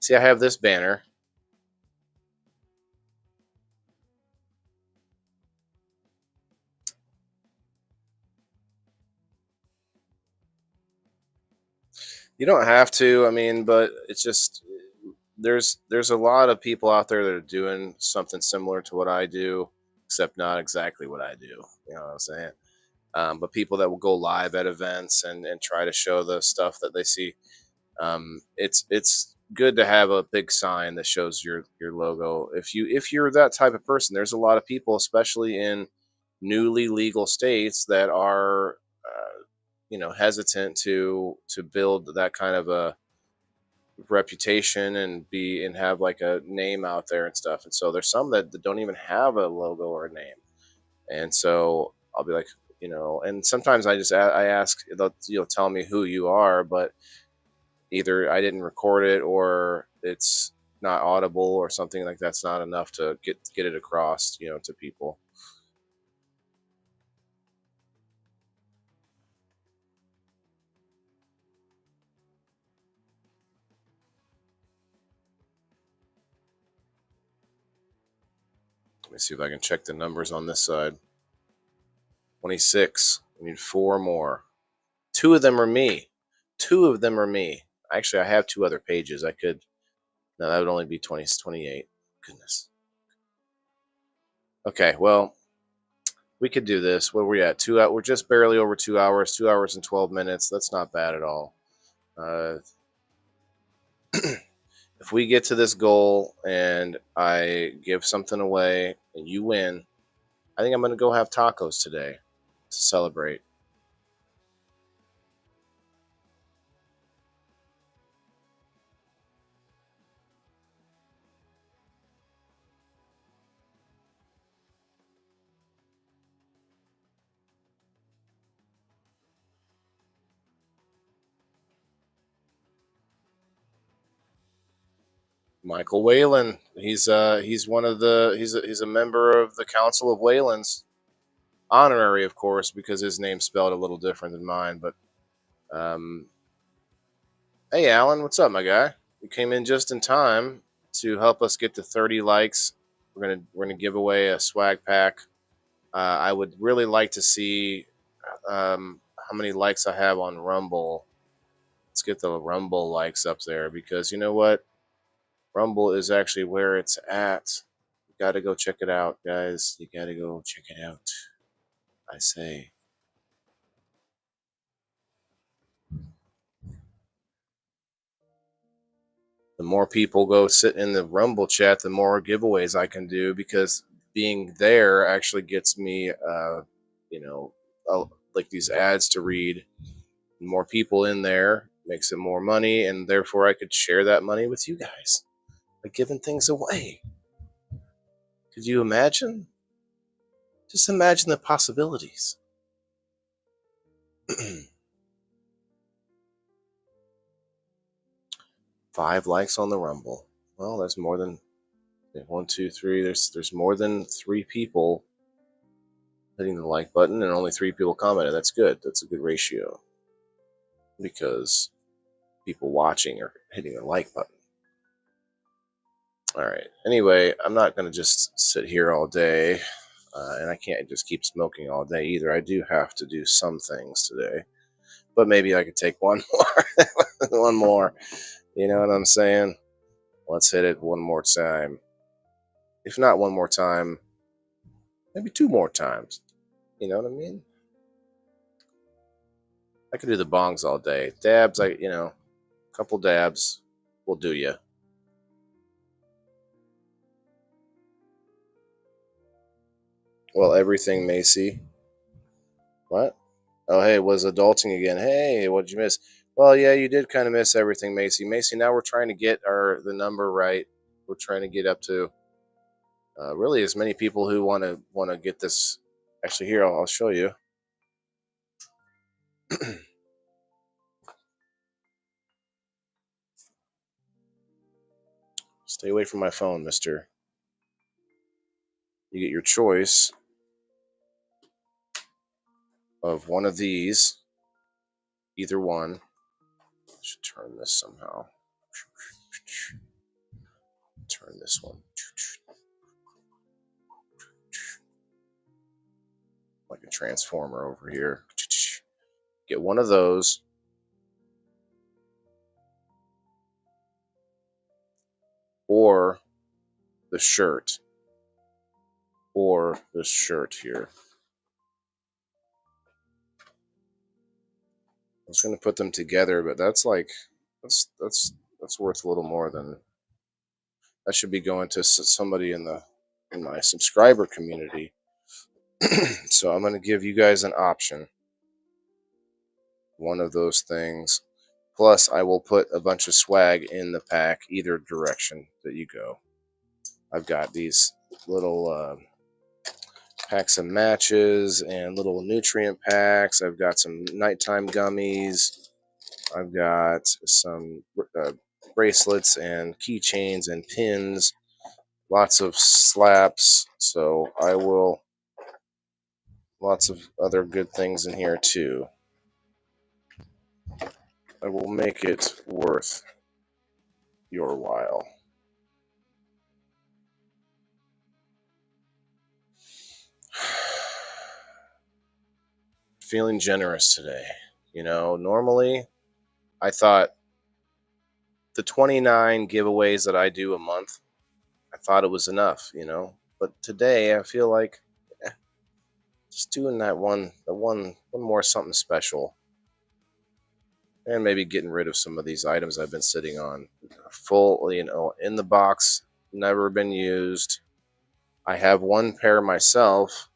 see, I have this banner. You don't have to. I mean, but it's just there's a lot of people out there that are doing something similar to what I do, except not exactly what I do. You know what I'm saying? But people that will go live at events and try to show the stuff that they see. It's good to have a big sign that shows your logo. If you're that type of person, there's a lot of people, especially in newly legal states, that are hesitant to build that kind of a reputation and have like a name out there and stuff. And so there's some that don't even have a logo or a name. And so I'll be like, and sometimes I ask, they'll tell me who you are, but either I didn't record it or it's not audible or something like that's not enough to get it across, to people. Let me see if I can check the numbers on this side. 26. We need 4 more. 2 of them are me. 2 of them are me. Actually, I have 2 other pages. I could. No, that would only be 20, 28. Goodness. Okay, well, we could do this. Where we at? We're just barely over 2 hours. 2 hours and 12 minutes. That's not bad at all. If we get to this goal and I give something away and you win, I think I'm going to go have tacos today to celebrate. Michael Whalen. He's one of the he's a member of the Council of Whalens, honorary, of course, because his name's spelled a little different than mine. But hey, Alan, what's up, my guy? You came in just in time to help us get to 30 likes. We're gonna give away a swag pack. I would really like to see how many likes I have on Rumble. Let's get the Rumble likes up there because you know what? Rumble is actually where it's at. You got to go check it out, guys. You got to go check it out. I say. The more people go sit in the Rumble chat, the more giveaways I can do because being there actually gets me, you know, like these ads to read. More people in there makes it more money, and therefore I could share that money with you guys by giving things away. Could you imagine? Just imagine the possibilities. 5 likes on the Rumble. Well, that's more than 1, 2, 3. There's more than 3 people hitting the like button, and only 3 people commented. That's good. That's a good ratio because people watching are hitting the like button. All right. Anyway, I'm not going to just sit here all day, and I can't just keep smoking all day either. I do have to do some things today, but maybe I could take one more. One more. You know what I'm saying? Let's hit it one more time. If not one more time, maybe 2 more times. You know what I mean? I could do the bongs all day. Dabs, a couple dabs will do you. Well, everything, Macy. What? Oh, hey, was adulting again. Hey, what'd you miss? Well, yeah, you did kind of miss everything, Macy. Macy, now we're trying to get the number right. We're trying to get up to really as many people who want to get this. Actually, here I'll show you. Stay away from my phone, mister. You get your choice of one of these, either one. I should turn this somehow. Turn this one. Like a transformer over here. Get one of those. Or the shirt. Or this shirt here. I was going to put them together, but that's worth a little more than that. Should be going to somebody in my subscriber community. So I'm going to give you guys an option. One of those things. Plus, I will put a bunch of swag in the pack, either direction that you go. I've got these little packs of matches and little nutrient packs. I've got some nighttime gummies. I've got some bracelets and keychains and pins. Lots of slaps. So I will. Lots of other good things in here too. I will make it worth your while. Feeling generous today. Normally I thought the 29 giveaways that I do a month, I thought it was enough, But today I feel like just doing that one more something special. And maybe getting rid of some of these items I've been sitting on. Full, in the box, never been used. I have one pair myself,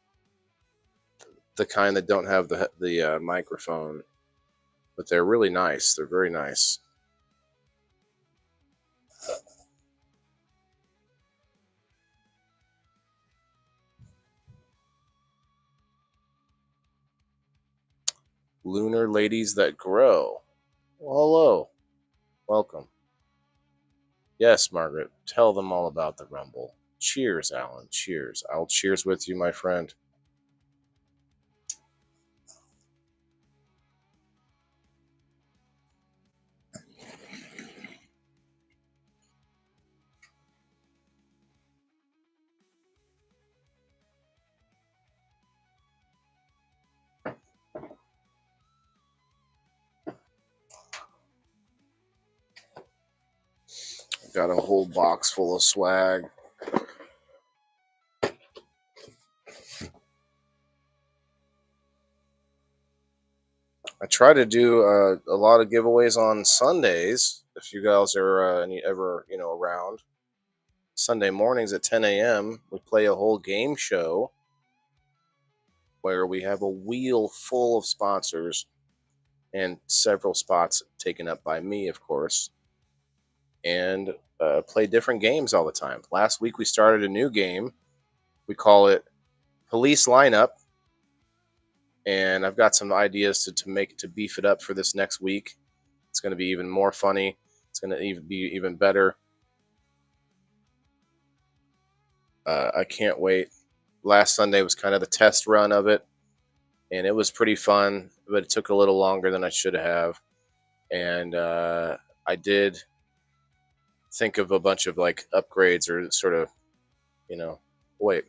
the kind that don't have the microphone, but they're really nice. They're very nice. Lunar ladies that grow. Well, hello. Welcome. Yes, Margaret. Tell them all about the Rumble. Cheers, Alan. Cheers. I'll cheers with you, my friend. Got a whole box full of swag. I try to do a lot of giveaways on Sundays. If you guys are ever around, Sunday mornings at 10 a.m. we play a whole game show where we have a wheel full of sponsors and several spots taken up by me, of course, and play different games all the time. Last week we started a new game. We call it Police Lineup. And I've got some ideas to beef it up for this next week. It's going to be even more funny. It's going to be even better. I can't wait. Last Sunday was kind of the test run of it, and it was pretty fun, but it took a little longer than I should have. And I did think of a bunch of like upgrades or sort of, wait.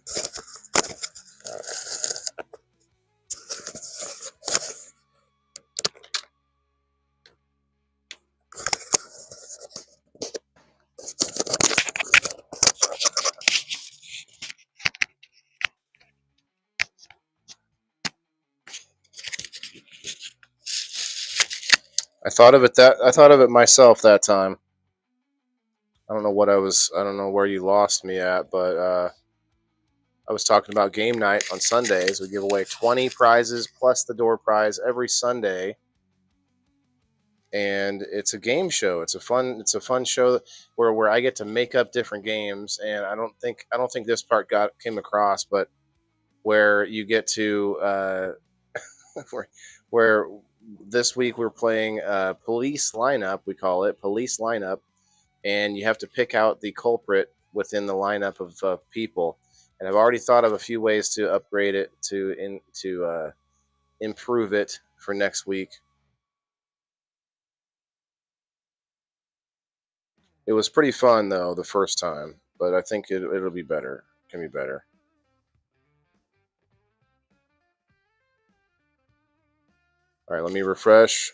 I thought of it myself that time. I don't know where you lost me at, but I was talking about game night on Sundays. We give away 20 prizes plus the door prize every Sunday. and it's a game show. It's a fun show where I get to make up different games, and I don't think this part came across, but where you get to where this week we're playing police lineup. We call it police lineup, and you have to pick out the culprit within the lineup of people. And I've already thought of a few ways to upgrade it to improve it for next week. It was pretty fun though the first time, but I think it'll be better. It can be better. All right, let me refresh.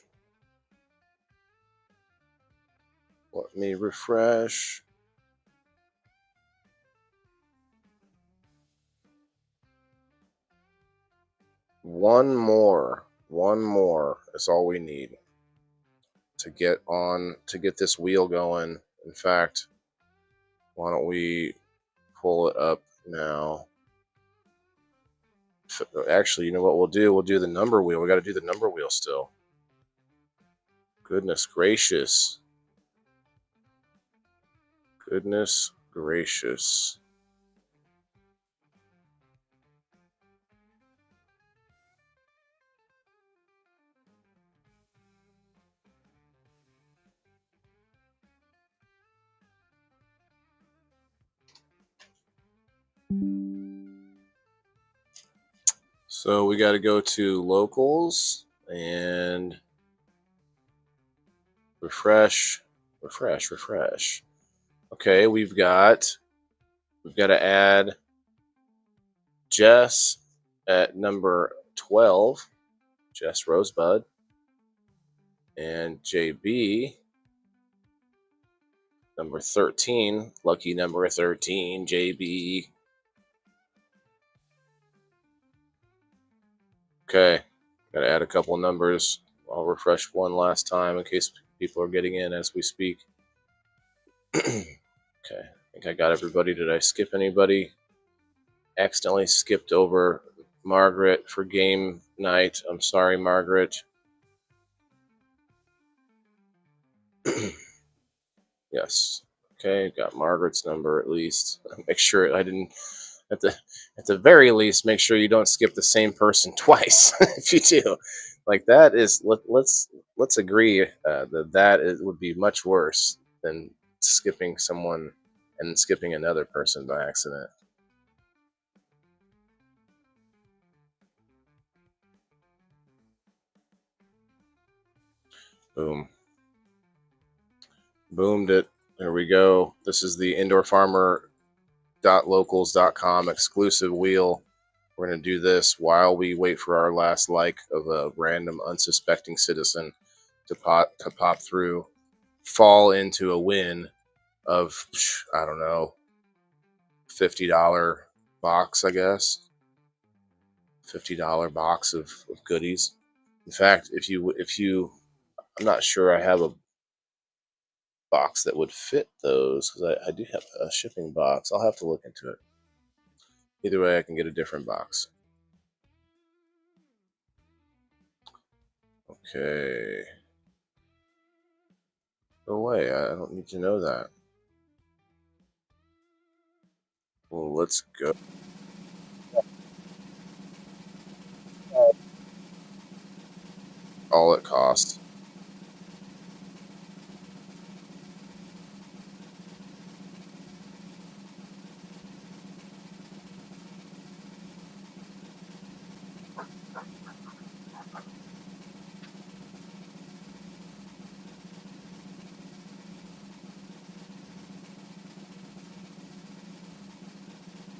Let me refresh. One more is all we need to get this wheel going. In fact, why don't we pull it up now? Actually, you know what we'll do? We'll do the number wheel. We got to do the number wheel still. Goodness gracious. Goodness gracious. So we got to go to locals and refresh. Okay, we've got to add Jess at number 12, Jess Rosebud, and JB number 13, lucky number 13, JB. Okay, got to add a couple numbers. I'll refresh one last time in case people are getting in as we speak. Okay, I think I got everybody. Did I skip anybody? Accidentally skipped over Margaret for game night. I'm sorry, Margaret. Yes. Okay, got Margaret's number at least. Make sure I didn't at the very least make sure you don't skip the same person twice. If you do, like that is let's agree that would be much worse than skipping someone and skipping another person by accident. Boom. Boomed it. There we go. This is the indoorfarmer.locals.com exclusive wheel. We're going to do this while we wait for our last like of a random unsuspecting citizen to pop through, fall into a win of, I don't know, $50 box, I guess. $50 box of goodies. In fact, if you, I'm not sure I have a box that would fit those because I do have a shipping box. I'll have to look into it. Either way, I can get a different box. Okay. Go away. I don't need to know that. Well, let's go. All it costs.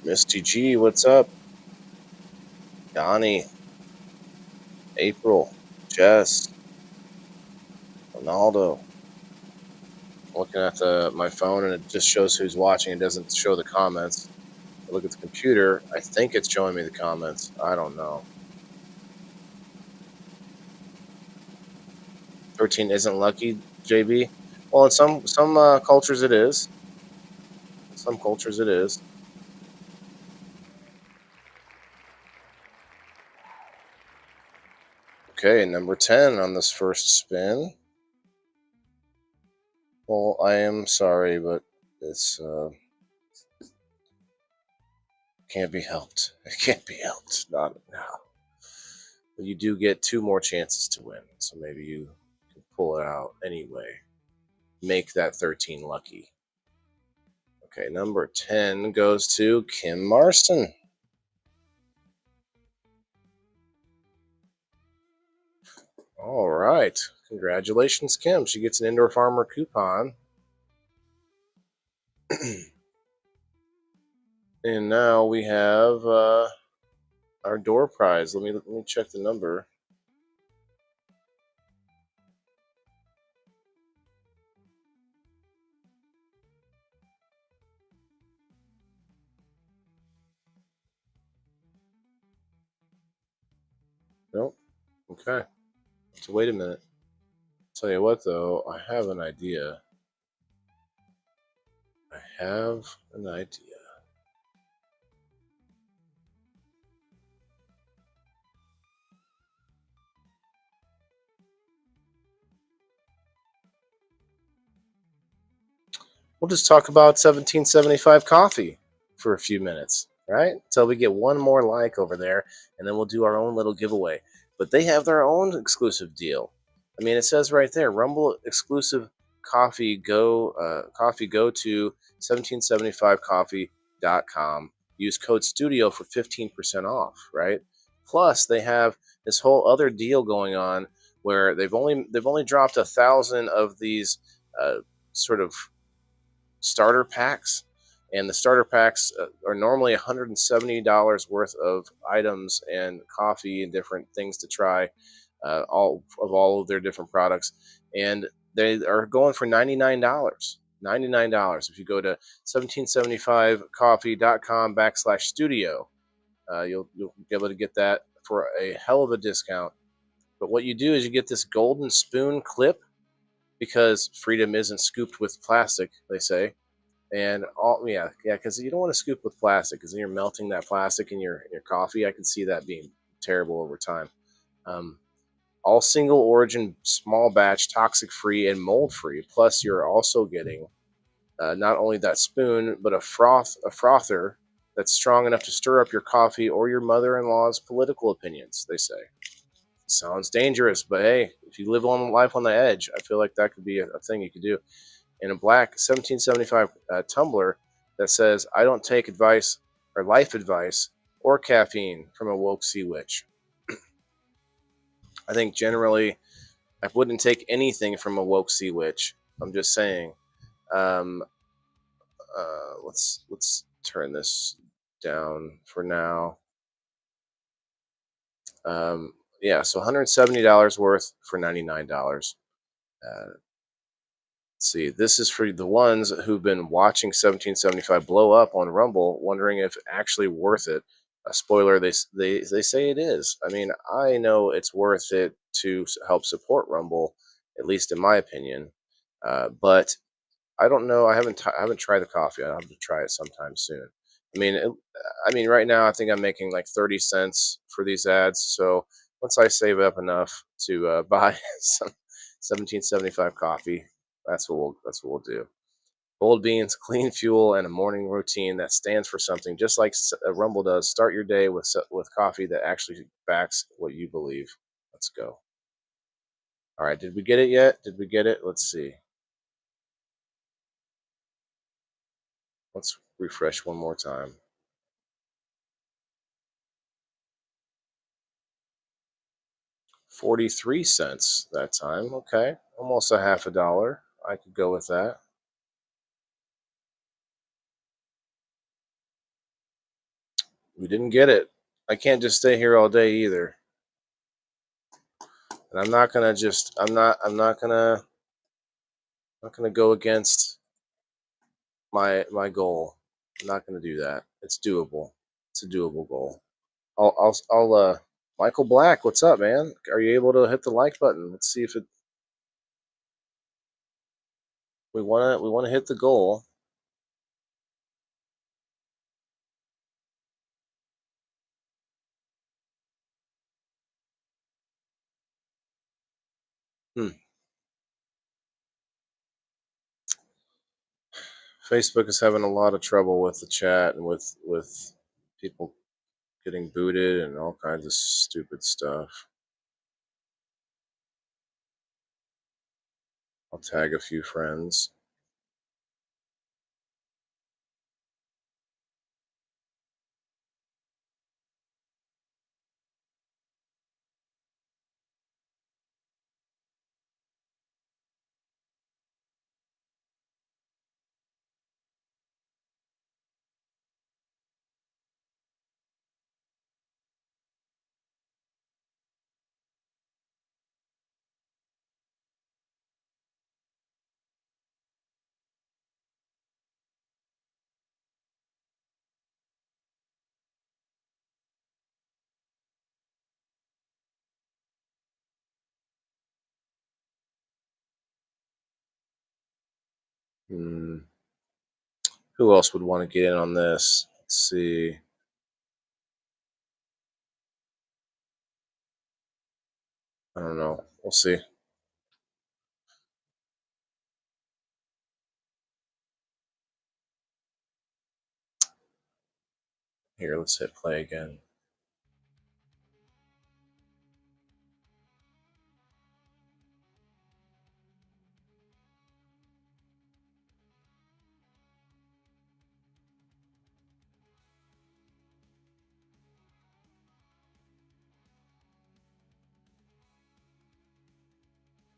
Misty G, what's up? Donnie, April, Jess, Ronaldo. I'm looking at my phone and it just shows who's watching. It doesn't show the comments. I look at the computer. I think it's showing me the comments. I don't know. 13 isn't lucky, JB. Well, in some cultures it is. In some cultures it is. Okay, number 10 on this first spin. Well, I am sorry, but it's can't be helped. It can't be helped. Not now. But you do get 2 more chances to win, so maybe you can pull it out anyway. Make that 13 lucky. Okay, number 10 goes to Kim Marston. All right. Congratulations, Kim. She gets an Indoor Farmer coupon. And now we have our door prize. Let me check the number. Nope. Okay. So wait a minute. Tell you what, though, I have an idea. I have an idea. We'll just talk about 1775 coffee for a few minutes, right? Until we get one more like over there, and then we'll do our own little giveaway. But they have their own exclusive deal. I mean, it says right there, Rumble exclusive coffee. Go to 1775coffee.com. Use code studio for 15% off, right? Plus, they have this whole other deal going on where they've only dropped 1,000 of these sort of starter packs, and the starter packs are normally $170 worth of items and coffee and different things to try, all of their different products, and they are going for $99. $99 if you go to 1775coffee.com/studio. You'll be able to get that for a hell of a discount. But what you do is you get this golden spoon clip, because freedom isn't scooped with plastic, they say. And because you don't want to scoop with plastic, because then you're melting that plastic in your coffee. I can see that being terrible over time. Um, all single origin, small batch, toxic free, and mold free. Plus, you're also getting not only that spoon, but a frother that's strong enough to stir up your coffee or your mother-in-law's political opinions. They say sounds dangerous, but hey, if you live on life on the edge, I feel like that could be a thing you could do. In a black 1775 tumbler that says, "I don't take advice or life advice or caffeine from a woke sea witch." I think generally I wouldn't take anything from a woke sea witch. I'm just saying. Um, let's turn this down for now. Yeah, so $170 worth for $99. See, this is for the ones who've been watching 1775 blow up on Rumble, wondering if actually worth it. A spoiler, they say it is. I mean, I know it's worth it to help support Rumble, at least in my opinion. But I don't know. I haven't tried the coffee. I'll have to try it sometime soon. I mean, right now I think I'm making like 30 cents for these ads. So once I save up enough to buy some 1775 coffee, that's what we'll do. Bold beans, clean fuel, and a morning routine that stands for something, just like Rumble does. Start your day with coffee that actually backs what you believe. Let's go. All right, did we get it yet? Did we get it? Let's see. Let's refresh one more time. 43 cents that time. Okay, almost a half a dollar. I could go with that. We didn't get it. I can't just stay here all day either. And I'm not gonna go against my goal. I'm not gonna do that. It's doable. It's a doable goal. I'll Michael Black, what's up, man? Are you able to hit the like button? Let's see if it we wanna hit the goal. Hmm. Facebook is having a lot of trouble with the chat and with people getting booted and all kinds of stupid stuff. I'll tag a few friends. Who else would want to get in on this? Let's see. I don't know. We'll see. Here, let's hit play again.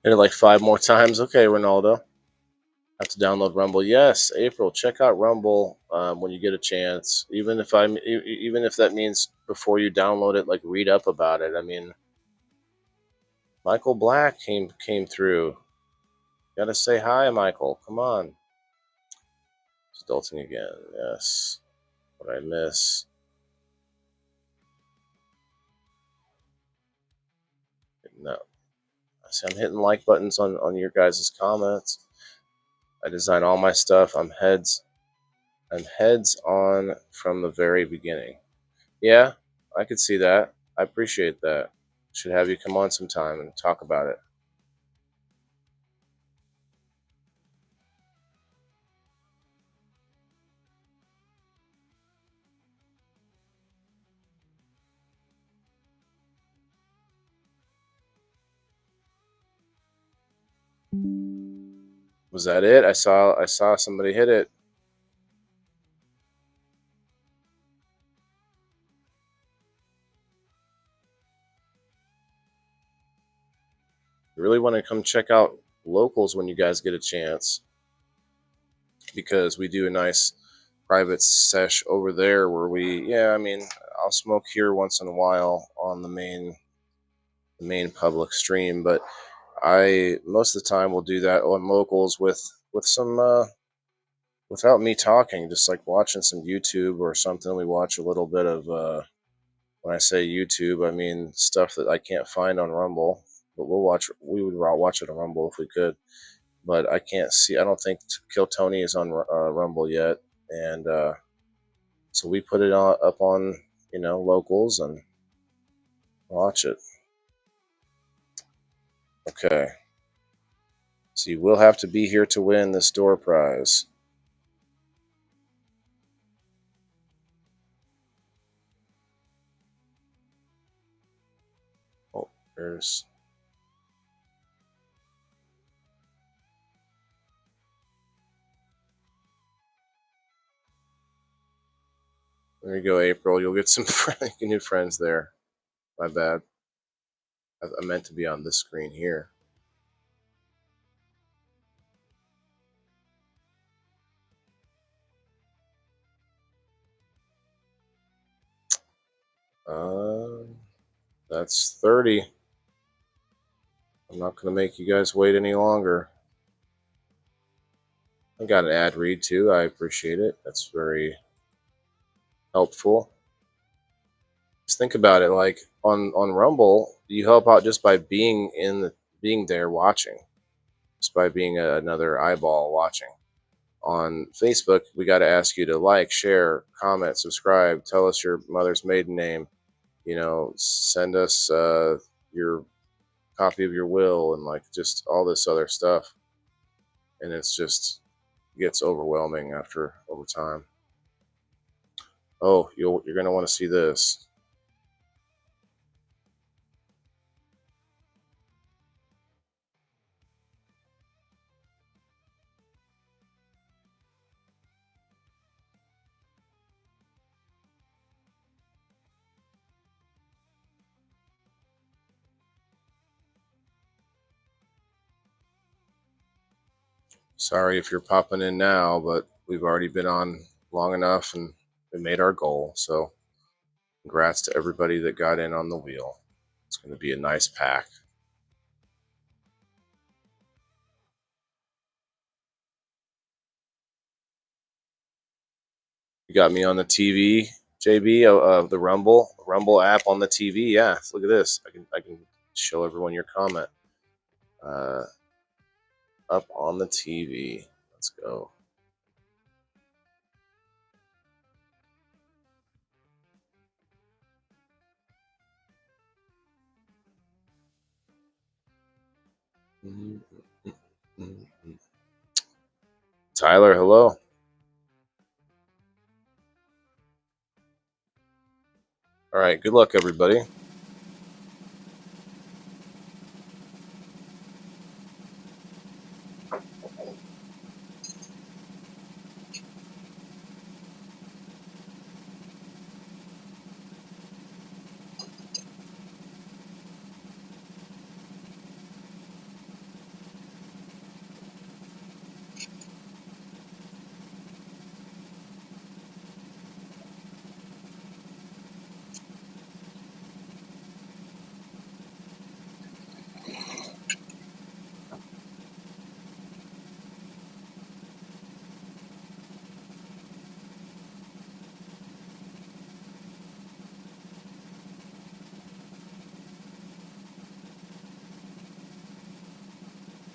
Hit it like 5 more times. Okay, Ronaldo. Have to download Rumble. Yes, April. Check out Rumble when you get a chance. Even if that means before you download it, like read up about it. I mean, Michael Black came through. Gotta say hi, Michael. Come on. Adulting again. Yes. What I miss. No. See, I'm hitting like buttons on your guys' comments. I design all my stuff. I'm heads on from the very beginning. Yeah, I could see that. I appreciate that. Should have you come on sometime and talk about it. Was that it? I saw somebody hit it. You really want to come check out Locals when you guys get a chance, because we do a nice private sesh over there where I'll smoke here once in a while on the main public stream, but I most of the time will do that on Locals with some without me talking, just like watching some YouTube or something. We watch a little bit of when I say YouTube, I mean stuff that I can't find on Rumble, but we would watch it on Rumble if we could, but I can't see. I don't think Kill Tony is on Rumble yet, and so we put it up on Locals and watch it. Okay, so you will have to be here to win this door prize. Oh, there's. There you go, April. You'll get some new friends there. My bad. I meant to be on this screen here. That's 30. I'm not going to make you guys wait any longer. I got an ad read too. I appreciate it. That's very helpful. Just think about it. Like on Rumble, you help out just by being there watching, just by being another eyeball watching. On Facebook, we got to ask you to like, share, comment, subscribe, tell us your mother's maiden name, send us your copy of your will and like just all this other stuff. And it's just, gets overwhelming over time. Oh, you're going to want to see this. Sorry if you're popping in now, but we've already been on long enough and we made our goal. So congrats to everybody that got in on the wheel. It's going to be a nice pack. You got me on the TV, JB, the Rumble app on the TV. Yeah, look at this. I can show everyone your comment. Up on the TV. Let's go. Tyler, hello. All right, good luck, everybody.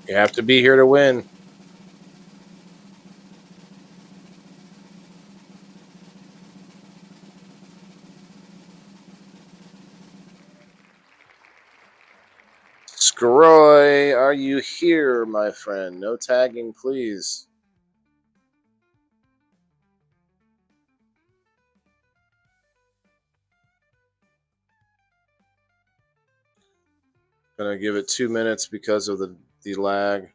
You have to be here to win. Scroy, are you here, my friend? No tagging, please. Gonna give it 2 minutes because of the lag.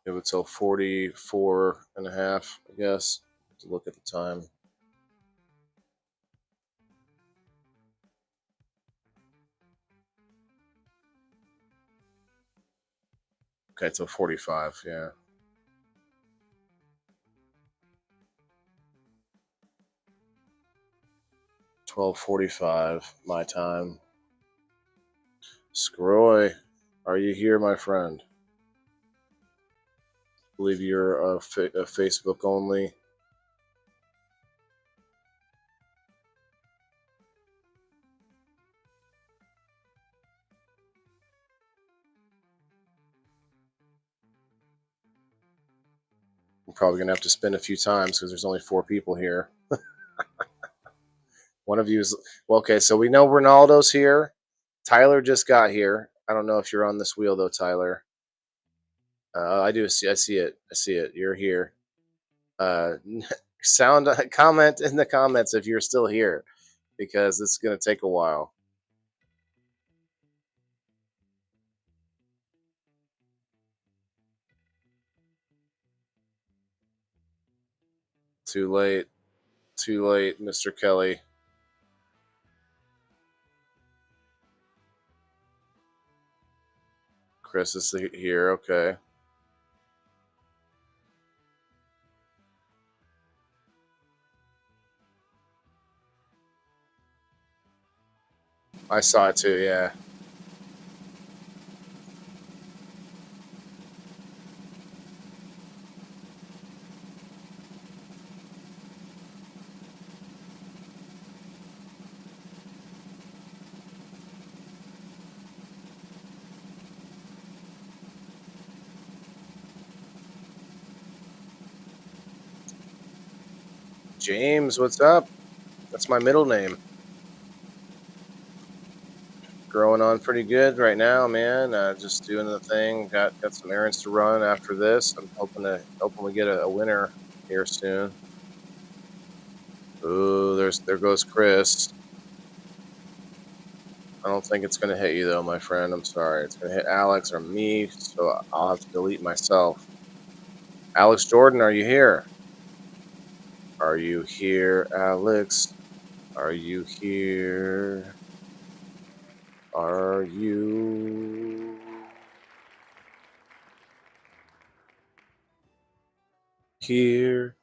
Give it till 44 and a half, I guess, to look at the time. Okay, till 45, yeah. 12:45 my time. Scroy, are you here, my friend? I believe you're a Facebook only. I'm probably gonna have to spin a few times because there's only 4 people here. One of you is well, okay. So we know Ronaldo's here. Tyler just got here. I don't know if you're on this wheel though, Tyler. I do see. I see it. I see it. You're here. Uh, sound comment in the comments if you're still here, because it's gonna take a while. Too late. Too late, Mr. Kelly. Chris is here. Okay. I saw it too. Yeah. James, what's up? That's my middle name. Growing on pretty good right now, man. Just doing the thing. Got some errands to run after this. I'm hoping we get a winner here soon. Ooh, there goes Chris. I don't think it's gonna hit you though, my friend. I'm sorry. It's gonna hit Alex or me, so I'll have to delete myself. Alex Jordan, are you here? Are you here, Alex? Are you here? Are you here?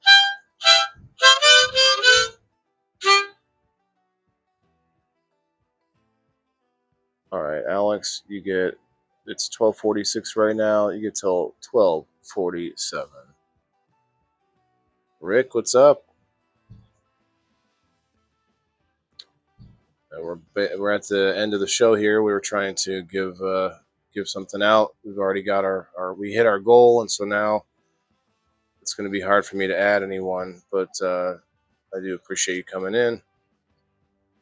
All right, Alex, you get, it's 12:46 right now. You get till 12:47. Rick, what's up? We're at the end of the show here. We were trying to give something out. We've already got we hit our goal, and so now it's going to be hard for me to add anyone. But I do appreciate you coming in.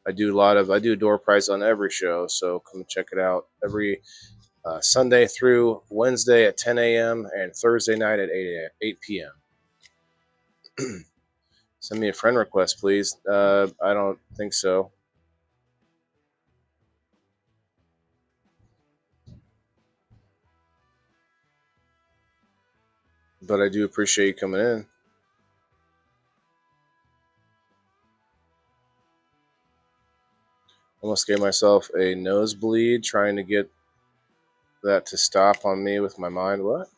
I do door prize on every show, so come check it out every Sunday through Wednesday at 10 a.m. and Thursday night at 8 p.m. Send me a friend request, please. I don't think so. But I do appreciate you coming in. Almost gave myself a nosebleed trying to get that to stop on me with my mind. What?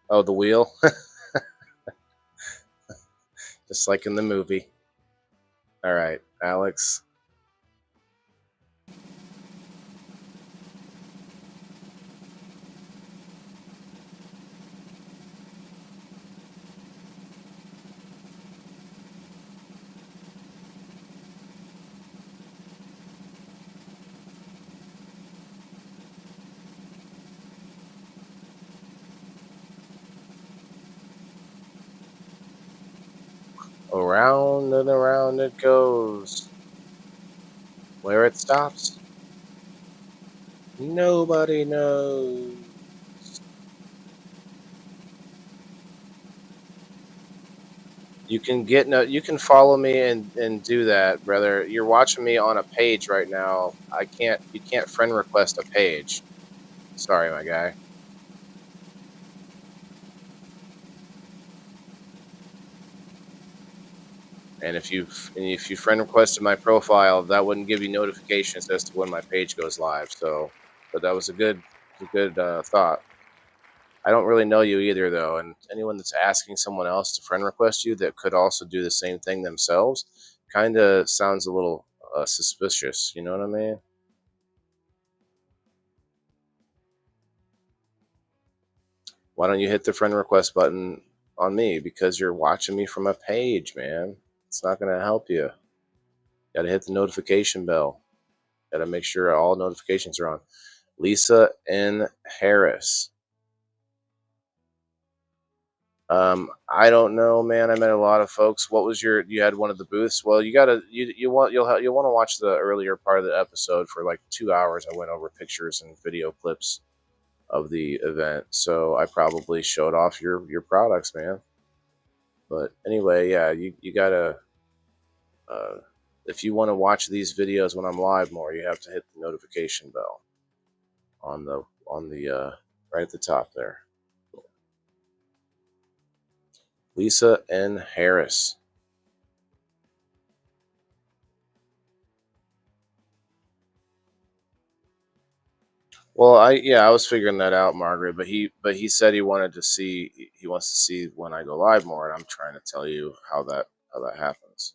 Oh, the wheel. Just like in the movie. All right, Alex. Around and around it goes. Where it stops, nobody knows. You can you can follow me and do that, brother. You're watching me on a page right now. You can't friend request a page. Sorry, my guy. And if you friend requested my profile, that wouldn't give you notifications as to when my page goes live. So, but that was a good thought. I don't really know you either, though, and anyone that's asking someone else to friend request you that could also do the same thing themselves kind of sounds a little suspicious. You know what I mean? Why don't you hit the friend request button on me? Because you're watching me from a page, man. It's not going to help you. Got to hit the notification bell. Got to make sure all notifications are on. Lisa N. Harris. I don't know, man. I met a lot of folks. What was you had one of the booths? Well, you'll want to watch the earlier part of the episode for like 2 hours. I went over pictures and video clips of the event, so I probably showed off your products, man. But anyway, yeah, you gotta if you want to watch these videos when I'm live more, you have to hit the notification bell on the right at the top there. Lisa N. Harris. Well, I was figuring that out, Margaret, but he said he wants to see when I go live more, and I'm trying to tell you how that happens.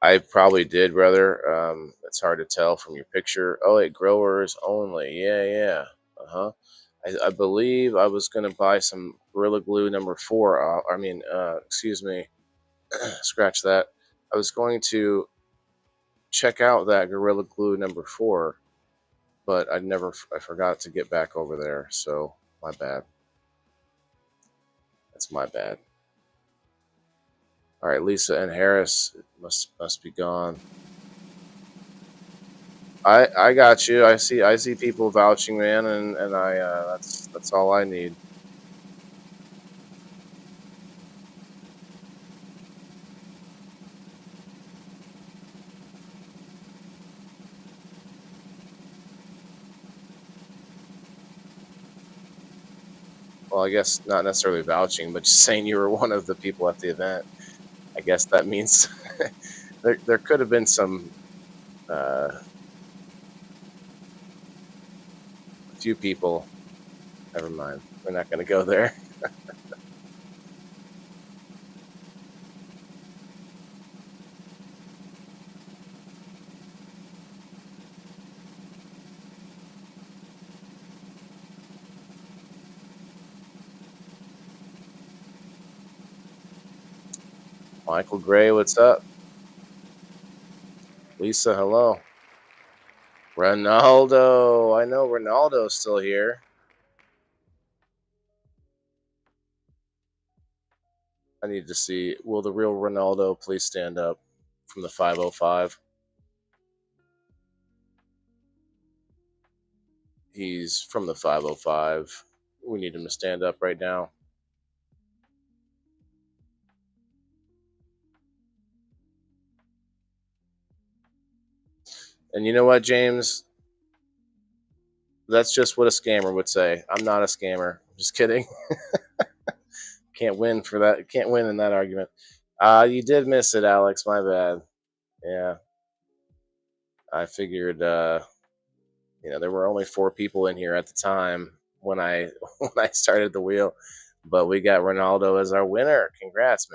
I probably did, brother. It's hard to tell from your picture. Oh, wait, growers only. Yeah. I believe I was gonna buy some Gorilla Glue number 4. Excuse me, scratch that. I was going to check out that Gorilla Glue number 4, but I forgot to get back over there. So my bad. That's my bad. All right, Lisa and Harris must be gone. I got you. I see people vouching, man, and that's all I need. Well, I guess not necessarily vouching, but just saying you were one of the people at the event. I guess that means there could have been some a few people. Never mind. We're not going to go there. Michael Gray, what's up? Lisa, hello. Ronaldo, I know Ronaldo's still here. I need to see, will the real Ronaldo please stand up from the 505? He's from the 505. We need him to stand up right now. And you know what, James? That's just what a scammer would say. I'm not a scammer. Just kidding. Can't win for that. Can't win in that argument. You did miss it, Alex. My bad. Yeah. I figured, there were only 4 people in here at the time when I when I started the wheel, but we got Ronaldo as our winner. Congrats,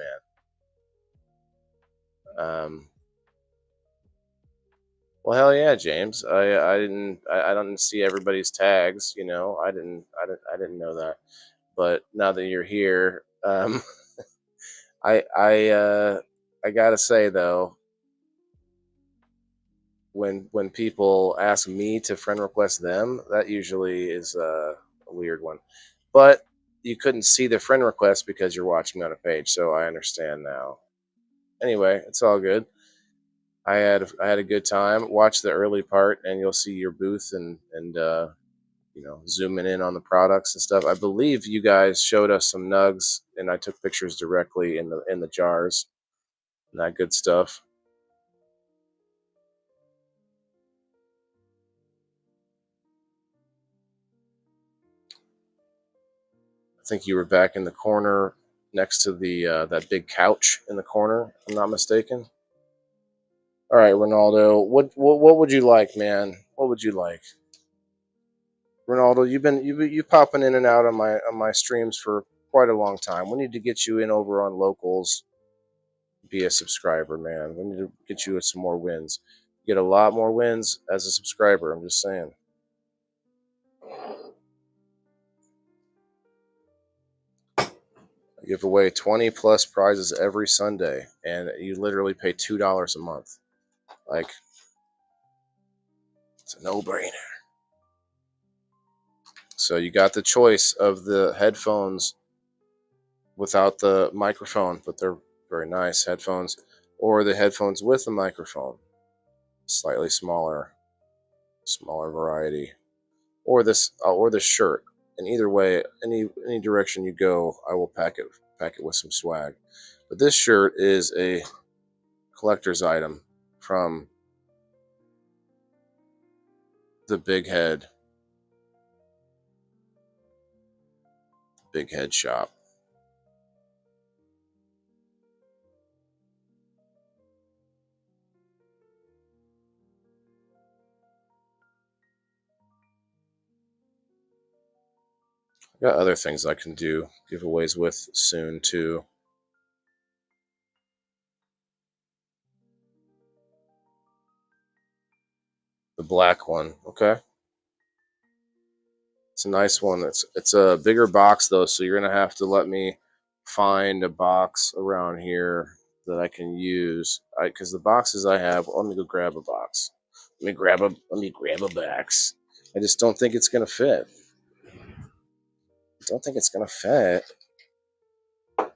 man. Well, hell yeah, James. I don't see everybody's tags. I didn't know that. But now that you're here, I gotta say though, when people ask me to friend request them, that usually is a weird one. But you couldn't see the friend request because you're watching on a page, so I understand now. Anyway, it's all good. I had a good time. Watch the early part, and you'll see your booth and zooming in on the products and stuff. I believe you guys showed us some nugs, and I took pictures directly in the jars and that good stuff. I think you were back in the corner next to the that big couch in the corner, if I'm not mistaken. All right, Ronaldo, what would you like, man? What would you like? Ronaldo, you popping in and out on my streams for quite a long time. We need to get you in over on locals. Be a subscriber, man. We need to get you some more wins. You get a lot more wins as a subscriber. I'm just saying. I give away 20 plus prizes every Sunday, and you literally pay $2 a month. Like, it's a no-brainer. So you got the choice of the headphones without the microphone, but they're very nice headphones, or the headphones with a microphone, slightly smaller variety, or this shirt. And either way, any direction you go, I will pack it with some swag. But this shirt is a collector's item from the Big Head shop. I got other things I can do giveaways with soon too. The black one, okay. It's a nice one. It's a bigger box though, so you're gonna have to let me find a box around here that I can use. Because the boxes I have, let me go grab a box. Let me grab a box. I just don't think it's gonna fit. Don't think it's gonna fit. All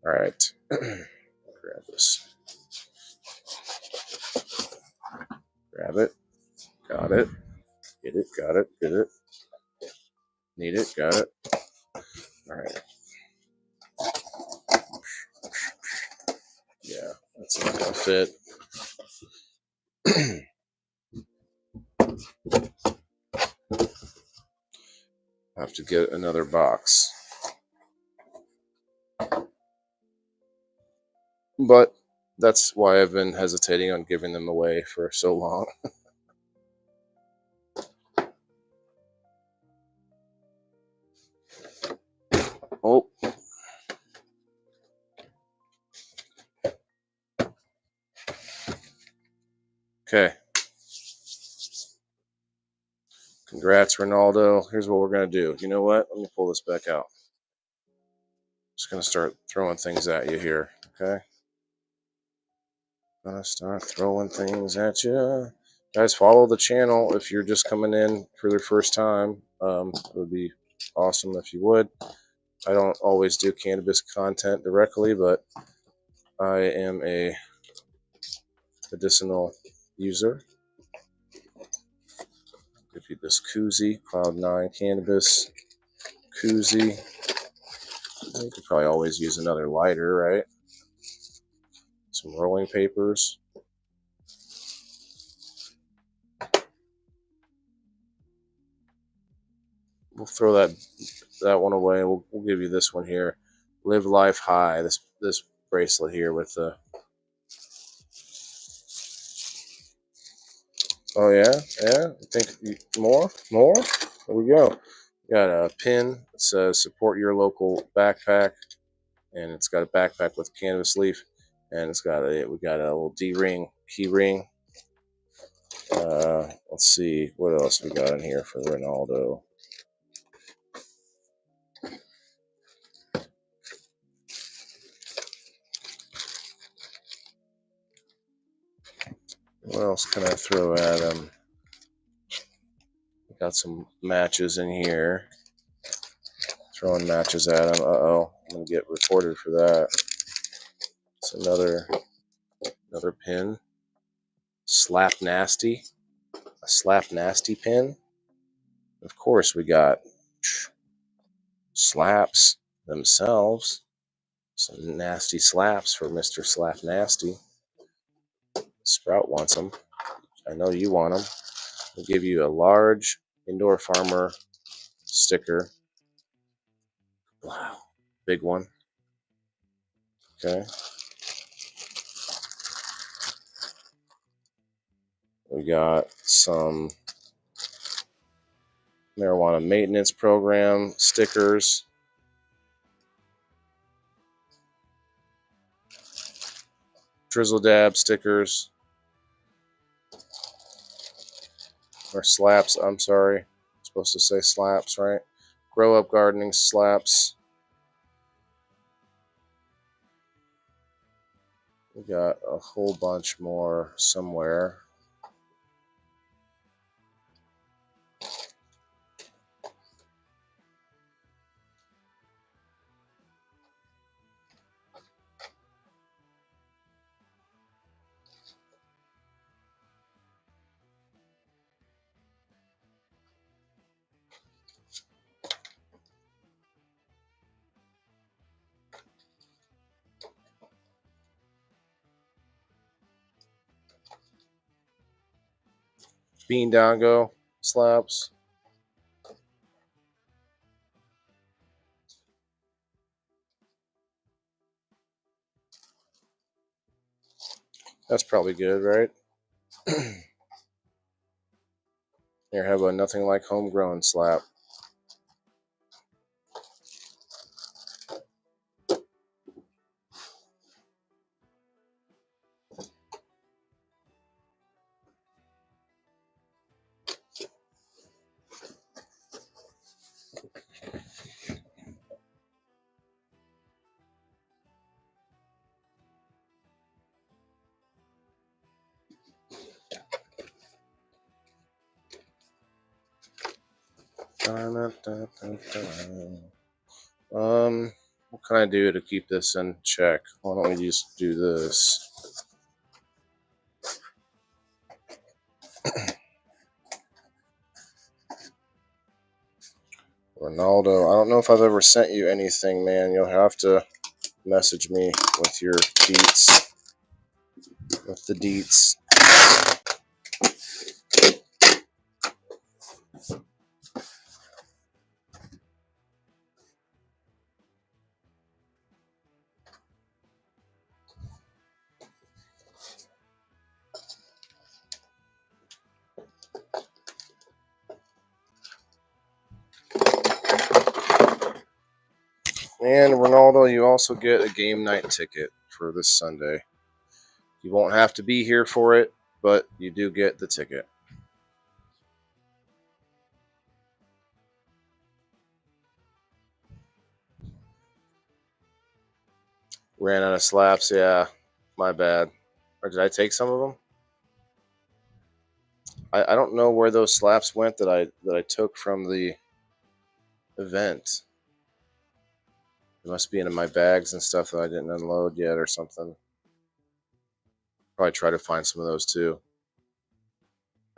right. Grab grab this. Grab it. Got it. Get it. Got it. Get it. Need it. Got it. All right. Yeah, that's not gonna fit. Have to get another box. But that's why I've been hesitating on giving them away for so long. Oh. Okay. Congrats, Ronaldo. Here's what we're going to do. You know what? Let me pull this back out. Just going to start throwing things at you here. Okay? Gonna start throwing things at you. Guys, follow the channel if you're just coming in for the first time. It would be awesome if you would. I don't always do cannabis content directly, but I am a medicinal user. Give you this koozie, Cloud9 Cannabis koozie. You could probably always use another lighter, right? Some rolling papers. We'll throw that one away. We'll give you this one here. Live Life High. This bracelet here with the. Oh yeah. I think more. There we go. Got a pin that says "Support your local backpack," and it's got a backpack with canvas leaf, and we got a little D-ring key ring. Let's see what else we got in here for Ronaldo. What else can I throw at him? Got some matches in here. Throwing matches at him. Uh-oh. I'm going to get reported for that. It's another pin. Slap Nasty. A Slap Nasty pin. Of course, we got slaps themselves. Some nasty slaps for Mr. Slap Nasty. Sprout wants them. I know you want them. We'll give you a large Indoor Farmer sticker. Wow. Big one. Okay. We got some marijuana maintenance program stickers. Drizzle dab stickers. Or slaps, I'm sorry. I'm supposed to say slaps, right? Grow Up Gardening slaps. We got a whole bunch more somewhere. Bean Dongo slaps. That's probably good, right? Here, how about Nothing Like Homegrown slap? Dun, dun, dun, dun, dun. What can I do to keep this in check? Why don't we just do this? Ronaldo, I don't know if I've ever sent you anything, man. You'll have to message me with your deets. With the deets. And Ronaldo, you also get a game night ticket for this Sunday. You won't have to be here for it, but you do get the ticket. Ran out of slaps, yeah. My bad. Or did I take some of them? I don't know where those slaps went that I took from the event. It must be in my bags and stuff that I didn't unload yet or something. Probably try to find some of those too.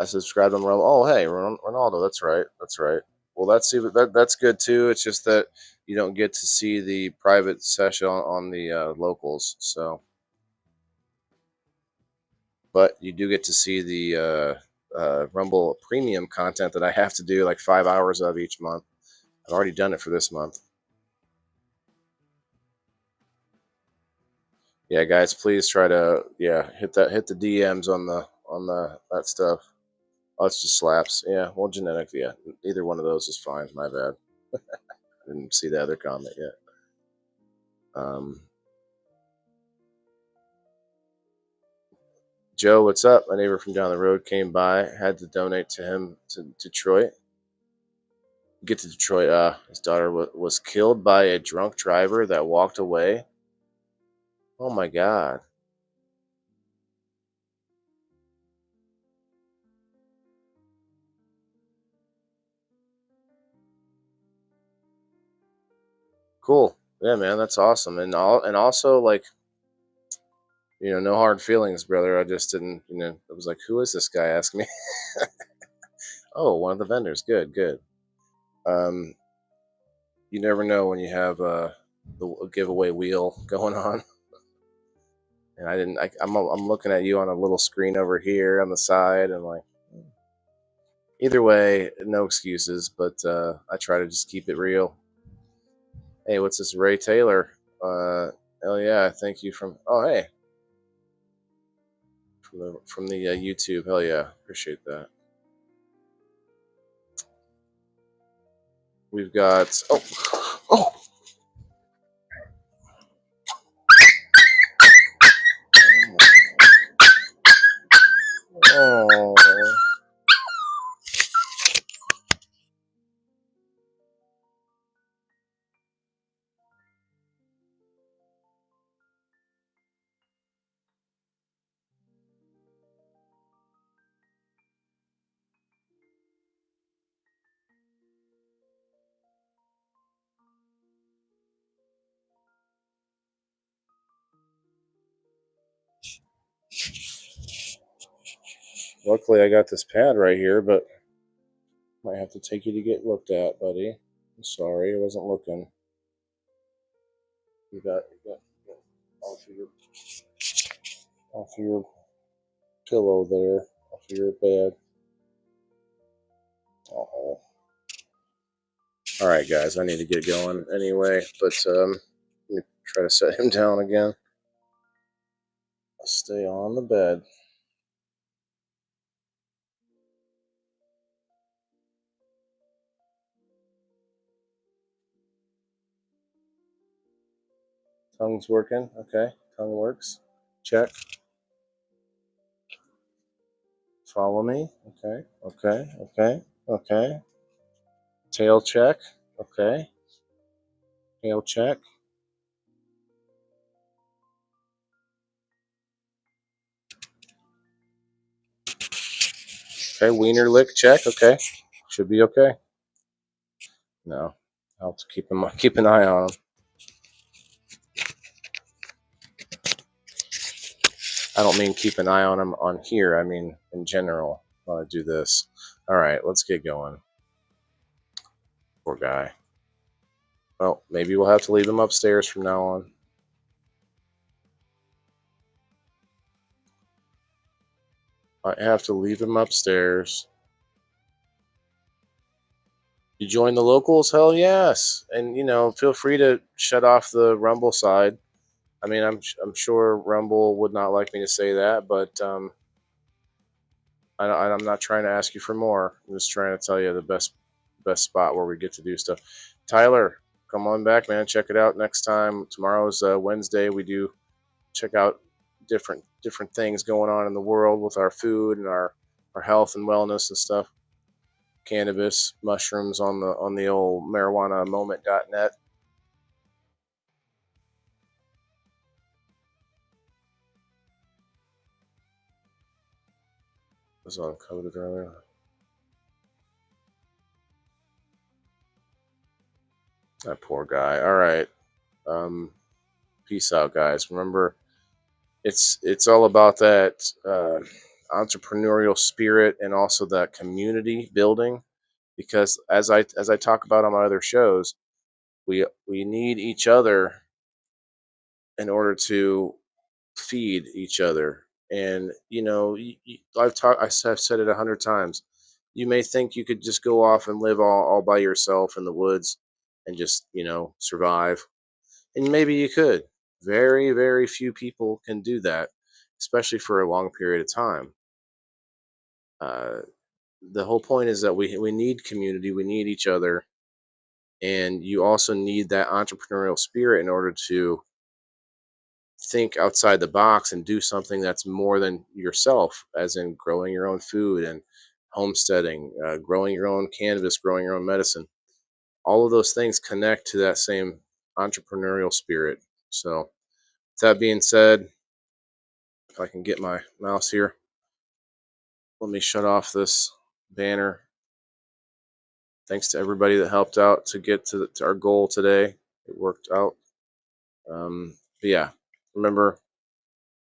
I subscribed on Ronaldo. Oh, hey, Ronaldo. That's right. That's right. Well, that's good too. It's just that you don't get to see the private session on the locals. So, but you do get to see the Rumble premium content that I have to do like 5 hours of each month. I've already done it for this month. Yeah, guys, please try to hit the DMs on the that stuff. Oh, it's just slaps. Yeah, well, genetic. Yeah, either one of those is fine. My bad. I didn't see the other comment yet. Joe, what's up? My neighbor from down the road came by. Had to donate to him to Detroit. Get to Detroit. His daughter was killed by a drunk driver that walked away. Oh my God. Cool. Yeah, man, that's awesome. And also like, no hard feelings, brother. I just didn't, it was like, who is this guy asking me? Oh, one of the vendors. Good, good. You never know when you have the giveaway wheel going on. And I'm looking at you on a little screen over here on the side, and like, either way, no excuses. But I try to just keep it real. Hey, what's this, Ray Taylor? Hell yeah, thank you from. Oh hey, from the YouTube. Hell yeah, appreciate that. We've got oh. Oh. Luckily, I got this pad right here, but might have to take you to get looked at, buddy. I'm sorry, I wasn't looking. You got off of your pillow there, off of your bed. Oh. All right, guys, I need to get going anyway, but let me try to set him down again. Stay on the bed. Tongue's working. Okay, tongue works. Check. Follow me. Okay, okay, okay, okay. Tail check. Okay. Tail check. Okay, wiener lick check. Okay, should be okay. No, I'll keep an eye on him. I don't mean keep an eye on them on here. I mean in general. While I do this. All right, let's get going. Poor guy. Well, maybe we'll have to leave him upstairs from now on. I have to leave him upstairs. You join the locals? Hell yes. And, feel free to shut off the Rumble side. I mean, I'm sure Rumble would not like me to say that, but I'm not trying to ask you for more. I'm just trying to tell you the best spot where we get to do stuff. Tyler, come on back, man. Check it out next time. Tomorrow's Wednesday. We do check out different things going on in the world with our food and our health and wellness and stuff. Cannabis, mushrooms on the old marijuanamoment.net. Was uncoded earlier. That poor guy. All right. Peace out, guys. Remember, it's all about that entrepreneurial spirit and also that community building. Because as I talk about on my other shows, we need each other in order to feed each other. And I've said it 100 times. You may think you could just go off and live all by yourself in the woods and just survive, and maybe you could. Very, very few people can do that, especially for a long period of time. The whole point is that we need community, we need each other, and you also need that entrepreneurial spirit in order to think outside the box and do something that's more than yourself, as in growing your own food and homesteading, growing your own cannabis, growing your own medicine. All of those things connect to that same entrepreneurial spirit. So, with that being said, if I can get my mouse here, let me shut off this banner. Thanks to everybody that helped out to get to our goal today. It worked out. But yeah, remember,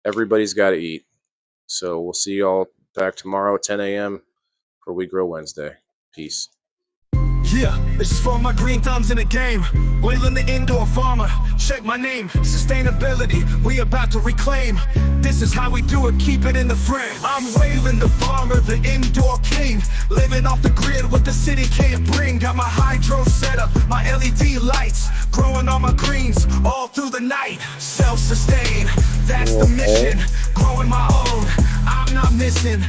everybody's got to eat. So we'll see you all back tomorrow at 10 a.m. for We Grow Wednesday. Peace. Yeah, this is for my green thumbs in the game. Waylon the indoor farmer, check my name. Sustainability, we about to reclaim. This is how we do it, keep it in the frame. I'm Waylon the farmer, the indoor king. Living off the grid, what the city can't bring. Got my hydro setup, my LED lights. Growing all my greens, all through the night. Self-sustain, that's the mission. Growing my own, I'm not missing.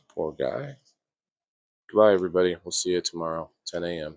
Poor guy. Goodbye, everybody. We'll see you tomorrow, 10 a.m.